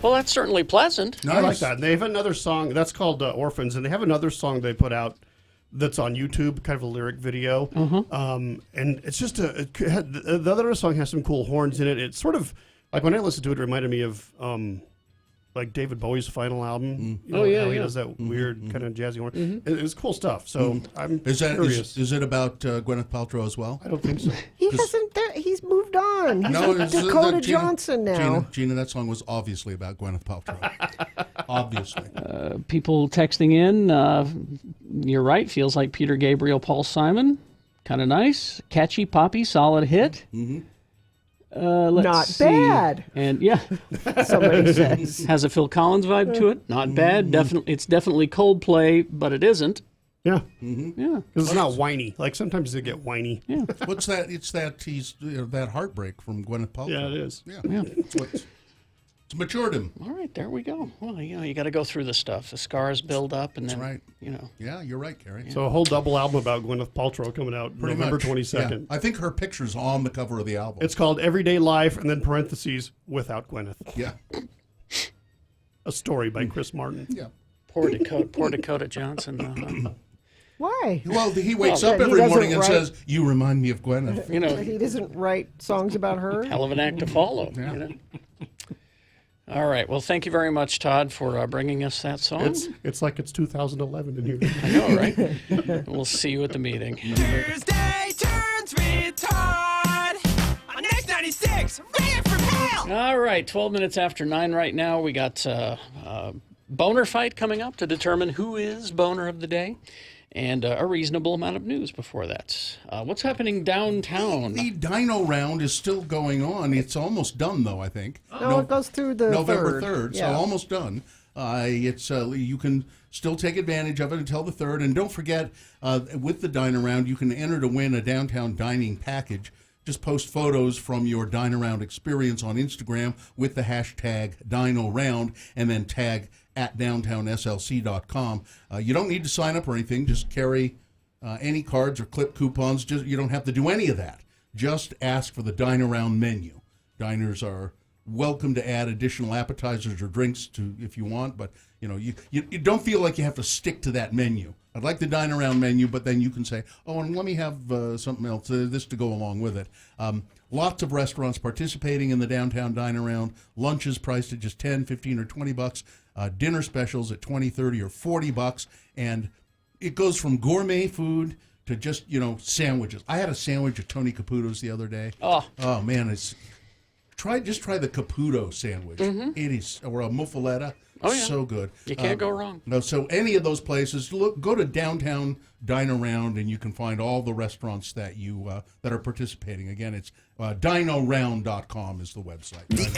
Well, that's certainly pleasant. I like that. They have another song that's called Orphans, and they have another song they put out that's on YouTube, kind of a lyric video. And it's just the other song has some cool horns in it. It's sort of like when I listened to it, it reminded me of like David Bowie's final album. You know, how he does that weird kind of jazzy horn. It was cool stuff. So I'm curious. Is it about Gwyneth Paltrow as well? I don't think so. He hasn't. He's moved on. He's No, with Dakota Johnson now. Gina, that song was obviously about Gwyneth Paltrow. Obviously. People texting in, you're right, feels like Peter Gabriel, Paul Simon. Kind of nice. Catchy, poppy, solid hit. Let's Not see. bad. And yeah, Somebody says. Has a Phil Collins vibe to it. Not bad. Definitely, it's definitely Coldplay, but it isn't. Yeah. Yeah. Because it's not whiny. Like sometimes they get whiny. Yeah. What's that? It's that that heartbreak from Gwyneth Paltrow. Yeah, it is. Yeah. Yeah. It's matured him. All right, there we go. Well, you got to go through the stuff. The scars build up, and then, right. you Yeah, you're right, Carrie. So a whole double album about Gwyneth Paltrow coming out Pretty November much. 22nd. Yeah. I think her picture's on the cover of the album. It's called Everyday Life, and then parentheses, without Gwyneth. Yeah. A story by Chris Martin. Yeah. Poor Dakota Johnson. Why? Well, he wakes Well, up he every doesn't morning and write- says, "You remind me of Gwyneth." You know, He doesn't write songs about her. hell of an act to follow. Yeah. You know? All right. Well, thank you very much, Todd, for bringing us that song. It's like it's 2011 in here. I know, right? We'll see you at the meeting. Tuesday turns with Todd on X96. Ready for mail. All right, 12 minutes after 9 right now. We got boner fight coming up to determine who is boner of the day, and a reasonable amount of news before that. What's happening downtown? The Dino Round is still going on. It's almost done, though, I think. No, it goes through the November 3rd. 3rd, so almost done. It's you can still take advantage of it until the 3rd. And don't forget, with the Dine Around, you can enter to win a downtown dining package. Just post photos from your Dine Around experience on Instagram with the hashtag DinoRound and then tag at downtownslc.com. You don't need to sign up or anything. Just carry any cards or clip coupons. You don't have to do any of that. Just ask for the Dine Around menu. Diners are welcome to add additional appetizers or drinks to if you want, but you don't feel like you have to stick to that menu. I'd like the Dine Around menu, but then you can say, oh, and let me have something else, this to go along with it. Lots of restaurants participating in the downtown Dine Around. Lunches priced at just $10, $15, or $20. Dinner specials at $20, $30, or $40. And it goes from gourmet food to just, sandwiches. I had a sandwich at Tony Caputo's the other day. Oh man, try the Caputo sandwich. It is, or a muffaletta. Oh, yeah. So good. You can't go wrong. No, so any of those places, go to downtown Dine Around, and you can find all the restaurants that that are participating. Again, it's dinoround.com is the website.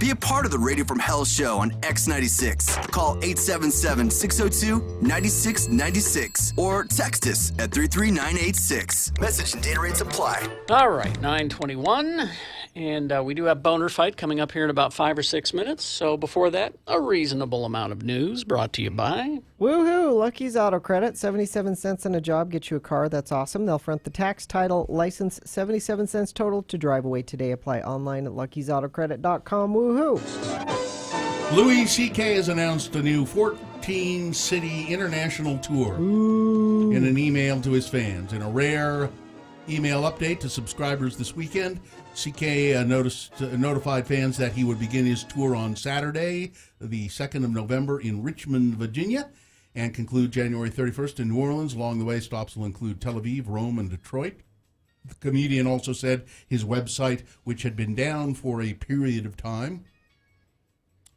Be a part of the Radio from Hell show on X96. Call 877-602-9696 or text us at 33986. Message and data rates apply. All right, 9:21. And we do have Boner Fight coming up here in about 5 or 6 minutes. So before that, a reasonable amount of news brought to you by... Woohoo! Lucky's Auto Credit. 77 cents on a job gets you a car. That's awesome. They'll front the tax, title, license, 77 cents total to drive away today. Apply online at luckysautocredit.com. Woohoo! Louis C.K. has announced a new 14-city international tour in an email to his fans. In a rare email update to subscribers this weekend, CK notified fans that he would begin his tour on Saturday, the 2nd of November in Richmond, Virginia, and conclude January 31st in New Orleans. Along the way, stops will include Tel Aviv, Rome, and Detroit. The comedian also said his website, which had been down for a period of time,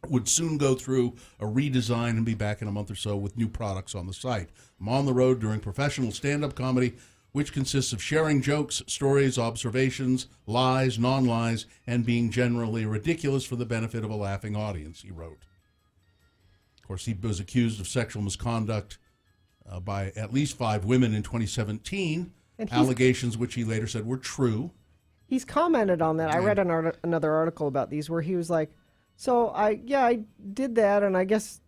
would soon go through a redesign and be back in a month or so with new products on the site. I'm on the road doing professional stand-up comedy, which consists of sharing jokes, stories, observations, lies, non-lies, and being generally ridiculous for the benefit of a laughing audience, he wrote. Of course, he was accused of sexual misconduct by at least 5 women in 2017, allegations which he later said were true. He's commented on that. I read another article about these where he was like, so I did that, and I guess...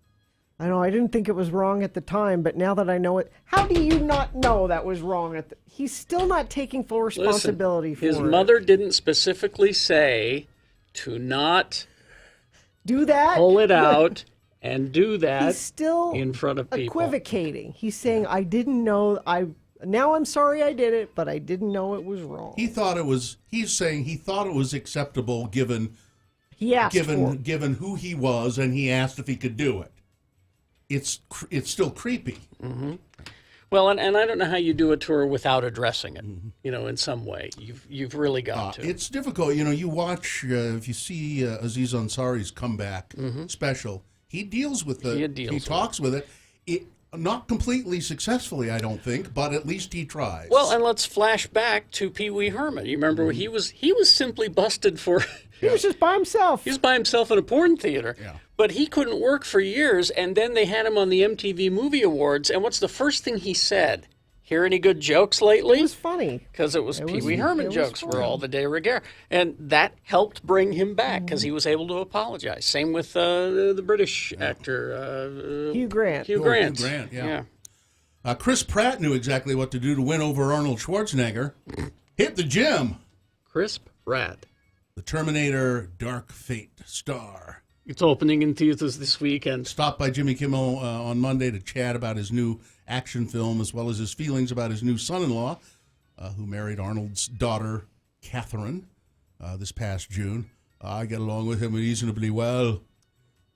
I know I didn't think it was wrong at the time, but now that I know it, how do you not know that was wrong? He's still not taking full responsibility for it. His mother didn't specifically say to not do that, pull it out, and do that. He's still in front of people. Equivocating. He's saying, I didn't know. Now I'm sorry I did it, but I didn't know it was wrong. He's saying he thought it was acceptable given who he was, and he asked if he could do it. It's still creepy. Mm-hmm. Well, and I don't know how you do a tour without addressing it. In some way, you've really got to. It's difficult. You watch if you see Aziz Ansari's comeback special. He deals with it. He talks with it. Not completely successfully, I don't think, but at least he tries. Well, and let's flash back to Pee Wee Herman. You remember he was simply busted for. He was just by himself. He was by himself in a porn theater. Yeah. But he couldn't work for years, and then they had him on the MTV Movie Awards, and what's the first thing he said? Hear any good jokes lately? It was funny. Because it was Pee Wee Herman jokes were all the de rigueur. And that helped bring him back, because he was able to apologize. Same with the British actor. Hugh Grant. Hugh Grant, yeah. Chris Pratt knew exactly what to do to win over Arnold Schwarzenegger. Hit the gym. Chris Pratt. The Terminator Dark Fate star. It's opening in theaters this weekend. Stopped by Jimmy Kimmel on Monday to chat about his new action film, as well as his feelings about his new son-in-law, who married Arnold's daughter, Catherine, this past June. I get along with him reasonably well,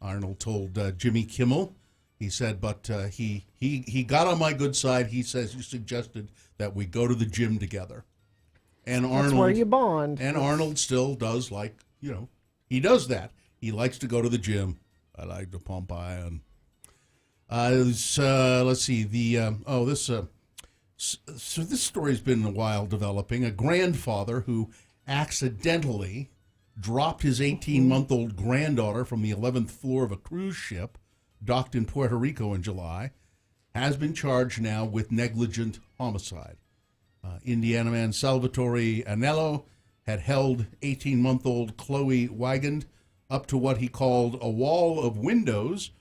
Arnold told Jimmy Kimmel. He said, but he got on my good side. He suggested that we go to the gym together. And That's where you bond. And Arnold still does he does that. He likes to go to the gym. I like to pump iron. Let's see. So this story's been a while developing. A grandfather who accidentally dropped his 18-month-old granddaughter from the 11th floor of a cruise ship docked in Puerto Rico in July has been charged now with negligent homicide. Indiana man Salvatore Anello had held 18-month-old Chloe Wigand up to what he called a wall of windows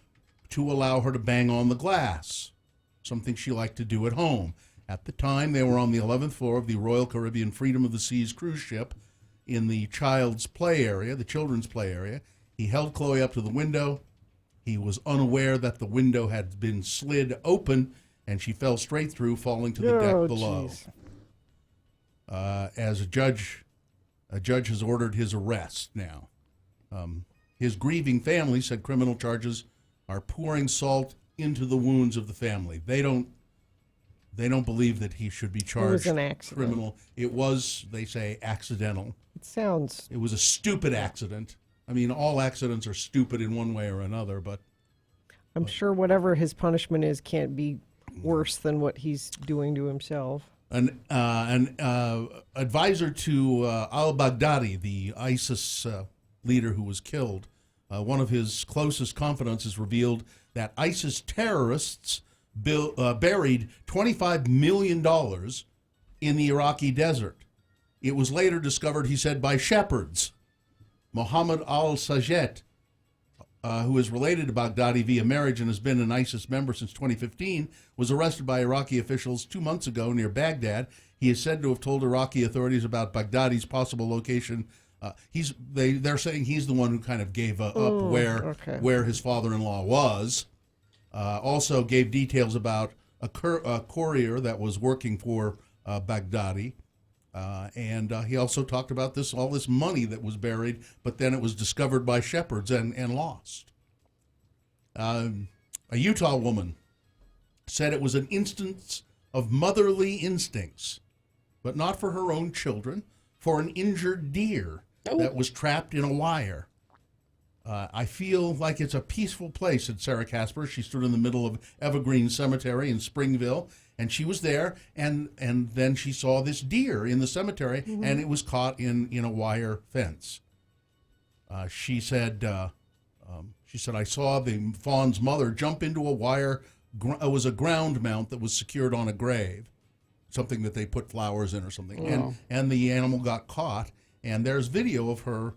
to allow her to bang on the glass, something she liked to do at home. At the time, they were on the 11th floor of the Royal Caribbean Freedom of the Seas cruise ship in the children's play area. He held Chloe up to the window. He was unaware that the window had been slid open, and she fell straight through, falling to the deck below. As a judge has ordered his arrest now. His grieving family said criminal charges are pouring salt into the wounds of the family. They don't believe that he should be charged. It was an accident. Criminal. It was, they say, accidental. It was a stupid accident. I mean, all accidents are stupid in one way or another, but I'm sure whatever his punishment is can't be worse than what he's doing to himself. An advisor to al-Baghdadi, the ISIS leader who was killed. One of his closest confidants has revealed that ISIS terrorists buried $25 million in the Iraqi desert. It was later discovered, he said, by shepherds. Mohammed al-Sajed, who is related to Baghdadi via marriage and has been an ISIS member since 2015, was arrested by Iraqi officials 2 months ago near Baghdad. He is said to have told Iraqi authorities about Baghdadi's possible location. They're saying he's the one who kind of gave up where his father-in-law was. Also gave details about a courier that was working for Baghdadi. And he also talked about all this money that was buried, but then it was discovered by shepherds and lost. A Utah woman said it was an instance of motherly instincts, but not for her own children, for an injured deer that was trapped in a wire. I feel like it's a peaceful place, said Sarah Casper. She stood in the middle of Evergreen Cemetery in Springville, and she was there, and then she saw this deer in the cemetery, and it was caught in a wire fence. She said, I saw the fawn's mother jump into a wire. It was a ground mount that was secured on a grave, something that they put flowers in or something, and the animal got caught. And there's video of her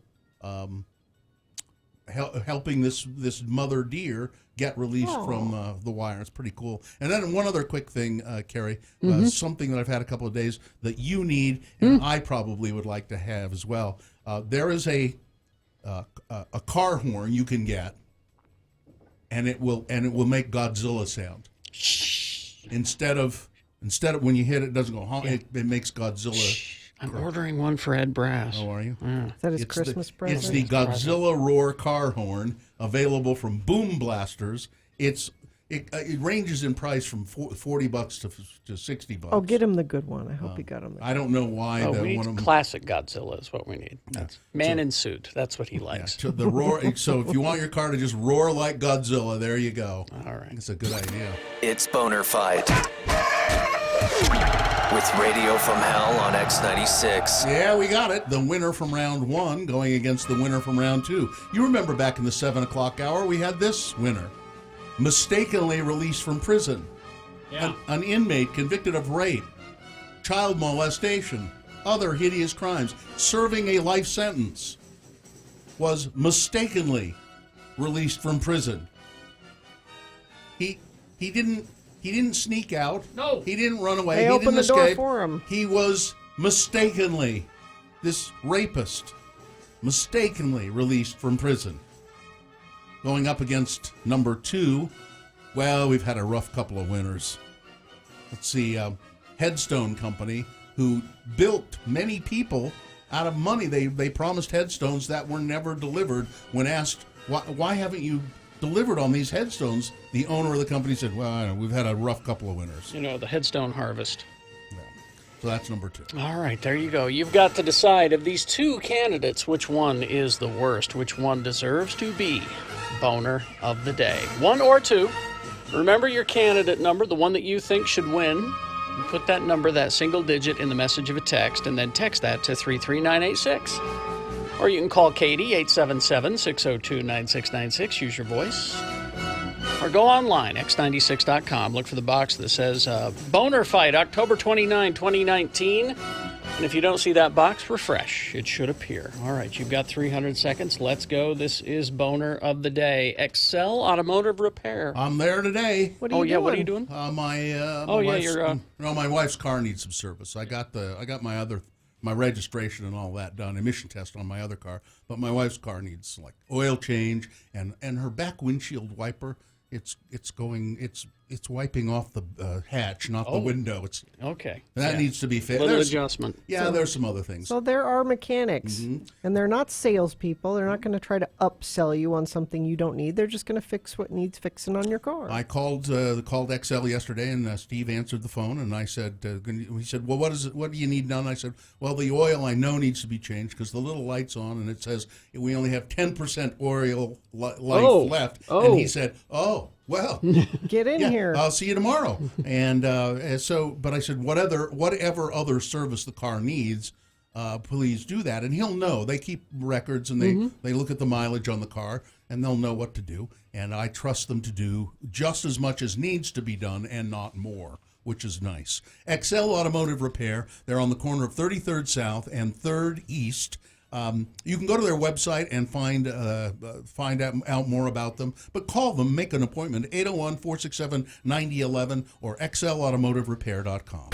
helping this mother deer get released from the wire. It's pretty cool. And then one other quick thing, Carrie, something that I've had a couple of days that you need, and I probably would like to have as well. There is a car horn you can get, and it will make Godzilla sound. Instead of when you hit it, it doesn't go honk. It makes Godzilla. I'm ordering one for Ed Brass. Oh, are you? Yeah. Is that his Christmas present? It's the Godzilla Roar car horn, available from Boom Blasters. It ranges in price from $40 to $60. Oh, get him the good one. I hope you got him. I don't know why. We need classic Godzilla is what we need. Man in suit. That's what he likes. Yeah, the roar. So if you want your car to just roar like Godzilla, there you go. All right. It's a good idea. It's Boner Fight with Radio from Hell on X96. Yeah, we got it. The winner from round 1 going against the winner from round 2. You remember back in the 7 o'clock hour, we had this winner. Mistakenly released from prison. Yeah. An inmate convicted of rape, child molestation, other hideous crimes, serving a life sentence, was mistakenly released from prison. He didn't sneak out. No. He didn't run away. They he opened didn't the door escape. for him. He was mistakenly, this rapist, mistakenly released from prison. Going up against number 2, well, we've had a rough couple of winners. Let's see, Headstone Company, who built many people out of money. They promised headstones that were never delivered. When asked, why haven't you delivered on these headstones, the owner of the company said, well, I know, we've had a rough couple of winners. You know, the headstone harvest. Yeah. So that's number 2. All right, there you go. You've got to decide of these 2 candidates, which one is the worst, which one deserves to be Boner of the Day. 1 or 2. Remember your candidate number, the one that you think should win. You put that number, that single digit, in the message of a text, and then text that to 33986. Or you can call Katie, 877-602-9696. Use your voice. Or go online, x96.com. Look for the box that says Boner Fight, October 29, 2019. And if you don't see that box, refresh. It should appear. All right, you've got 300 seconds. Let's go. This is Boner of the Day. Excel Automotive Repair. I'm there today. What are you doing? What are you doing? My wife's car needs some service. I got my registration and all that done, emission test on my other car, but my wife's car needs like oil change and her back windshield wiper. It's wiping off the hatch, not the window. It's okay. That needs to be fixed. Little adjustment. Yeah, there's some other things. So there are mechanics, and they're not salespeople. They're not going to try to upsell you on something you don't need. They're just going to fix what needs fixing on your car. I called XL yesterday, and Steve answered the phone, and I said, he said, well, what do you need done? I said, well, the oil I know needs to be changed because the little light's on, and it says we only have 10% oil life left. And he said, oh. Well, get in here. I'll see you tomorrow. And but I said, whatever other service the car needs, please do that. And he'll know. They keep records, and they look at the mileage on the car, and they'll know what to do. And I trust them to do just as much as needs to be done and not more, which is nice. XL Automotive Repair, they're on the corner of 33rd South and 3rd East. You can go to their website and find out more about them, but call them, make an appointment, 801-467-9011 or xlautomotiverepair.com.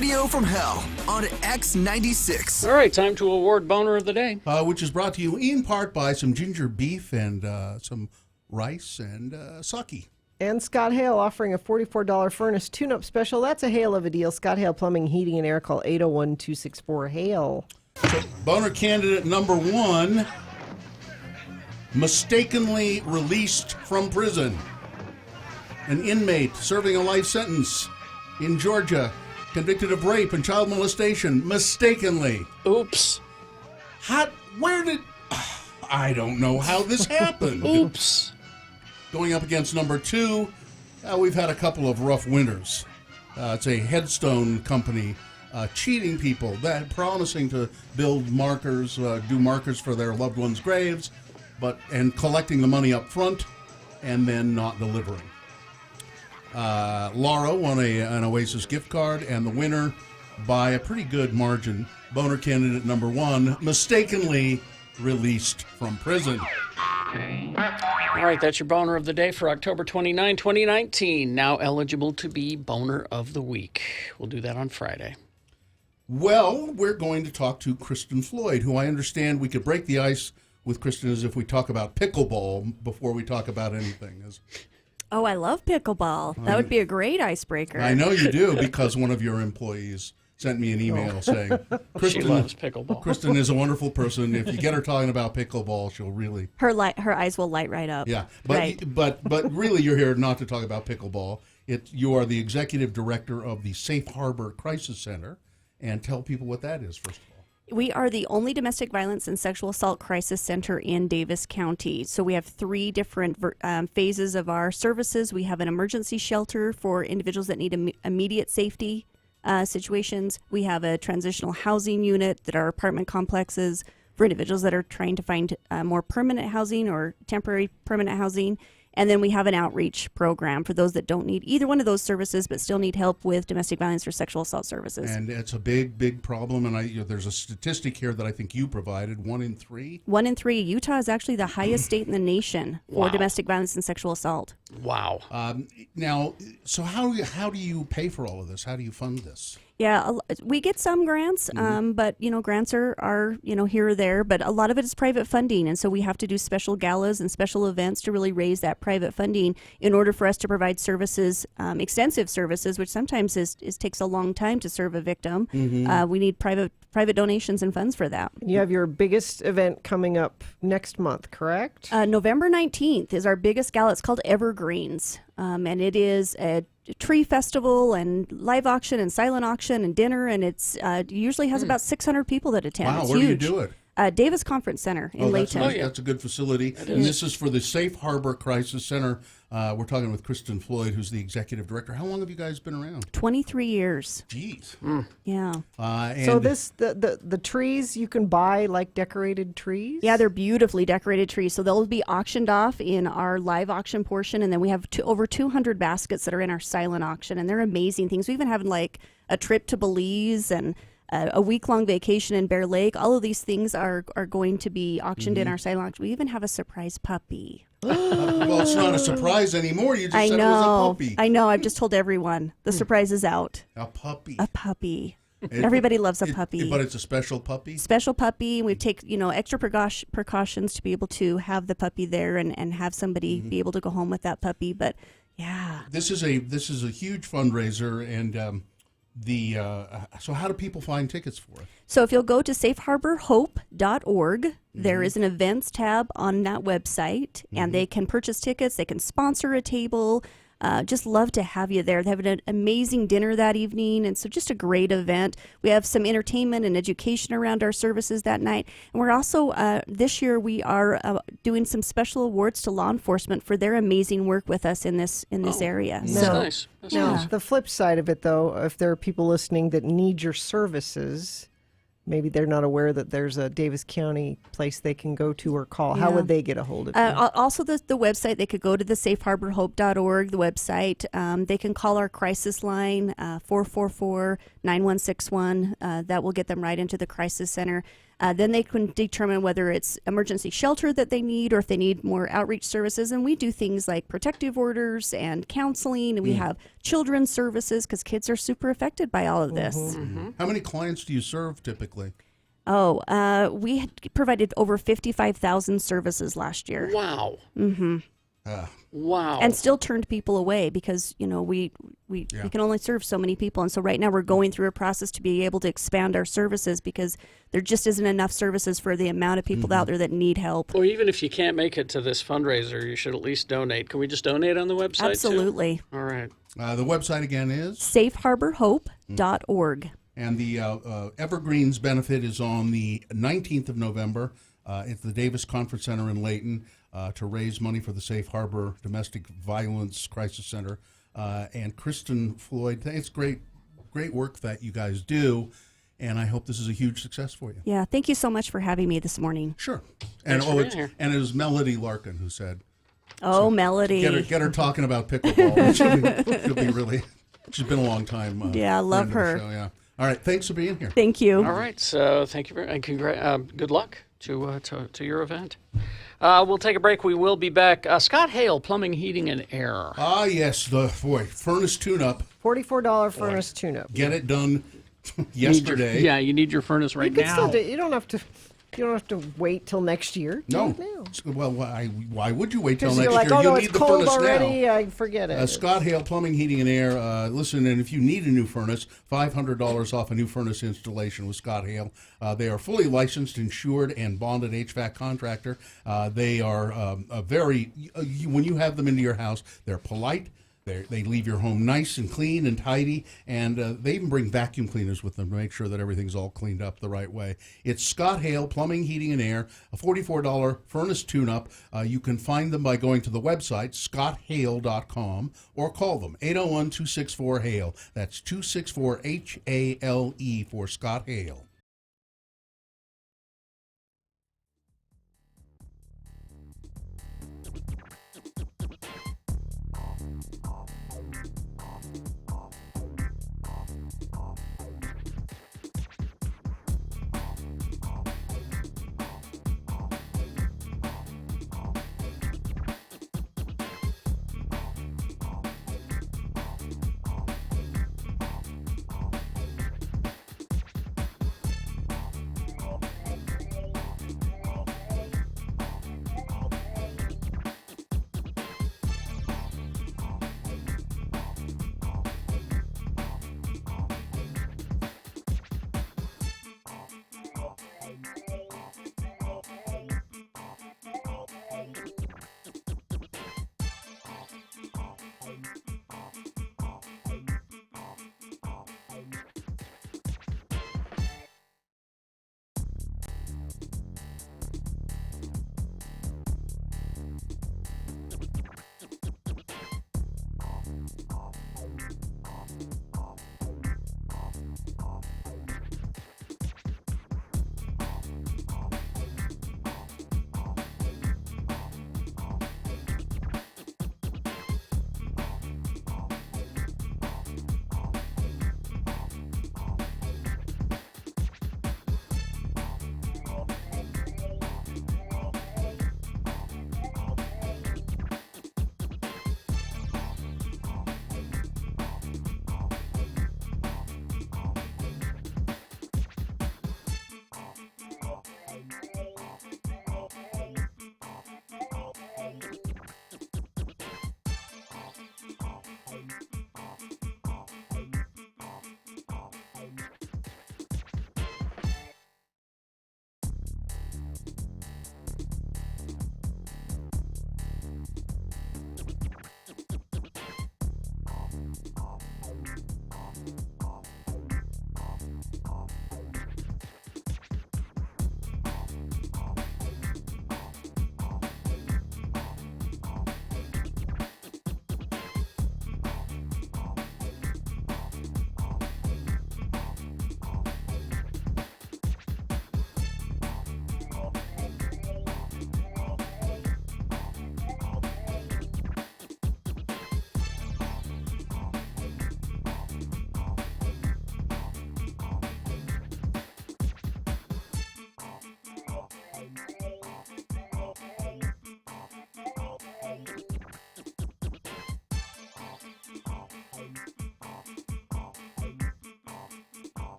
Radio from Hell on X96. All right, time to award Boner of the Day. Which is brought to you in part by some ginger beef and some rice and sake. And Scott Hale offering a $44 furnace tune-up special. That's a hail of a deal. Scott Hale Plumbing, Heating, and Air. Call 801-264-HAIL. So, boner candidate number 1, mistakenly released from prison. An inmate serving a life sentence in Georgia, convicted of rape and child molestation, mistakenly. Oops. I don't know how this happened. Oops. Going up against number 2, we've had a couple of rough winters. It's a headstone company cheating people, promising to build markers, do markers for their loved ones' graves, and collecting the money up front and then not delivering. Laura won an Oasis gift card, and the winner, by a pretty good margin, boner candidate number 1, mistakenly released from prison. All right, that's your Boner of the Day for October 29, 2019. Now eligible to be Boner of the Week. We'll do that on Friday. Well, we're going to talk to Kristen Floyd, who I understand we could break the ice with Kristen as if we talk about pickleball before we talk about anything. Oh, I love pickleball. That would be a great icebreaker. I know you do, because one of your employees sent me an email saying, Kristen, she loves pickleball. Kristen is a wonderful person. If you get her talking about pickleball, she'll really... Her eyes will light right up. Yeah, right. but really you're here not to talk about pickleball. You are the executive director of the Safe Harbor Crisis Center. And tell people what that is, first of all. We are the only domestic violence and sexual assault crisis center in Davis County. So we have 3 different phases of our services. We have an emergency shelter for individuals that need immediate safety situations. We have a transitional housing unit that are apartment complexes for individuals that are trying to find more permanent housing or temporary permanent housing. And then we have an outreach program for those that don't need either one of those services but still need help with domestic violence or sexual assault services. And it's a big, big problem. And there's a statistic here that I think you provided, 1 in 3. 1 in 3. Utah is actually the highest state in the nation for domestic violence and sexual assault. Wow. Now, so how do you pay for all of this? How do you fund this? Yeah, we get some grants, but grants are here or there, but a lot of it is private funding, and so we have to do special galas and special events to really raise that private funding in order for us to provide services, extensive services, which sometimes takes a long time to serve a victim. We need private donations and funds for that. You have your biggest event coming up next month, correct? November 19th is our biggest gala. It's called Evergreens, and it is a tree festival and live auction and silent auction and dinner, and it usually has about 600 people that attend. Wow, it's where huge. do you do it? Davis Conference Center in Layton. That's a good facility. And this is for the Safe Harbor Crisis Center. We're talking with Kristen Floyd, who's the executive director. How long have you guys been around? 23 years. Jeez. Yeah. So the trees, you can buy like decorated trees? Yeah, they're beautifully decorated trees. So they'll be auctioned off in our live auction portion, and then we have over 200 baskets that are in our silent auction, and they're amazing things. We even have like a trip to Belize and a week-long vacation in Bear Lake. All of these things are going to be auctioned in our silent auction. We even have a surprise puppy. Well, it's not a surprise anymore. You just said it was a puppy. I know. I've just told everyone. The surprise is out. A puppy. A puppy. Everybody loves a puppy. But it's a special puppy? Special puppy. We take, extra precautions to be able to have the puppy there and have somebody be able to go home with that puppy. But, yeah. This is a huge fundraiser, and so how do people find tickets for it? So if you'll go to safeharborhope.org, there is an events tab on that website, and they can purchase tickets. They can sponsor a table. Just love to have you there. They have an amazing dinner that evening, and so just a great event. We have some entertainment and education around our services that night. And we're also, this year, we are doing some special awards to law enforcement for their amazing work with us in this area. That's nice. That's nice. The flip side of it, though, if there are people listening that need your services, maybe they're not aware that there's a Davis County place they can go to or call. How would they get a hold of you? Also, the website, they could go to the safeharborhope.org, the website. They can call our crisis line, 444-9161. That will get them right into the crisis center. Then they can determine whether it's emergency shelter that they need or if they need more outreach services. And we do things like protective orders and counseling. And we have children's services because kids are super affected by all of this. How many clients do you serve typically? We had provided over 55,000 services last year. Wow. Wow. And still turned people away because, we can only serve so many people. And so right now we're going through a process to be able to expand our services because there just isn't enough services for the amount of people out there that need help. Well, even if you can't make it to this fundraiser, you should at least donate. Can we just donate on the website Absolutely. too? All right. The website again is? safeharborhope.org. And the Evergreens benefit is on the 19th of November at the Davis Conference Center in Layton to raise money for the Safe Harbor Domestic Violence Crisis Center. And Kristen Floyd, it's great work that you guys do, and I hope this is a huge success for you. Yeah, thank you so much for having me this morning. Sure. Thanks And for being here. and it was Melody Larkin who said. Oh, Melody. Get her talking about pickleball. She'll be really. She's been a long time. Yeah, I love friend her. of the show, yeah. All right, thanks for being here. Thank you. All right, so thank you very much, and good luck to your event. We'll take a break. We will be back. Scott Hale, Plumbing, Heating, and Air. Ah, yes, furnace tune-up. $44 furnace tune-up. Get it done yesterday. You need your furnace right You can now. still do, you don't have to wait till next year. No. Do it now. Well, why would you wait till Because next you're like, year? oh You no, need it's the cold furnace already. now. I forget it. Scott Hale, Plumbing, Heating, and Air. Listen, and if you need a new furnace, $500 off a new furnace installation with Scott Hale. They are fully licensed, insured, and bonded HVAC contractor. They are when you have them into your house, they're polite. They leave your home nice and clean and tidy, and they even bring vacuum cleaners with them to make sure that everything's all cleaned up the right way. It's Scott Hale, Plumbing, Heating, and Air, a $44 furnace tune-up. You can find them by going to the website, scotthale.com, or call them, 801-264-HALE. That's 264-HALE for Scott Hale.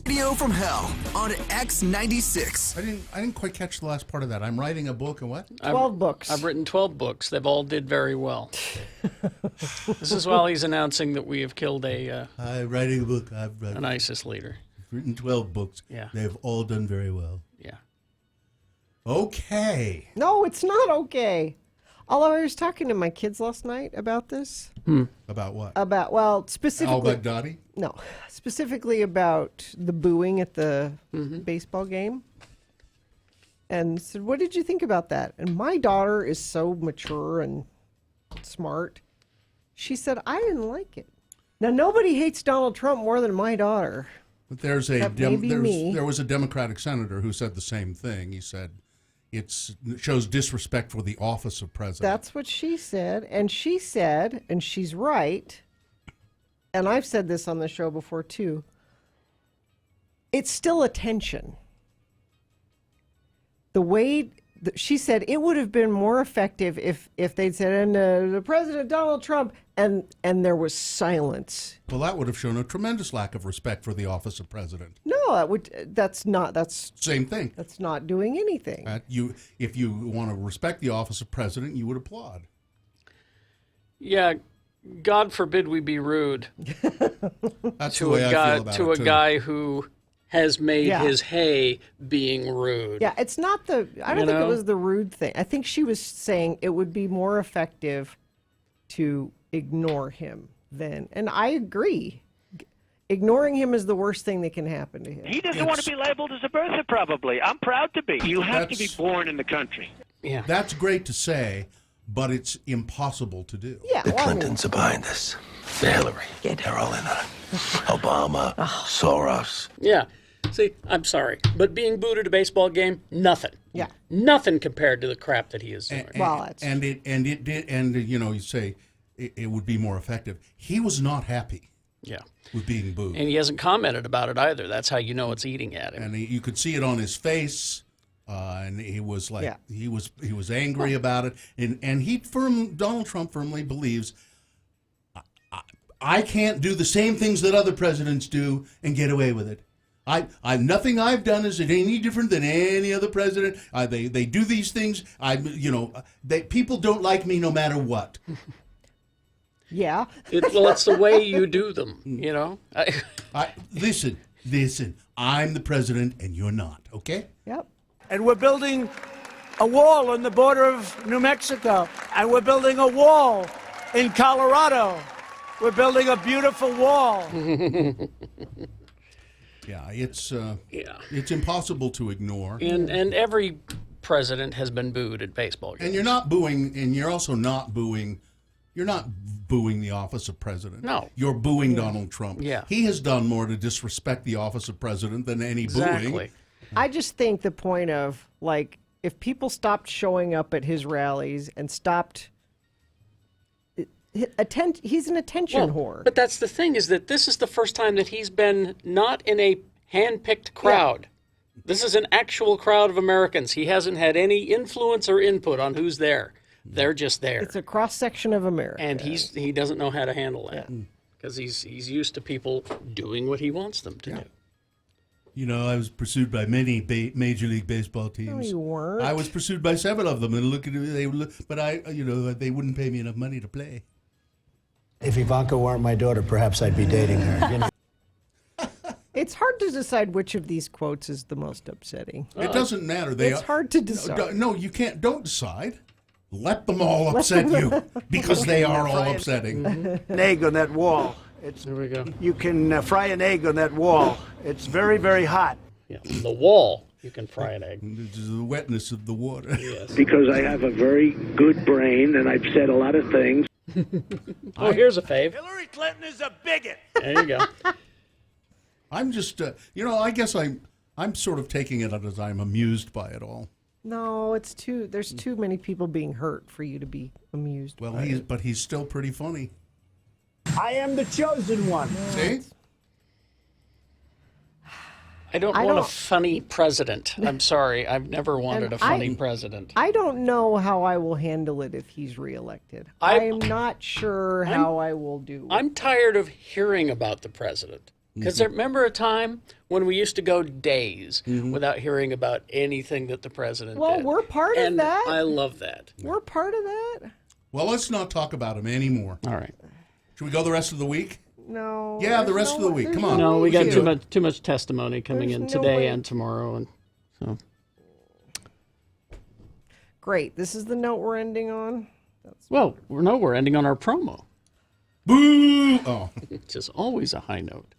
Radio from Hell on X96. I didn't quite catch the last part of that. I'm writing a book and what? 12 books. I've written 12 books. They've all did very well. This is while he's announcing that we have killed I'm writing a book. an ISIS leader. Written 12 books. Yeah. They've all done very well. Yeah. Okay. No, it's not okay. Although I was talking to my kids last night about this. About what? Specifically. Al-Baghdadi? No, specifically about the booing at the baseball game. And said, what did you think about that? And my daughter is so mature and smart. She said, I didn't like it. Now, nobody hates Donald Trump more than my daughter. But there was a Democratic senator who said the same thing. He said it shows disrespect for the office of president. That's what she said. And she said, and she's right, and I've said this on the show before too, it's still attention. The way she said it would have been more effective if they'd said, and the President Donald Trump, and there was silence. Well, that would have shown a tremendous lack of respect for the office of president. No, that's same thing. That's not doing anything. If you want to respect the office of president, you would applaud. Yeah, God forbid we be rude. That's to the way a I guy feel about to it, a too. guy who has made his hay being rude. Yeah, it's not I don't think it was the rude thing. I think she was saying it would be more effective to ignore him then. And I agree. Ignoring him is the worst thing that can happen to him. He doesn't want to be labeled as a birther, probably. I'm proud to be. You have to be born in the country. Yeah. That's great to say, but it's impossible to do. Yeah, The Clintons are behind this. The Hillary. They're all in on it. Obama, Soros. Yeah. See, I'm sorry, but being booed at a baseball game, nothing. Yeah. Nothing compared to the crap that he is doing. You say it would be more effective. He was not happy. Yeah. With being booed. And he hasn't commented about it either. That's how you know it's eating at him. And you could see it on his face. And he was like, he was angry about it. And Donald Trump firmly believes, I can't do the same things that other presidents do and get away with it. Nothing I've done is any different than any other president. They do these things. People don't like me no matter what. Yeah. It's the way you do them, Listen, I'm the president and you're not, okay? Yep. And we're building a wall on the border of New Mexico. And we're building a wall in Colorado. We're building a beautiful wall. Yeah, it's impossible to ignore. And every president has been booed at baseball games. And you're not booing, and you're also not booing. You're not booing the office of president. No. You're booing Donald Trump. Yeah. He has done more to disrespect the office of president than any booing. I just think the point of, like, if people stopped showing up at his rallies and stopped... he's an attention whore. But that's the thing, is that this is the first time that he's been not in a hand-picked crowd. Yeah. This is an actual crowd of Americans. He hasn't had any influence or input on who's there. They're just there. It's a cross-section of America. And he doesn't know how to handle that. Because he's used to people doing what he wants them to do. You know, I was pursued by many Major League Baseball teams. No, you weren't. I was pursued by 7 of them, and look at it, they wouldn't pay me enough money to play. If Ivanka weren't my daughter, perhaps I'd be dating her. It's hard to decide which of these quotes is the most upsetting. It doesn't matter. It's hard to decide. No, you can't. Don't decide. Let them all upset you, because they are all upsetting. An egg on that wall. There we go. You can fry an egg on that wall. It's very, very hot. Yeah, the wall, you can fry an egg. The wetness of the water. Yes. Because I have a very good brain and I've said a lot of things. Here's a fave. Hillary Clinton is a bigot. There you go. I'm just, I guess I'm sort of taking it as I'm amused by it all. No, there's too many people being hurt for you to be amused. Well, by it. but he's still pretty funny. I am the chosen one. See? I don't want a funny president. I'm sorry. I've never wanted a funny president. I don't know how I will handle it if he's reelected. I'm not sure how I will do. I'm tired of hearing about the president. Because remember a time when we used to go days without hearing about anything that the president Well, did. we're part of that. I love that. We're part of that. Well, let's not talk about him anymore. All right. Should we go the rest of the week? No. Yeah, the rest of the week. Come on. No, we got can do too much testimony coming in today and tomorrow, and so. Great. This is the note we're ending on. Well, we're ending on our promo. Boo! Oh. Which is always a high note.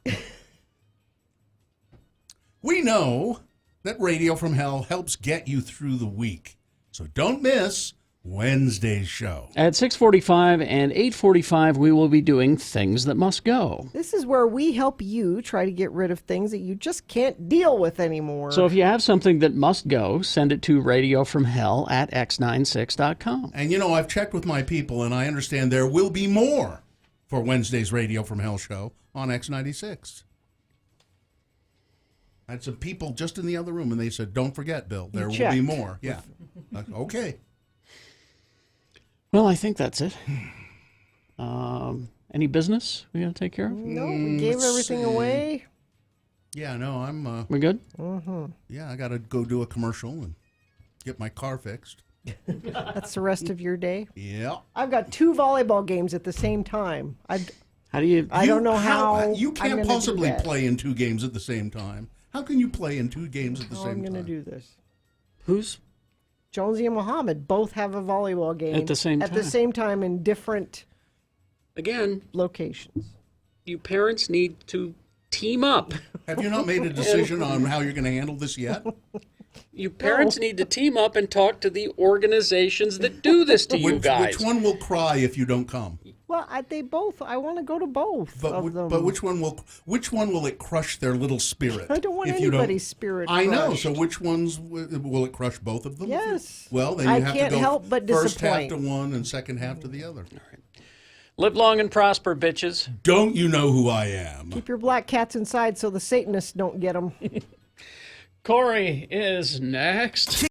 We know that Radio from Hell helps get you through the week. So don't miss Wednesday's show. At 6:45 and 8:45, we will be doing Things That Must Go. This is where we help you try to get rid of things that you just can't deal with anymore. So if you have something that must go, send it to radiofromhell@x96.com. And you know, I've checked with my people, and I understand there will be more for Wednesday's Radio from Hell show on X96. I had some people just in the other room, and they said, don't forget, Bill, there will be more. Yeah. Okay. Well, I think that's it. Any business we got to take care of? No, we gave everything away. Yeah, no, I'm... we good? Yeah, I got to go do a commercial and get my car fixed. That's the rest of your day? Yeah. I've got 2 volleyball games at the same time. How do you... I don't know how You I'm can't gonna possibly do that. play in 2 games at the same time. How can you play in 2 games at the same I'm time? going to do this. Who's? Jonesy and Muhammad both have a volleyball game. At the same At the time. same time in different Again, locations. you parents need to team up. Have you not made a decision on how you're going to handle this yet? You parents need to team up and talk to the organizations that do this to you guys. Which one will cry if you don't come? Well, I want to go to both of them. But which one will it crush their little spirit? I don't want if you anybody's spirit I know. crushed. So which ones will it crush both of them? Yes. Well, then you I have can't to go help but first half disappoint. to one and second half to the other. Live long and prosper, bitches. Don't you know who I am? Keep your black cats inside so the Satanists don't get them. Corey is next.